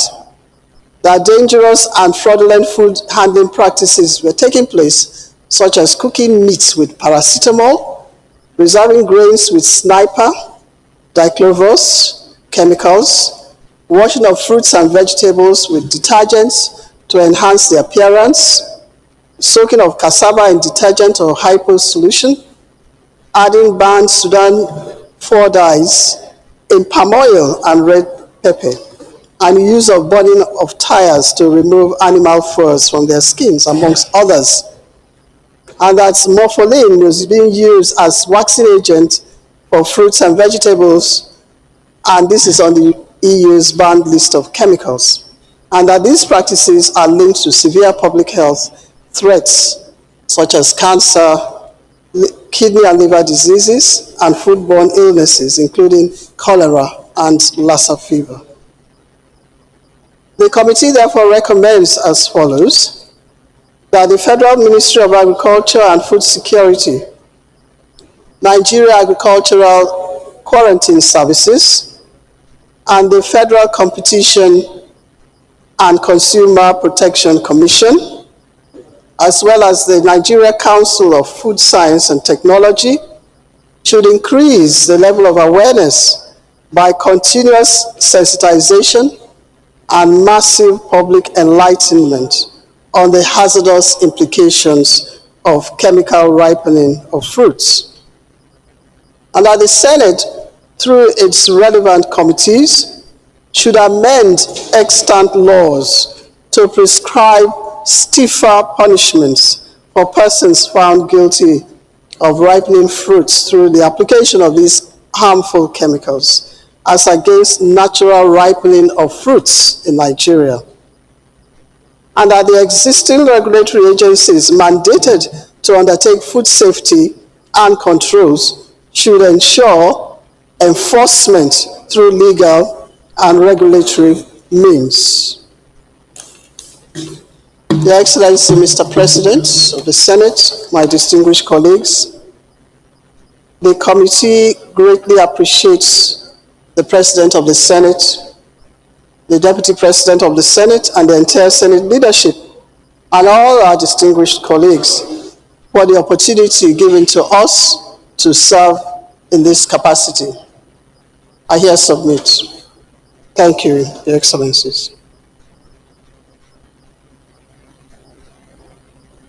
That dangerous and fraudulent food handling practices were taking place, such as cooking meats with paracetamol, preserving grains with sniper, diclovos, chemicals, washing of fruits and vegetables with detergents to enhance their appearance, soaking of cassava in detergent or hypo solution, adding banned Sudan 4 dyes in palm oil and red pepper, and use of burning of tires to remove animal furs from their skins, amongst others. And that morpholine was being used as waxing agent for fruits and vegetables, and this is on the EU's banned list of chemicals. And that these practices are linked to severe public health threats, such as cancer, kidney and liver diseases, and foodborne illnesses, including cholera and Lassa fever. The committee therefore recommends as follows: that the Federal Ministry of Agriculture and Food Security, Nigeria Agricultural Quarantine Services, and the Federal Competition and Consumer Protection Commission, as well as the Nigeria Council of Food Science and Technology, should increase the level of awareness by continuous sensitization and massive public enlightenment on the hazardous implications of chemical ripening of fruits. And that the Senate, through its relevant committees, should amend extant laws to prescribe stiffer punishments for persons found guilty of ripening fruits through the application of these harmful chemicals, as against natural ripening of fruits in Nigeria. And that the existing regulatory agencies mandated to undertake food safety and controls should ensure enforcement through legal and regulatory means. Your Excellency, Mr. President of the Senate, my distinguished colleagues, the committee greatly appreciates the President of the Senate, the Deputy President of the Senate, and the entire Senate leadership, and all our distinguished colleagues for the opportunity given to us to serve in this capacity. I hereby submit. Thank you, Your Excellencies.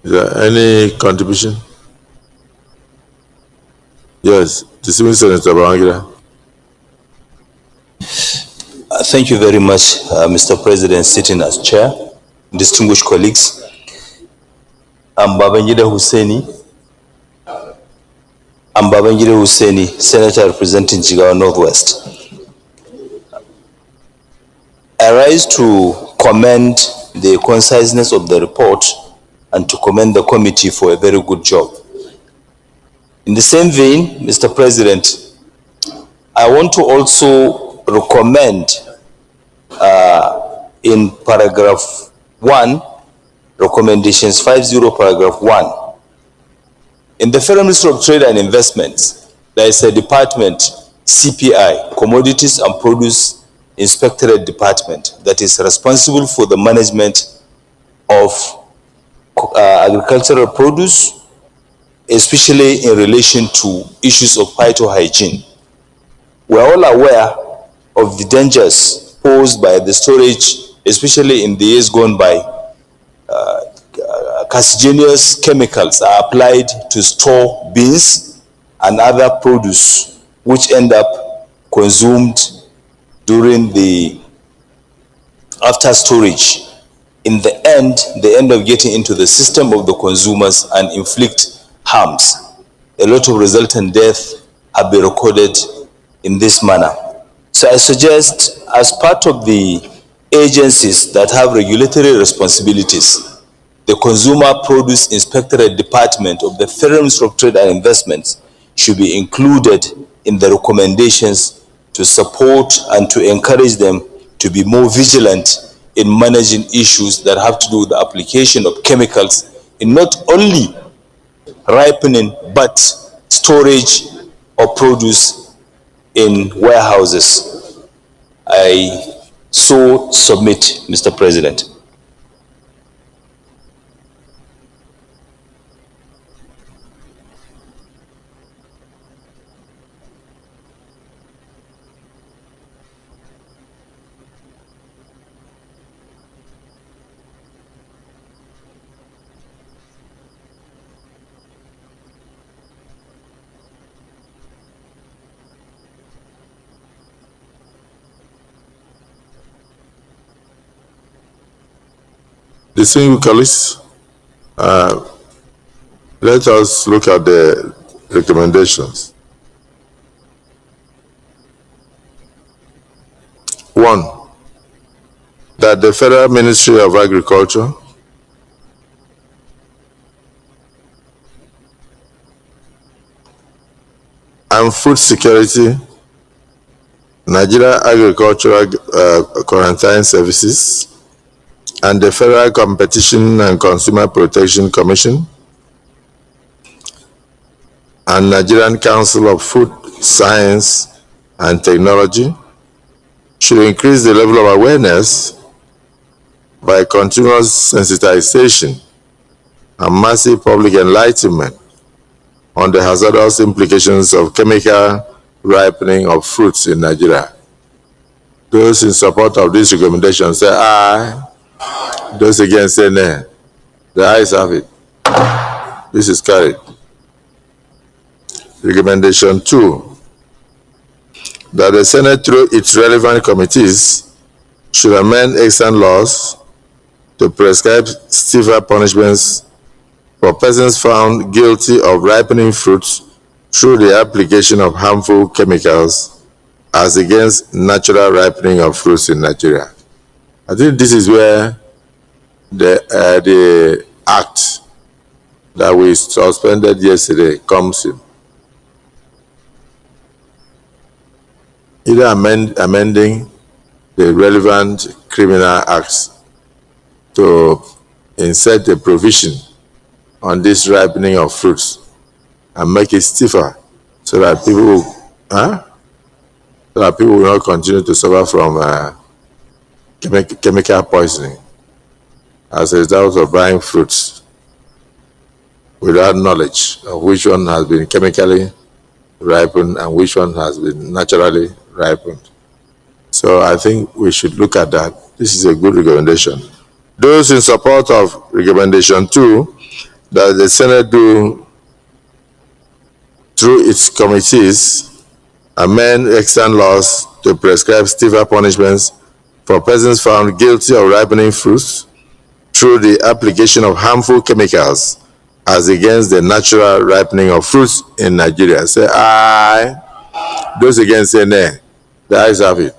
Is there any contribution? Yes, distinguished Senator Babangida. Thank you very much, Mr. President, sitting as chair, distinguished colleagues. I'm Babangida Hussaini, Senator representing Jigawa Northwest. I rise to commend the conciseness of the report and to commend the committee for a very good job. In the same vein, Mr. President, I want to also recommend in paragraph 1, recommendations 50, paragraph 1. In the Federal Ministry of Trade and Investments, there is a department, CPI, Commodities and Produce Inspectorate Department, that is responsible for the management of agricultural produce, especially in relation to issues of phytohygiene. We are all aware of the dangers posed by the storage, especially in the years gone by. Carcinogenous chemicals are applied to store beans and other produce, which end up consumed during the after storage. In the end, they end up getting into the system of the consumers and inflict harms. A lot of resultant deaths have been recorded in this manner. So I suggest, as part of the agencies that have regulatory responsibilities, the Consumer Produce Inspectorate Department of the Federal Ministry of Trade and Investments should be included in the recommendations to support and to encourage them to be more vigilant in managing issues that have to do with the application of chemicals in not only ripening but storage of produce in warehouses. I so submit, Mr. President. Distinguished colleagues, let us look at the recommendations. 1. That the Federal Ministry of Agriculture and Food Security, Nigeria Agricultural Quarantine Services, and the Federal Competition and Consumer Protection Commission and Nigerian Council of Food Science and Technology should increase the level of awareness by continuous sensitization and massive public enlightenment on the hazardous implications of chemical ripening of fruits in Nigeria. Those in support of this recommendation say aye. Those against say nay. The ayes have it. This is carried. Recommendation 2. That the Senate, through its relevant committees, should amend extant laws to prescribe stiffer punishments for persons found guilty of ripening fruits through the application of harmful chemicals as against natural ripening of fruits in Nigeria. I think this is where the act that we suspended yesterday comes in. Either amending the relevant criminal acts to insert a provision on this ripening of fruits and make it stiffer so that people will not continue to suffer from chemical poisoning as a result of buying fruits without knowledge of which one has been chemically ripened and which one has been naturally ripened. So I think we should look at that. This is a good recommendation. Those in support of recommendation 2, that the Senate do, through its committees, amend extant laws to prescribe stiffer punishments for persons found guilty of ripening fruits through the application of harmful chemicals as against the natural ripening of fruits in Nigeria. Say aye. Those against say nay. The ayes have it.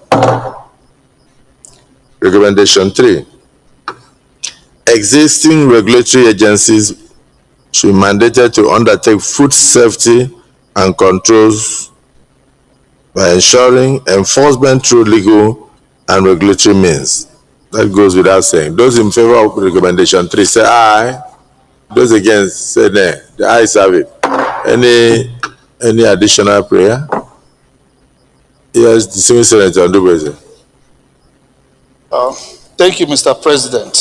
Recommendation 3. Existing regulatory agencies should be mandated to undertake food safety and controls by ensuring enforcement through legal and regulatory means. That goes without saying. Those in favor of recommendation 3 say aye. Those against say nay. The ayes have it. Any additional prayer? Yes, distinguished Senator Ndubeze. Thank you, Mr. President.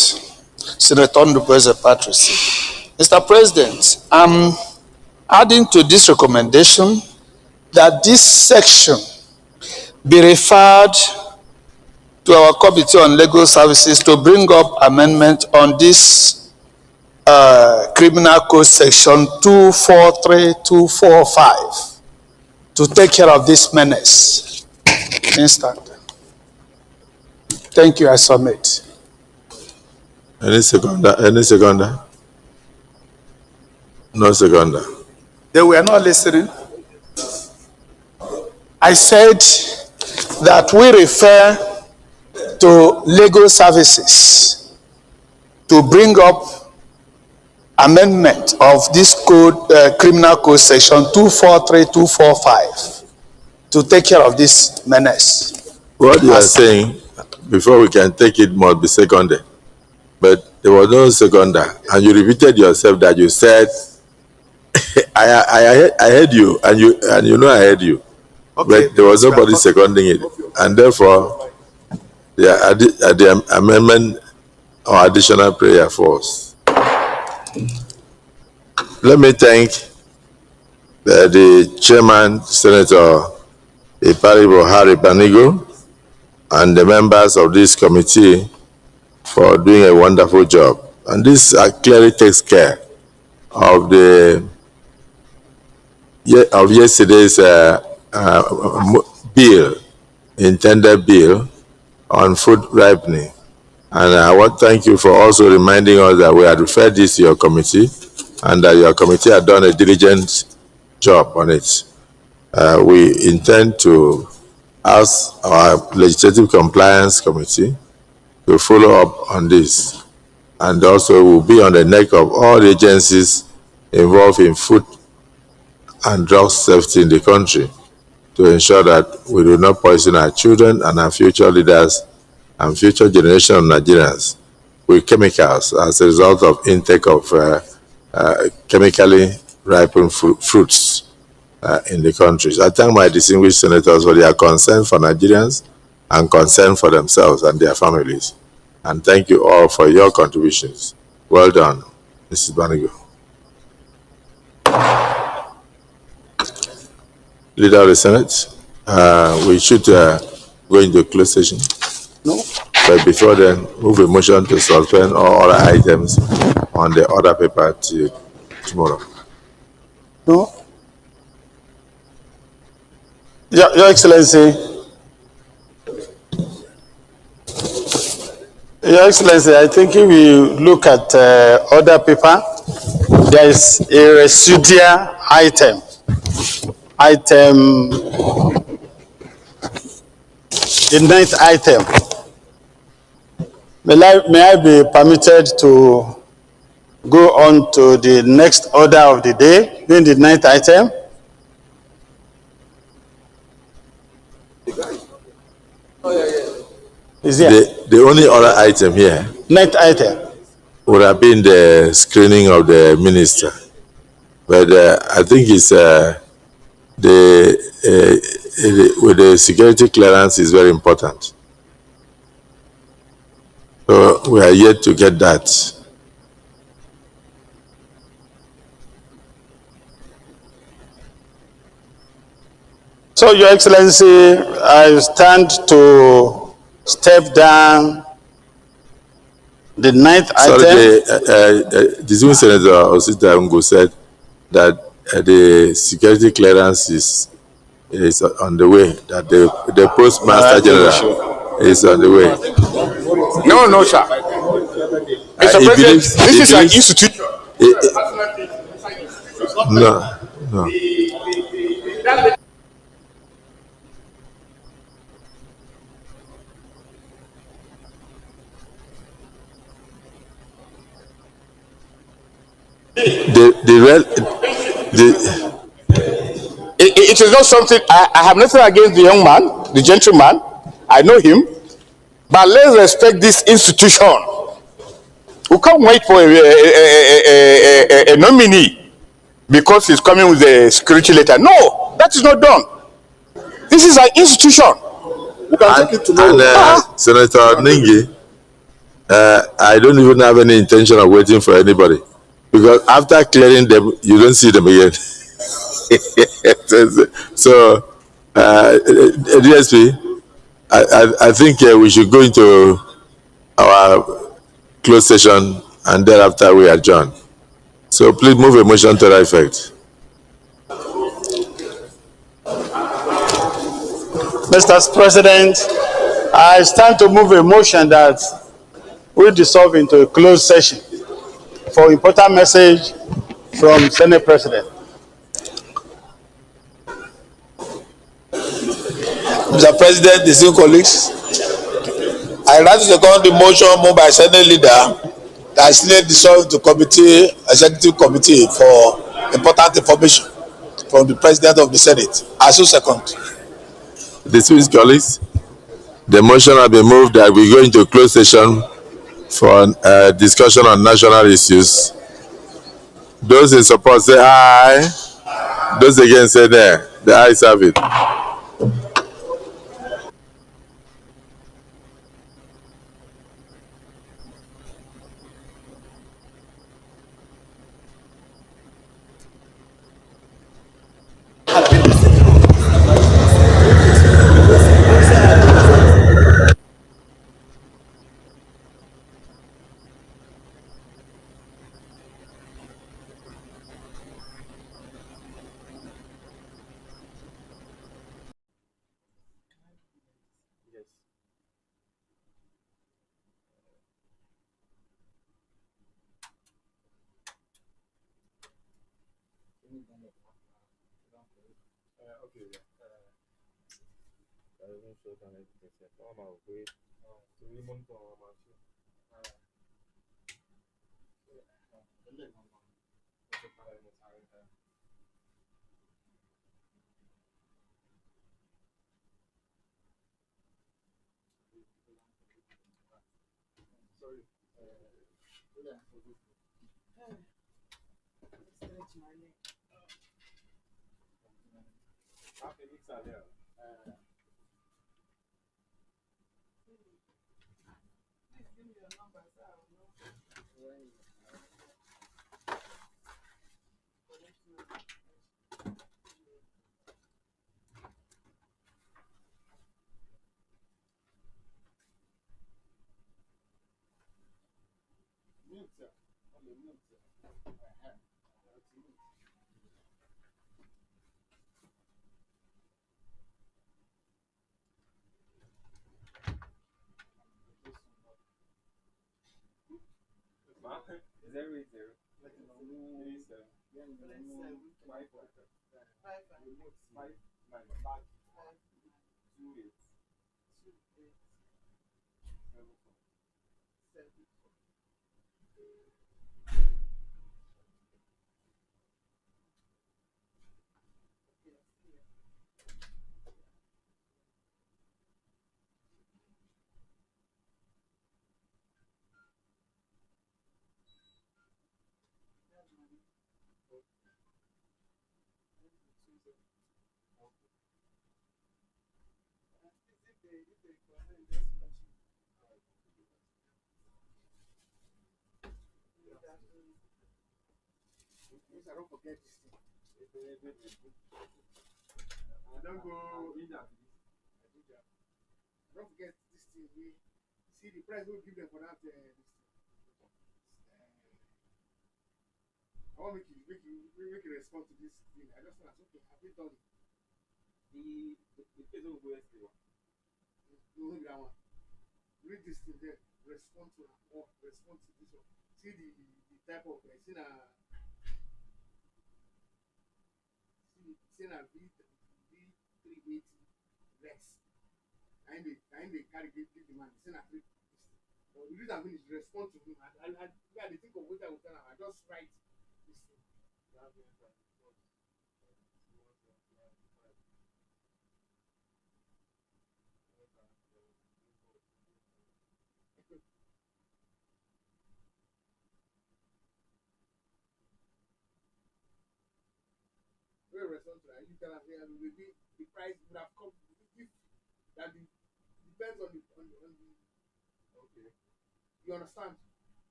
Senator Ndubeze Patrice. Mr. President, I'm adding to this recommendation that this section be referred to our Committee on Legal Services to bring up amendment on this Criminal Code Section 243245 to take care of this menace. Instant. Thank you, I submit. Any seconder? Any seconder? No seconder. They were not listening. I said that we refer to legal services to bring up amendment of this code, Criminal Code Section 243245 to take care of this menace. What you are saying, before we can take it, must be seconded. But there was no seconder, and you repeated yourself that you said, I heard you, and you know I heard you. Okay, but there was nobody seconding it, and therefore the amendment or additional prayer falls. Let me thank the chairman, Senator Iparibo Harry Banigo, and the members of this committee for doing a wonderful job. And this clearly takes care of the of yesterday's intended bill on food ripening. And I want to thank you for also reminding us that we had referred this to your committee and that your committee had done a diligent job on it. We intend to ask our Legislative Compliance Committee to follow up on this, and also will be on the neck of all the agencies involved in food and drug safety in the country to ensure that we do not poison our children and our future leaders and future generation of Nigerians with chemicals as a result of intake of chemically ripened fruits in the country. I thank my distinguished senators for their concern for Nigerians and concern for themselves and their families. And thank you all for your contributions. Well done, Mrs. Banigo. Leader of the Senate, we should go into closed session. No. But before then, move a motion to suspend all other items on the order paper till tomorrow. No. Your Excellency. Your Excellency, I think if you look at order paper, there is a residual item. The 9th item. May I be permitted to go on to the next order of the day, being the 9th item? Is there? The only other item here 9th item would have been the screening of the minister. But I think it's with the security clearance is very important. So we are yet to get that. So, Your Excellency, I stand to step down the 9th item. Sorry, the distinguished Senator Osita Ungo said that the security clearance is on the way, that the Postmaster General is on the way. No, sir. Mr. President, this is an institution. No. It is not something, I have nothing against the young man, the gentleman. I know him. But let's respect this institution. We can't wait for a nominee because he's coming with a security letter. No, that is not done. This is an institution. We can take it tomorrow. Senator Ningi, I don't even have any intention of waiting for anybody. Because after clearing them, you don't see them again. So DSP, I think we should go into our closed session and thereafter we adjourn. So please move a motion to that effect. Mr. President, I stand to move a motion that we dissolve into a closed session for important message from Senate President. Mr. President, distinguished colleagues, I rise to second the motion moved by Senate leader that Senate dissolve to executive committee for important information from the President of the Senate. I so second. Distinguished colleagues, the motion has been moved that we go into closed session for discussion on national issues. Those in support say aye. Those against say nay. The ayes have it.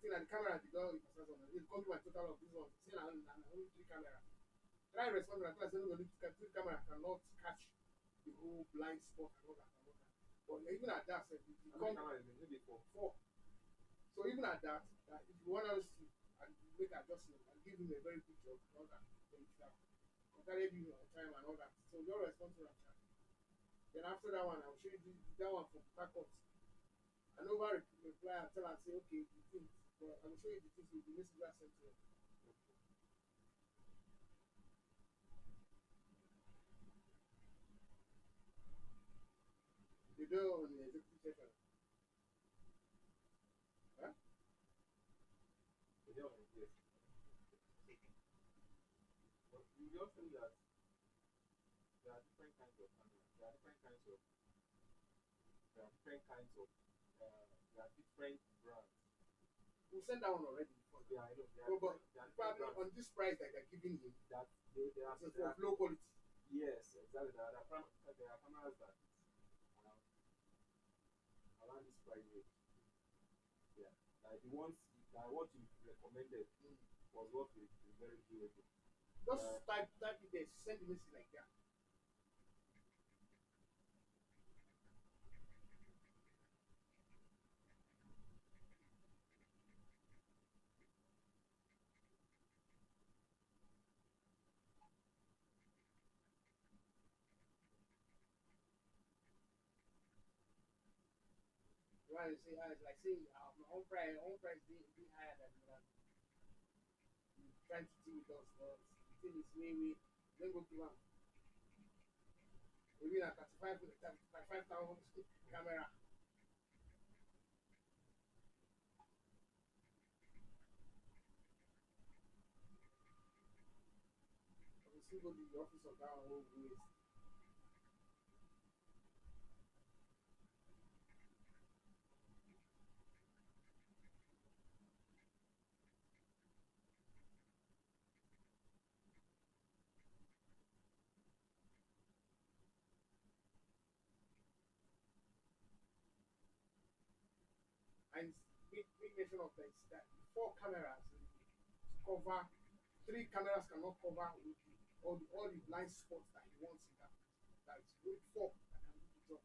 think that the camera did not it come to my total of this one. See, only 3 cameras. Try respond to that. I said, no, the camera cannot catch the whole blind spot and all that. But even at that, said, maybe 4. So even at that, if you want us to make adjustment and give him a very good job, all that, then you you on time and all that. So your response to that. Then after that one, I'll show you that one from Pacot. And over reply and tell and say, okay, the things, but I will show you the things with the message I sent to you. They do it on the executive session. Huh? They do it on the But you just think that there are different kinds of cameras. There are different kinds of there are different brands. We sent that one already before. Yeah, I know. But probably on this price that they're giving him, that they are of low quality. Yes, exactly. There are cameras that around this price range. Yeah, like the ones that what you recommended was what we very durable. Just type it there, send the message like that. Right, say it's like saying my own price being higher than that. Trying to deal with us, but the thing is maybe don't go give them. Maybe like 35,000 camera. I will still go to the office of that one ways. And big mention of this that 4 cameras cover 3 cameras cannot cover with all the blind spots that he wants in that. That is with 4 that can do the job.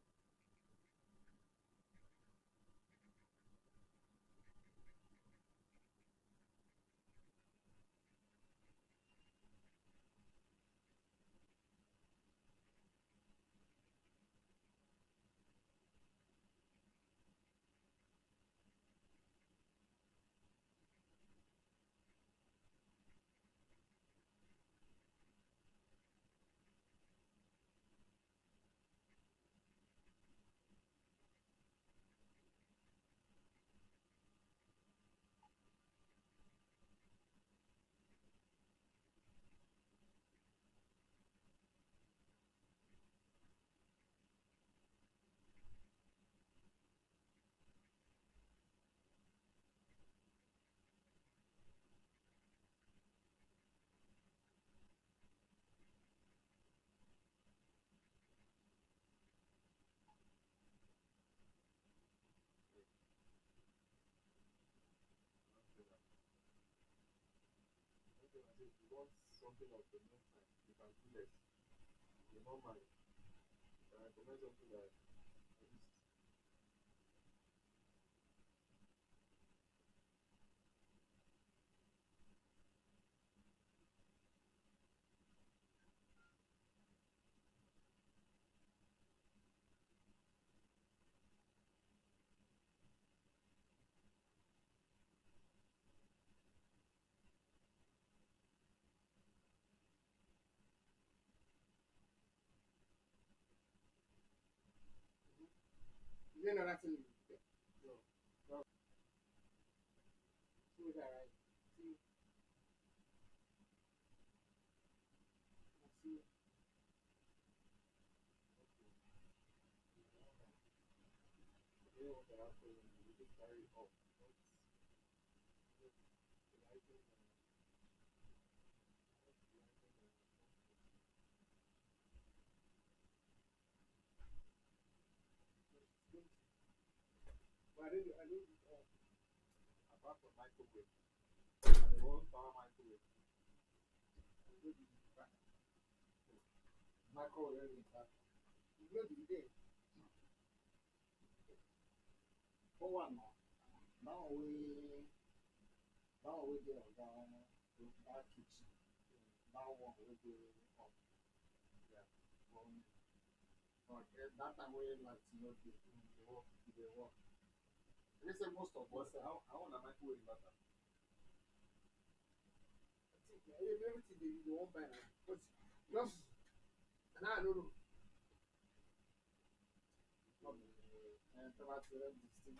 If you want something of the meantime, you can do less. You don't mind. You can recommend something that at least you know that's in no. No. See that right? See. See. You know what I have for you? You just carry it up. But I didn't apart from microwave. And they want power microwave. Microwave in fact. You know the day. For one now we get down to that kitchen. Now one we go up. Yeah. But that time we like to know the work. They say most of us I want a microwave better. I think everything they won't buy now. But just and I don't know. And about to let this thing